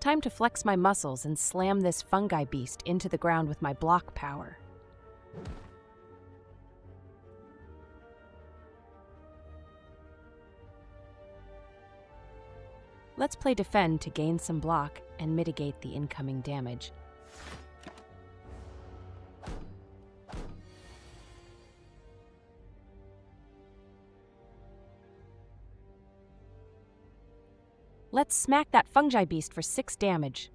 Time to flex my muscles and slam this fungi beast into the ground with my block power. Let's play Defend to gain some block and mitigate the incoming damage. Let's smack that fungi beast for 6 damage.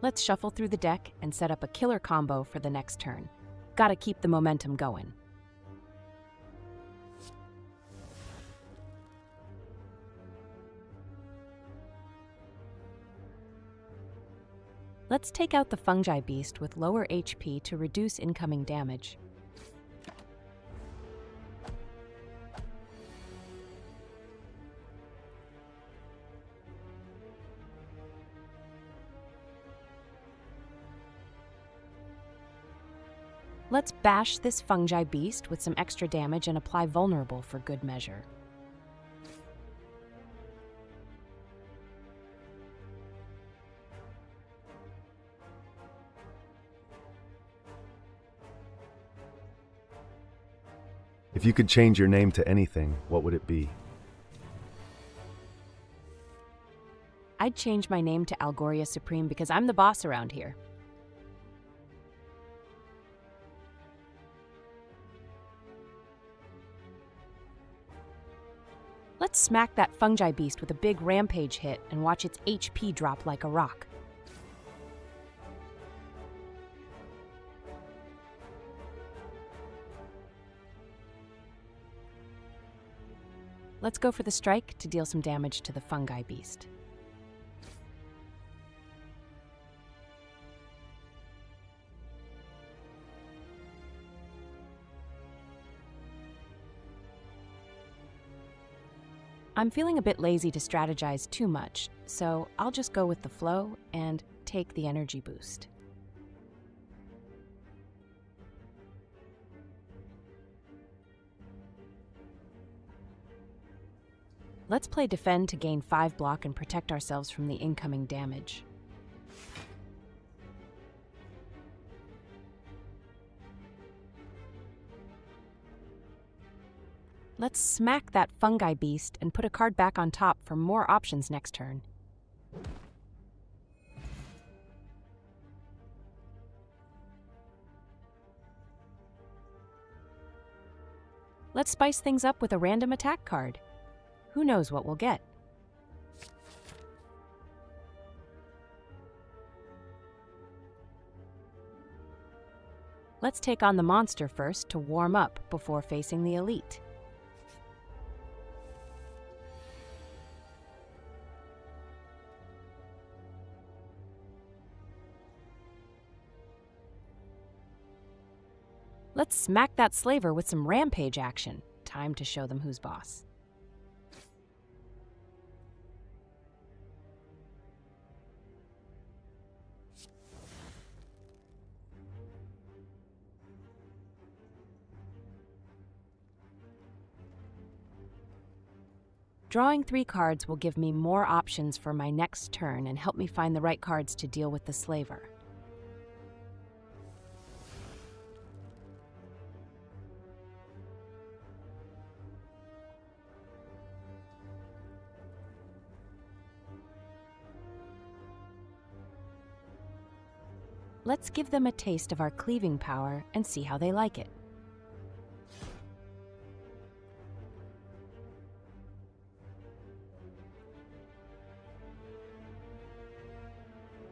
Let's shuffle through the deck and set up a killer combo for the next turn. Gotta keep the momentum going. Let's take out the fungi beast with lower HP to reduce incoming damage. Let's bash this fungi beast with some extra damage and apply Vulnerable for good measure. If you could change your name to anything, what would it be? I'd change my name to Algoria Supreme because I'm the boss around here. Let's smack that fungi beast with a big rampage hit and watch its HP drop like a rock. Let's go for the strike to deal some damage to the fungi beast. I'm feeling a bit lazy to strategize too much, so I'll just go with the flow and take the energy boost. Let's play defend to gain 5 block and protect ourselves from the incoming damage. Let's smack that fungi beast and put a card back on top for more options next turn. Let's spice things up with a random attack card. Who knows what we'll get? Let's take on the monster first to warm up before facing the elite. Let's smack that slaver with some rampage action. Time to show them who's boss. Drawing 3 cards will give me more options for my next turn and help me find the right cards to deal with the slaver. Let's give them a taste of our cleaving power and see how they like it.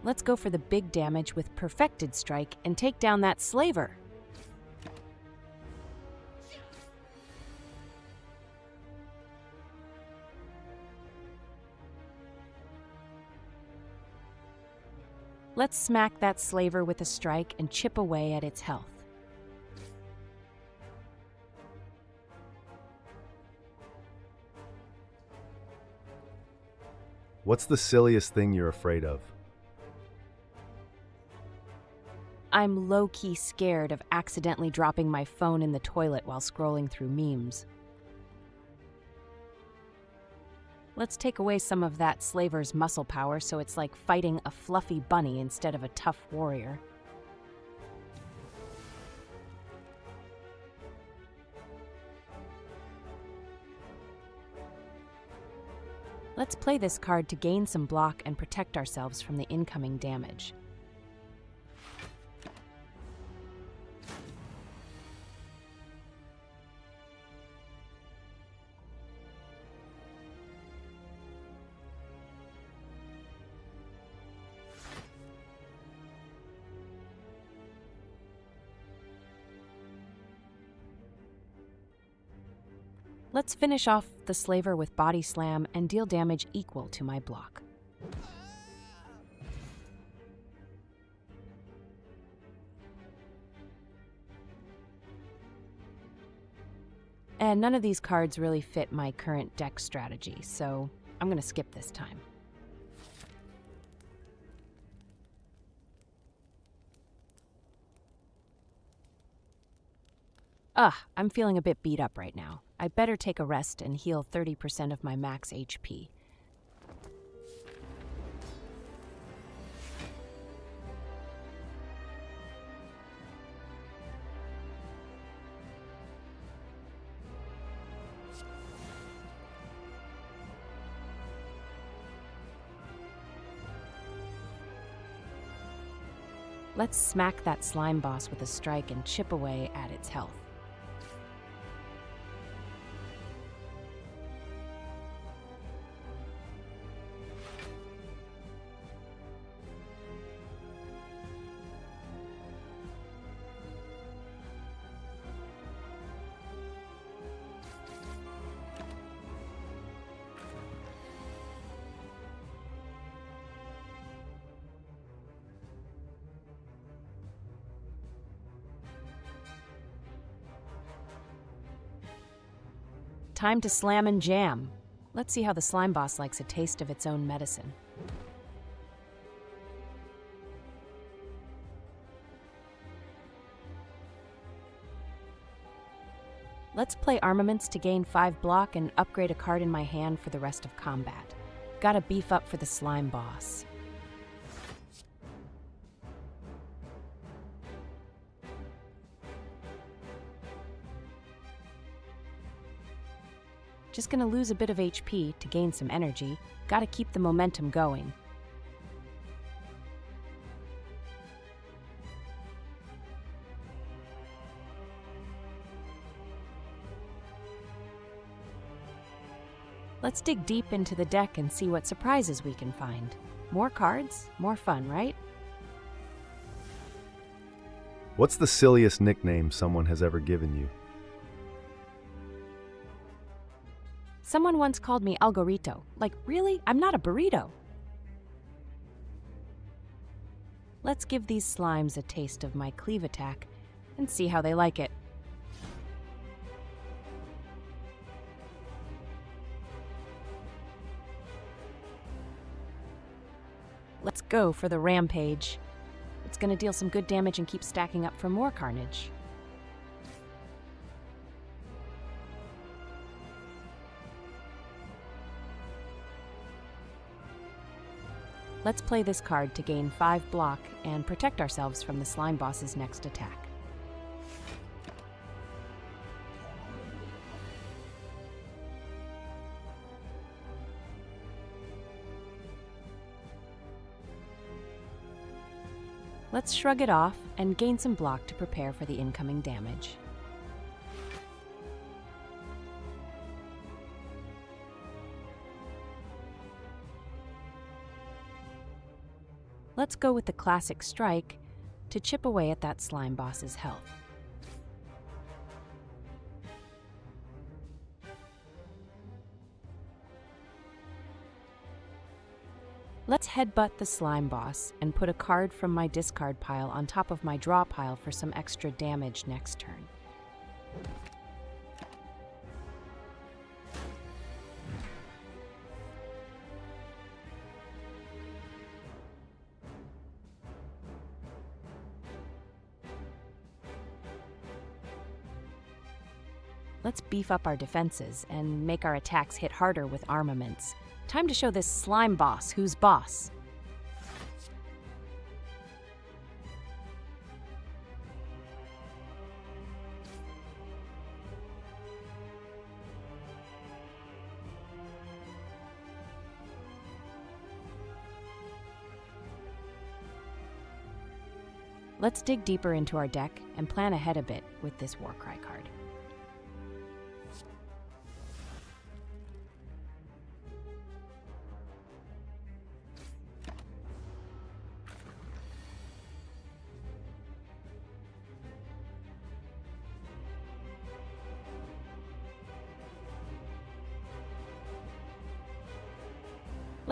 Let's go for the big damage with Perfected Strike and take down that slaver. Let's smack that slaver with a strike and chip away at its health. What's the silliest thing you're afraid of? I'm low-key scared of accidentally dropping my phone in the toilet while scrolling through memes. Let's take away some of that slaver's muscle power so it's like fighting a fluffy bunny instead of a tough warrior. Let's play this card to gain some block and protect ourselves from the incoming damage. Let's finish off the slaver with Body Slam and deal damage equal to my block. And none of these cards really fit my current deck strategy, so I'm going to skip this time. I'm feeling a bit beat up right now. I better take a rest and heal 30% of my max HP. Let's smack that slime boss with a strike and chip away at its health. Time to slam and jam. Let's see how the slime boss likes a taste of its own medicine. Let's play armaments to gain 5 block and upgrade a card in my hand for the rest of combat. Gotta beef up for the slime boss. Just gonna lose a bit of HP to gain some energy. Gotta keep the momentum going. Let's dig deep into the deck and see what surprises we can find. More cards, more fun, right? What's the silliest nickname someone has ever given you? Someone once called me Algorito. Like, really? I'm not a burrito. Let's give these slimes a taste of my cleave attack and see how they like it. Let's go for the rampage. It's gonna deal some good damage and keep stacking up for more carnage. Let's play this card to gain 5 block and protect ourselves from the slime boss's next attack. Let's shrug it off and gain some block to prepare for the incoming damage. Let's go with the classic strike to chip away at that slime boss's health. Let's headbutt the slime boss and put a card from my discard pile on top of my draw pile for some extra damage next turn. Let's beef up our defenses and make our attacks hit harder with armaments. Time to show this slime boss who's boss. Let's dig deeper into our deck and plan ahead a bit with this Warcry card.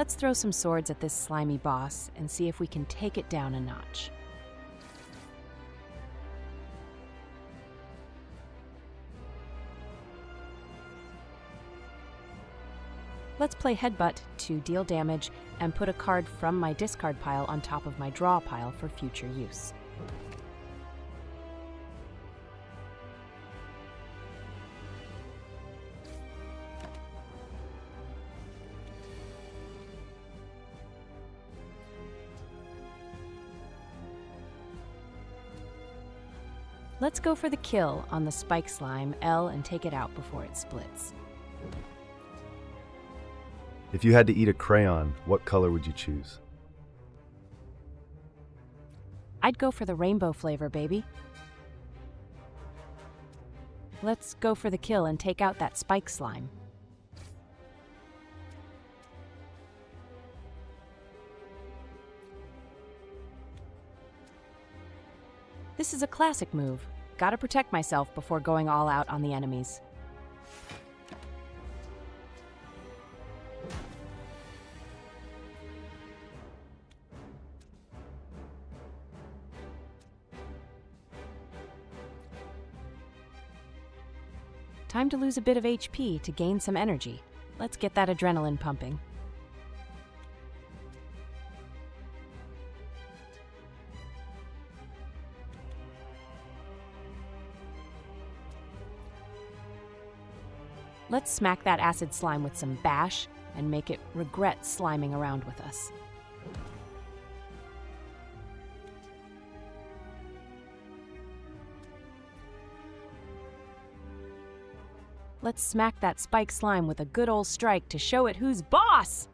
Let's throw some swords at this slimy boss and see if we can take it down a notch. Let's play Headbutt to deal damage and put a card from my discard pile on top of my draw pile for future use. Let's go for the kill on the Spike Slime L and take it out before it splits. If you had to eat a crayon, what color would you choose? I'd go for the rainbow flavor, baby. Let's go for the kill and take out that spike slime. This is a classic move. Gotta protect myself before going all out on the enemies. Time to lose a bit of HP to gain some energy. Let's get that adrenaline pumping. Let's smack that acid slime with some bash and make it regret sliming around with us. Let's smack that spike slime with a good old strike to show it who's boss!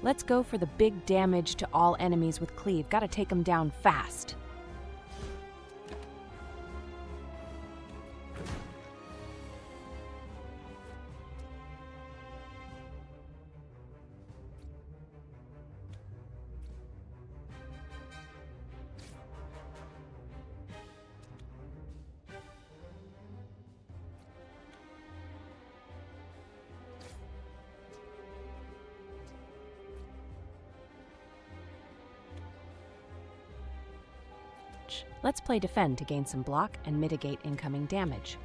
Let's go for the big damage to all enemies with cleave. Gotta take them down fast. Let's play defend to gain some block and mitigate incoming damage.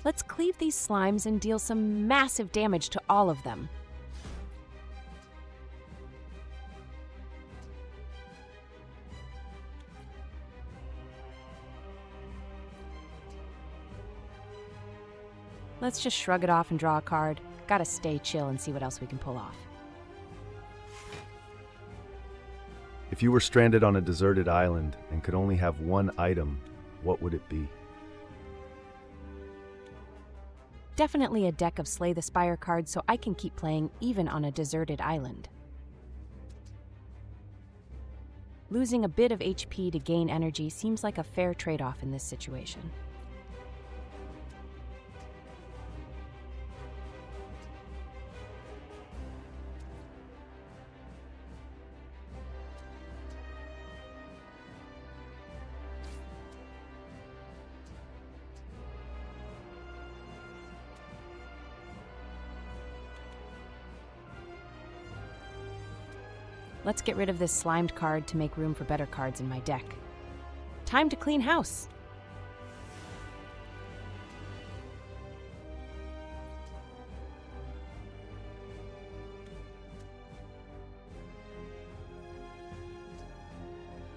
Let's cleave these slimes and deal some massive damage to all of them. Let's just shrug it off and draw a card. Gotta stay chill and see what else we can pull off. If you were stranded on a deserted island and could only have one item, what would it be? Definitely a deck of Slay the Spire cards so I can keep playing even on a deserted island. Losing a bit of HP to gain energy seems like a fair trade-off in this situation. Let's get rid of this slimed card to make room for better cards in my deck. Time to clean house!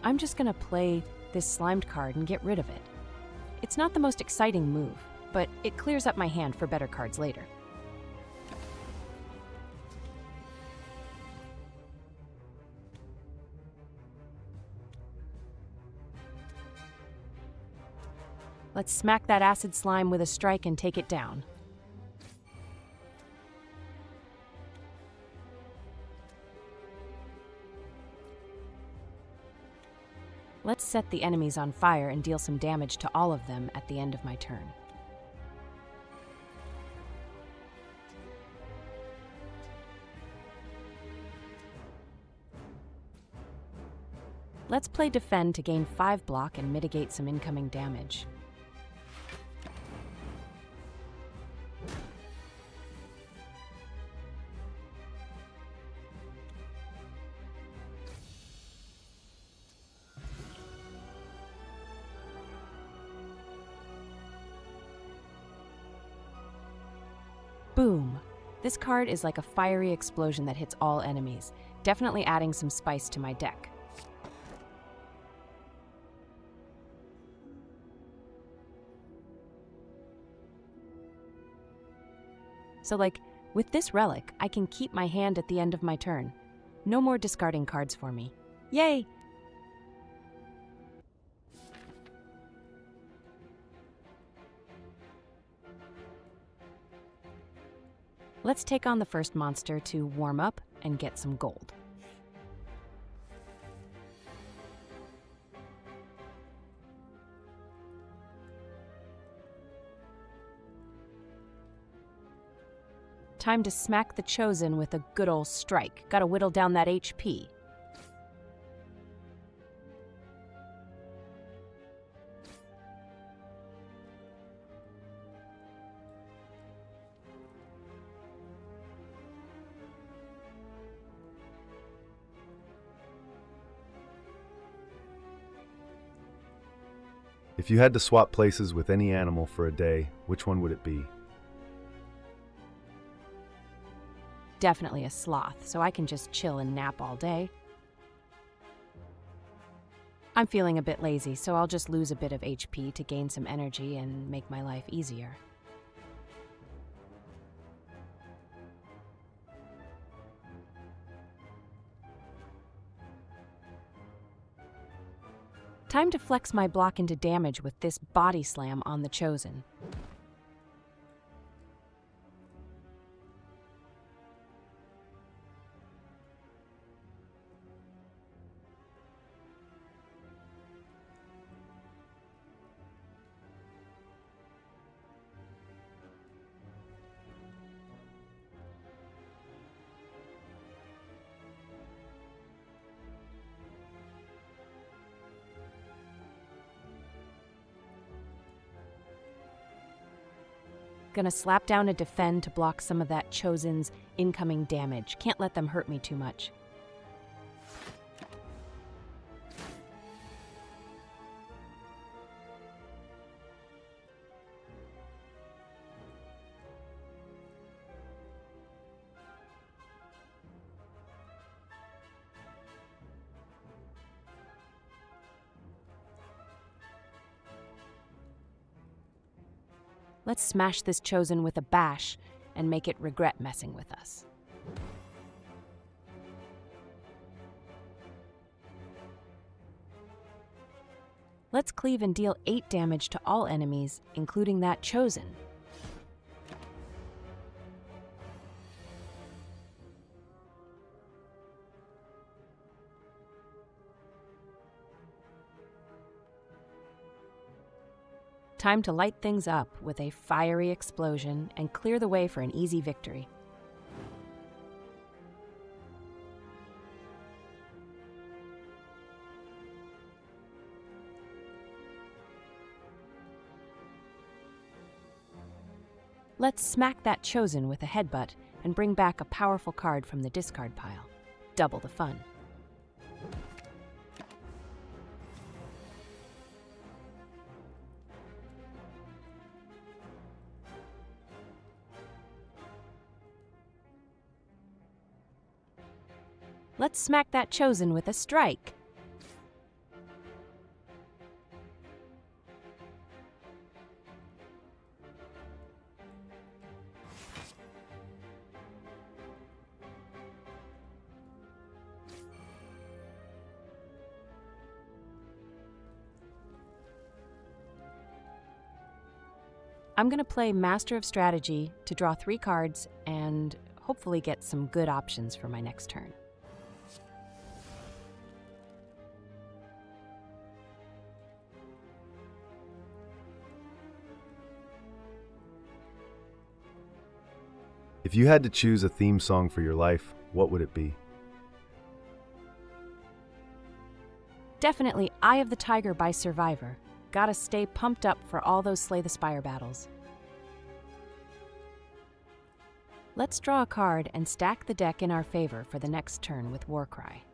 I'm just gonna play this slimed card and get rid of it. It's not the most exciting move, but it clears up my hand for better cards later. Let's smack that acid slime with a strike and take it down. Let's set the enemies on fire and deal some damage to all of them at the end of my turn. Let's play Defend to gain 5 block and mitigate some incoming damage. Boom! This card is like a fiery explosion that hits all enemies, definitely adding some spice to my deck. So with this relic, I can keep my hand at the end of my turn. No more discarding cards for me. Yay! Let's take on the first monster to warm up and get some gold. Time to smack the Chosen with a good ol' strike. Gotta whittle down that HP. If you had to swap places with any animal for a day, which one would it be? Definitely a sloth, so I can just chill and nap all day. I'm feeling a bit lazy, so I'll just lose a bit of HP to gain some energy and make my life easier. Time to flex my block into damage with this body slam on the Chosen. Gonna slap down a Defend to block some of that Chosen's incoming damage. Can't let them hurt me too much. Let's smash this Chosen with a bash and make it regret messing with us. Let's cleave and deal 8 damage to all enemies, including that Chosen. Time to light things up with a fiery explosion and clear the way for an easy victory. Let's smack that Chosen with a headbutt and bring back a powerful card from the discard pile. Double the fun. Let's smack that Chosen with a strike. I'm going to play Master of Strategy to draw 3 cards and hopefully get some good options for my next turn. If you had to choose a theme song for your life, what would it be? Definitely Eye of the Tiger by Survivor. Gotta stay pumped up for all those Slay the Spire battles. Let's draw a card and stack the deck in our favor for the next turn with Warcry.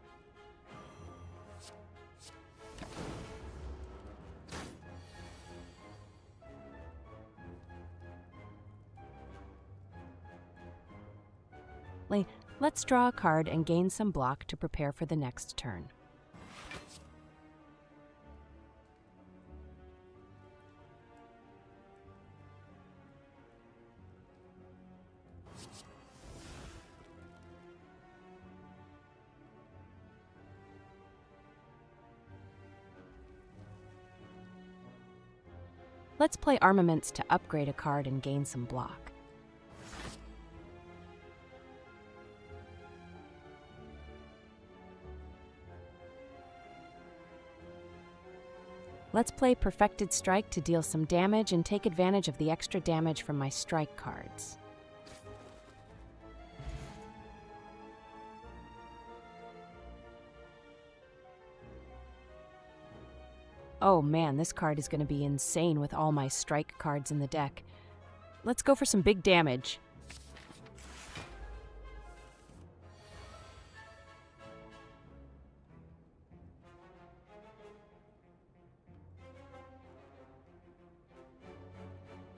Let's draw a card and gain some block to prepare for the next turn. Let's play Armaments to upgrade a card and gain some block. Let's play Perfected Strike to deal some damage and take advantage of the extra damage from my strike cards. Oh man, this card is going to be insane with all my strike cards in the deck. Let's go for some big damage.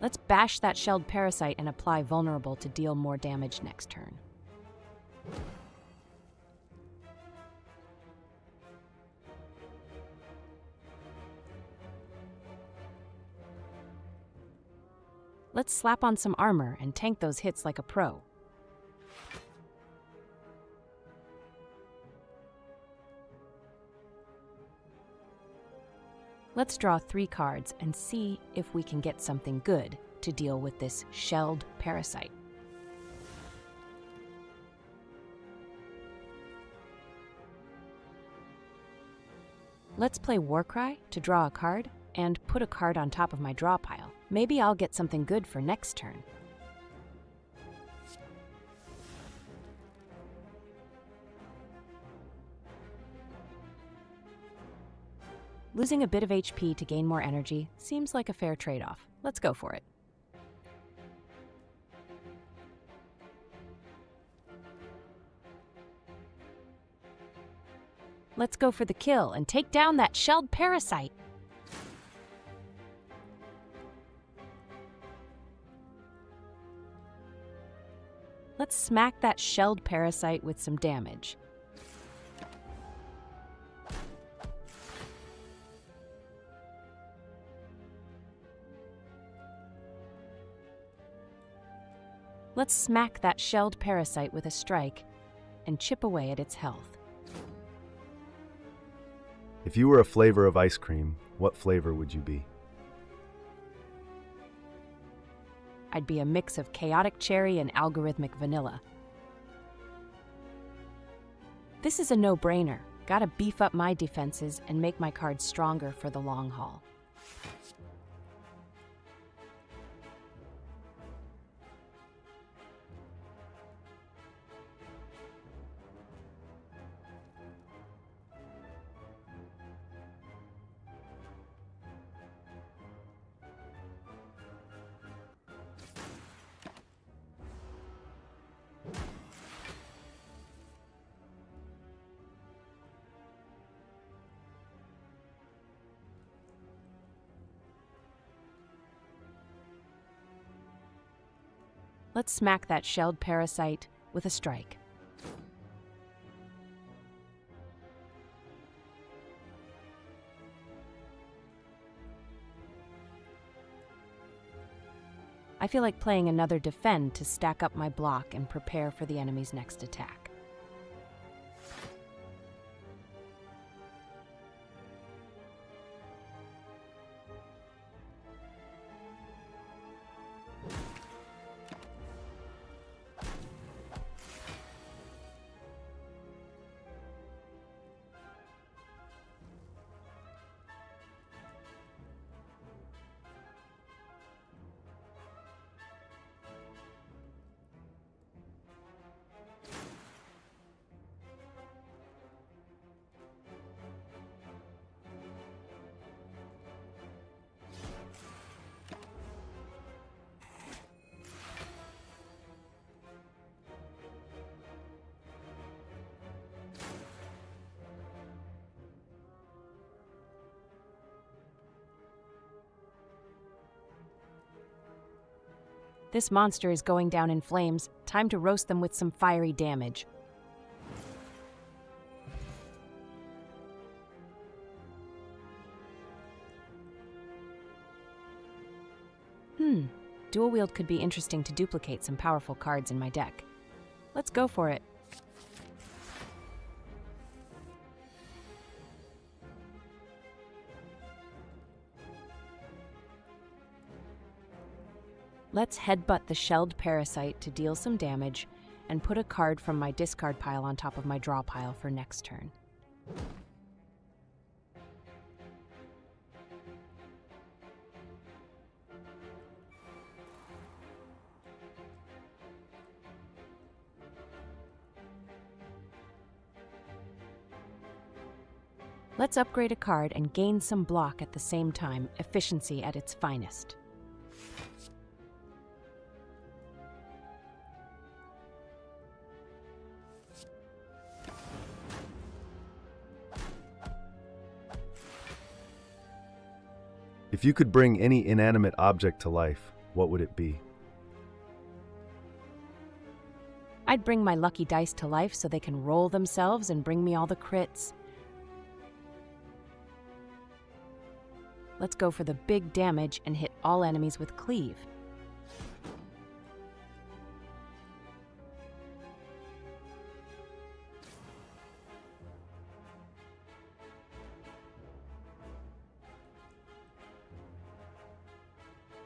Let's bash that shelled parasite and apply Vulnerable to deal more damage next turn. Let's slap on some armor and tank those hits like a pro. Let's draw 3 cards and see if we can get something good to deal with this shelled parasite. Let's play Warcry to draw a card and put a card on top of my draw pile. Maybe I'll get something good for next turn. Losing a bit of HP to gain more energy seems like a fair trade-off. Let's go for it. Let's go for the kill and take down that shelled parasite. Let's smack that shelled parasite with some damage. Let's smack that shelled parasite with a strike and chip away at its health. If you were a flavor of ice cream, what flavor would you be? I'd be a mix of chaotic cherry and algorithmic vanilla. This is a no-brainer. Gotta beef up my defenses and make my cards stronger for the long haul. Let's smack that shelled parasite with a strike. I feel like playing another defend to stack up my block and prepare for the enemy's next attack. This monster is going down in flames. Time to roast them with some fiery damage. Dual wield could be interesting to duplicate some powerful cards in my deck. Let's go for it. Let's headbutt the shelled parasite to deal some damage and put a card from my discard pile on top of my draw pile for next turn. Let's upgrade a card and gain some block at the same time, efficiency at its finest. If you could bring any inanimate object to life, what would it be? I'd bring my lucky dice to life so they can roll themselves and bring me all the crits. Let's go for the big damage and hit all enemies with Cleave.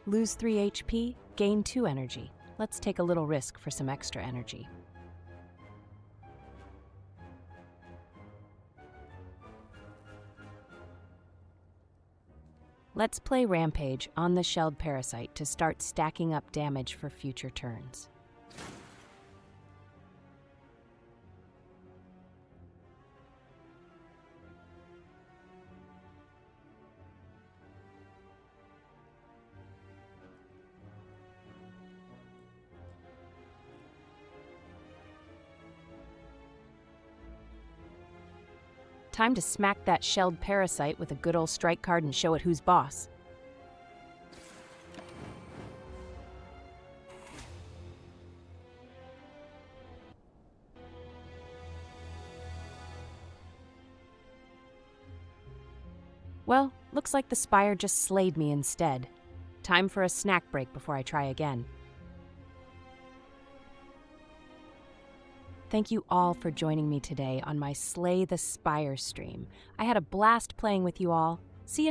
Lose 3 HP, gain 2 energy. Let's take a little risk for some extra energy. Let's play Rampage on the shelled parasite to start stacking up damage for future turns. Time to smack that shelled parasite with a good old strike card and show it who's boss. Well, looks like the Spire just slayed me instead. Time for a snack break before I try again. Thank you all for joining me today on my Slay the Spire stream. I had a blast playing with you all. See you next time.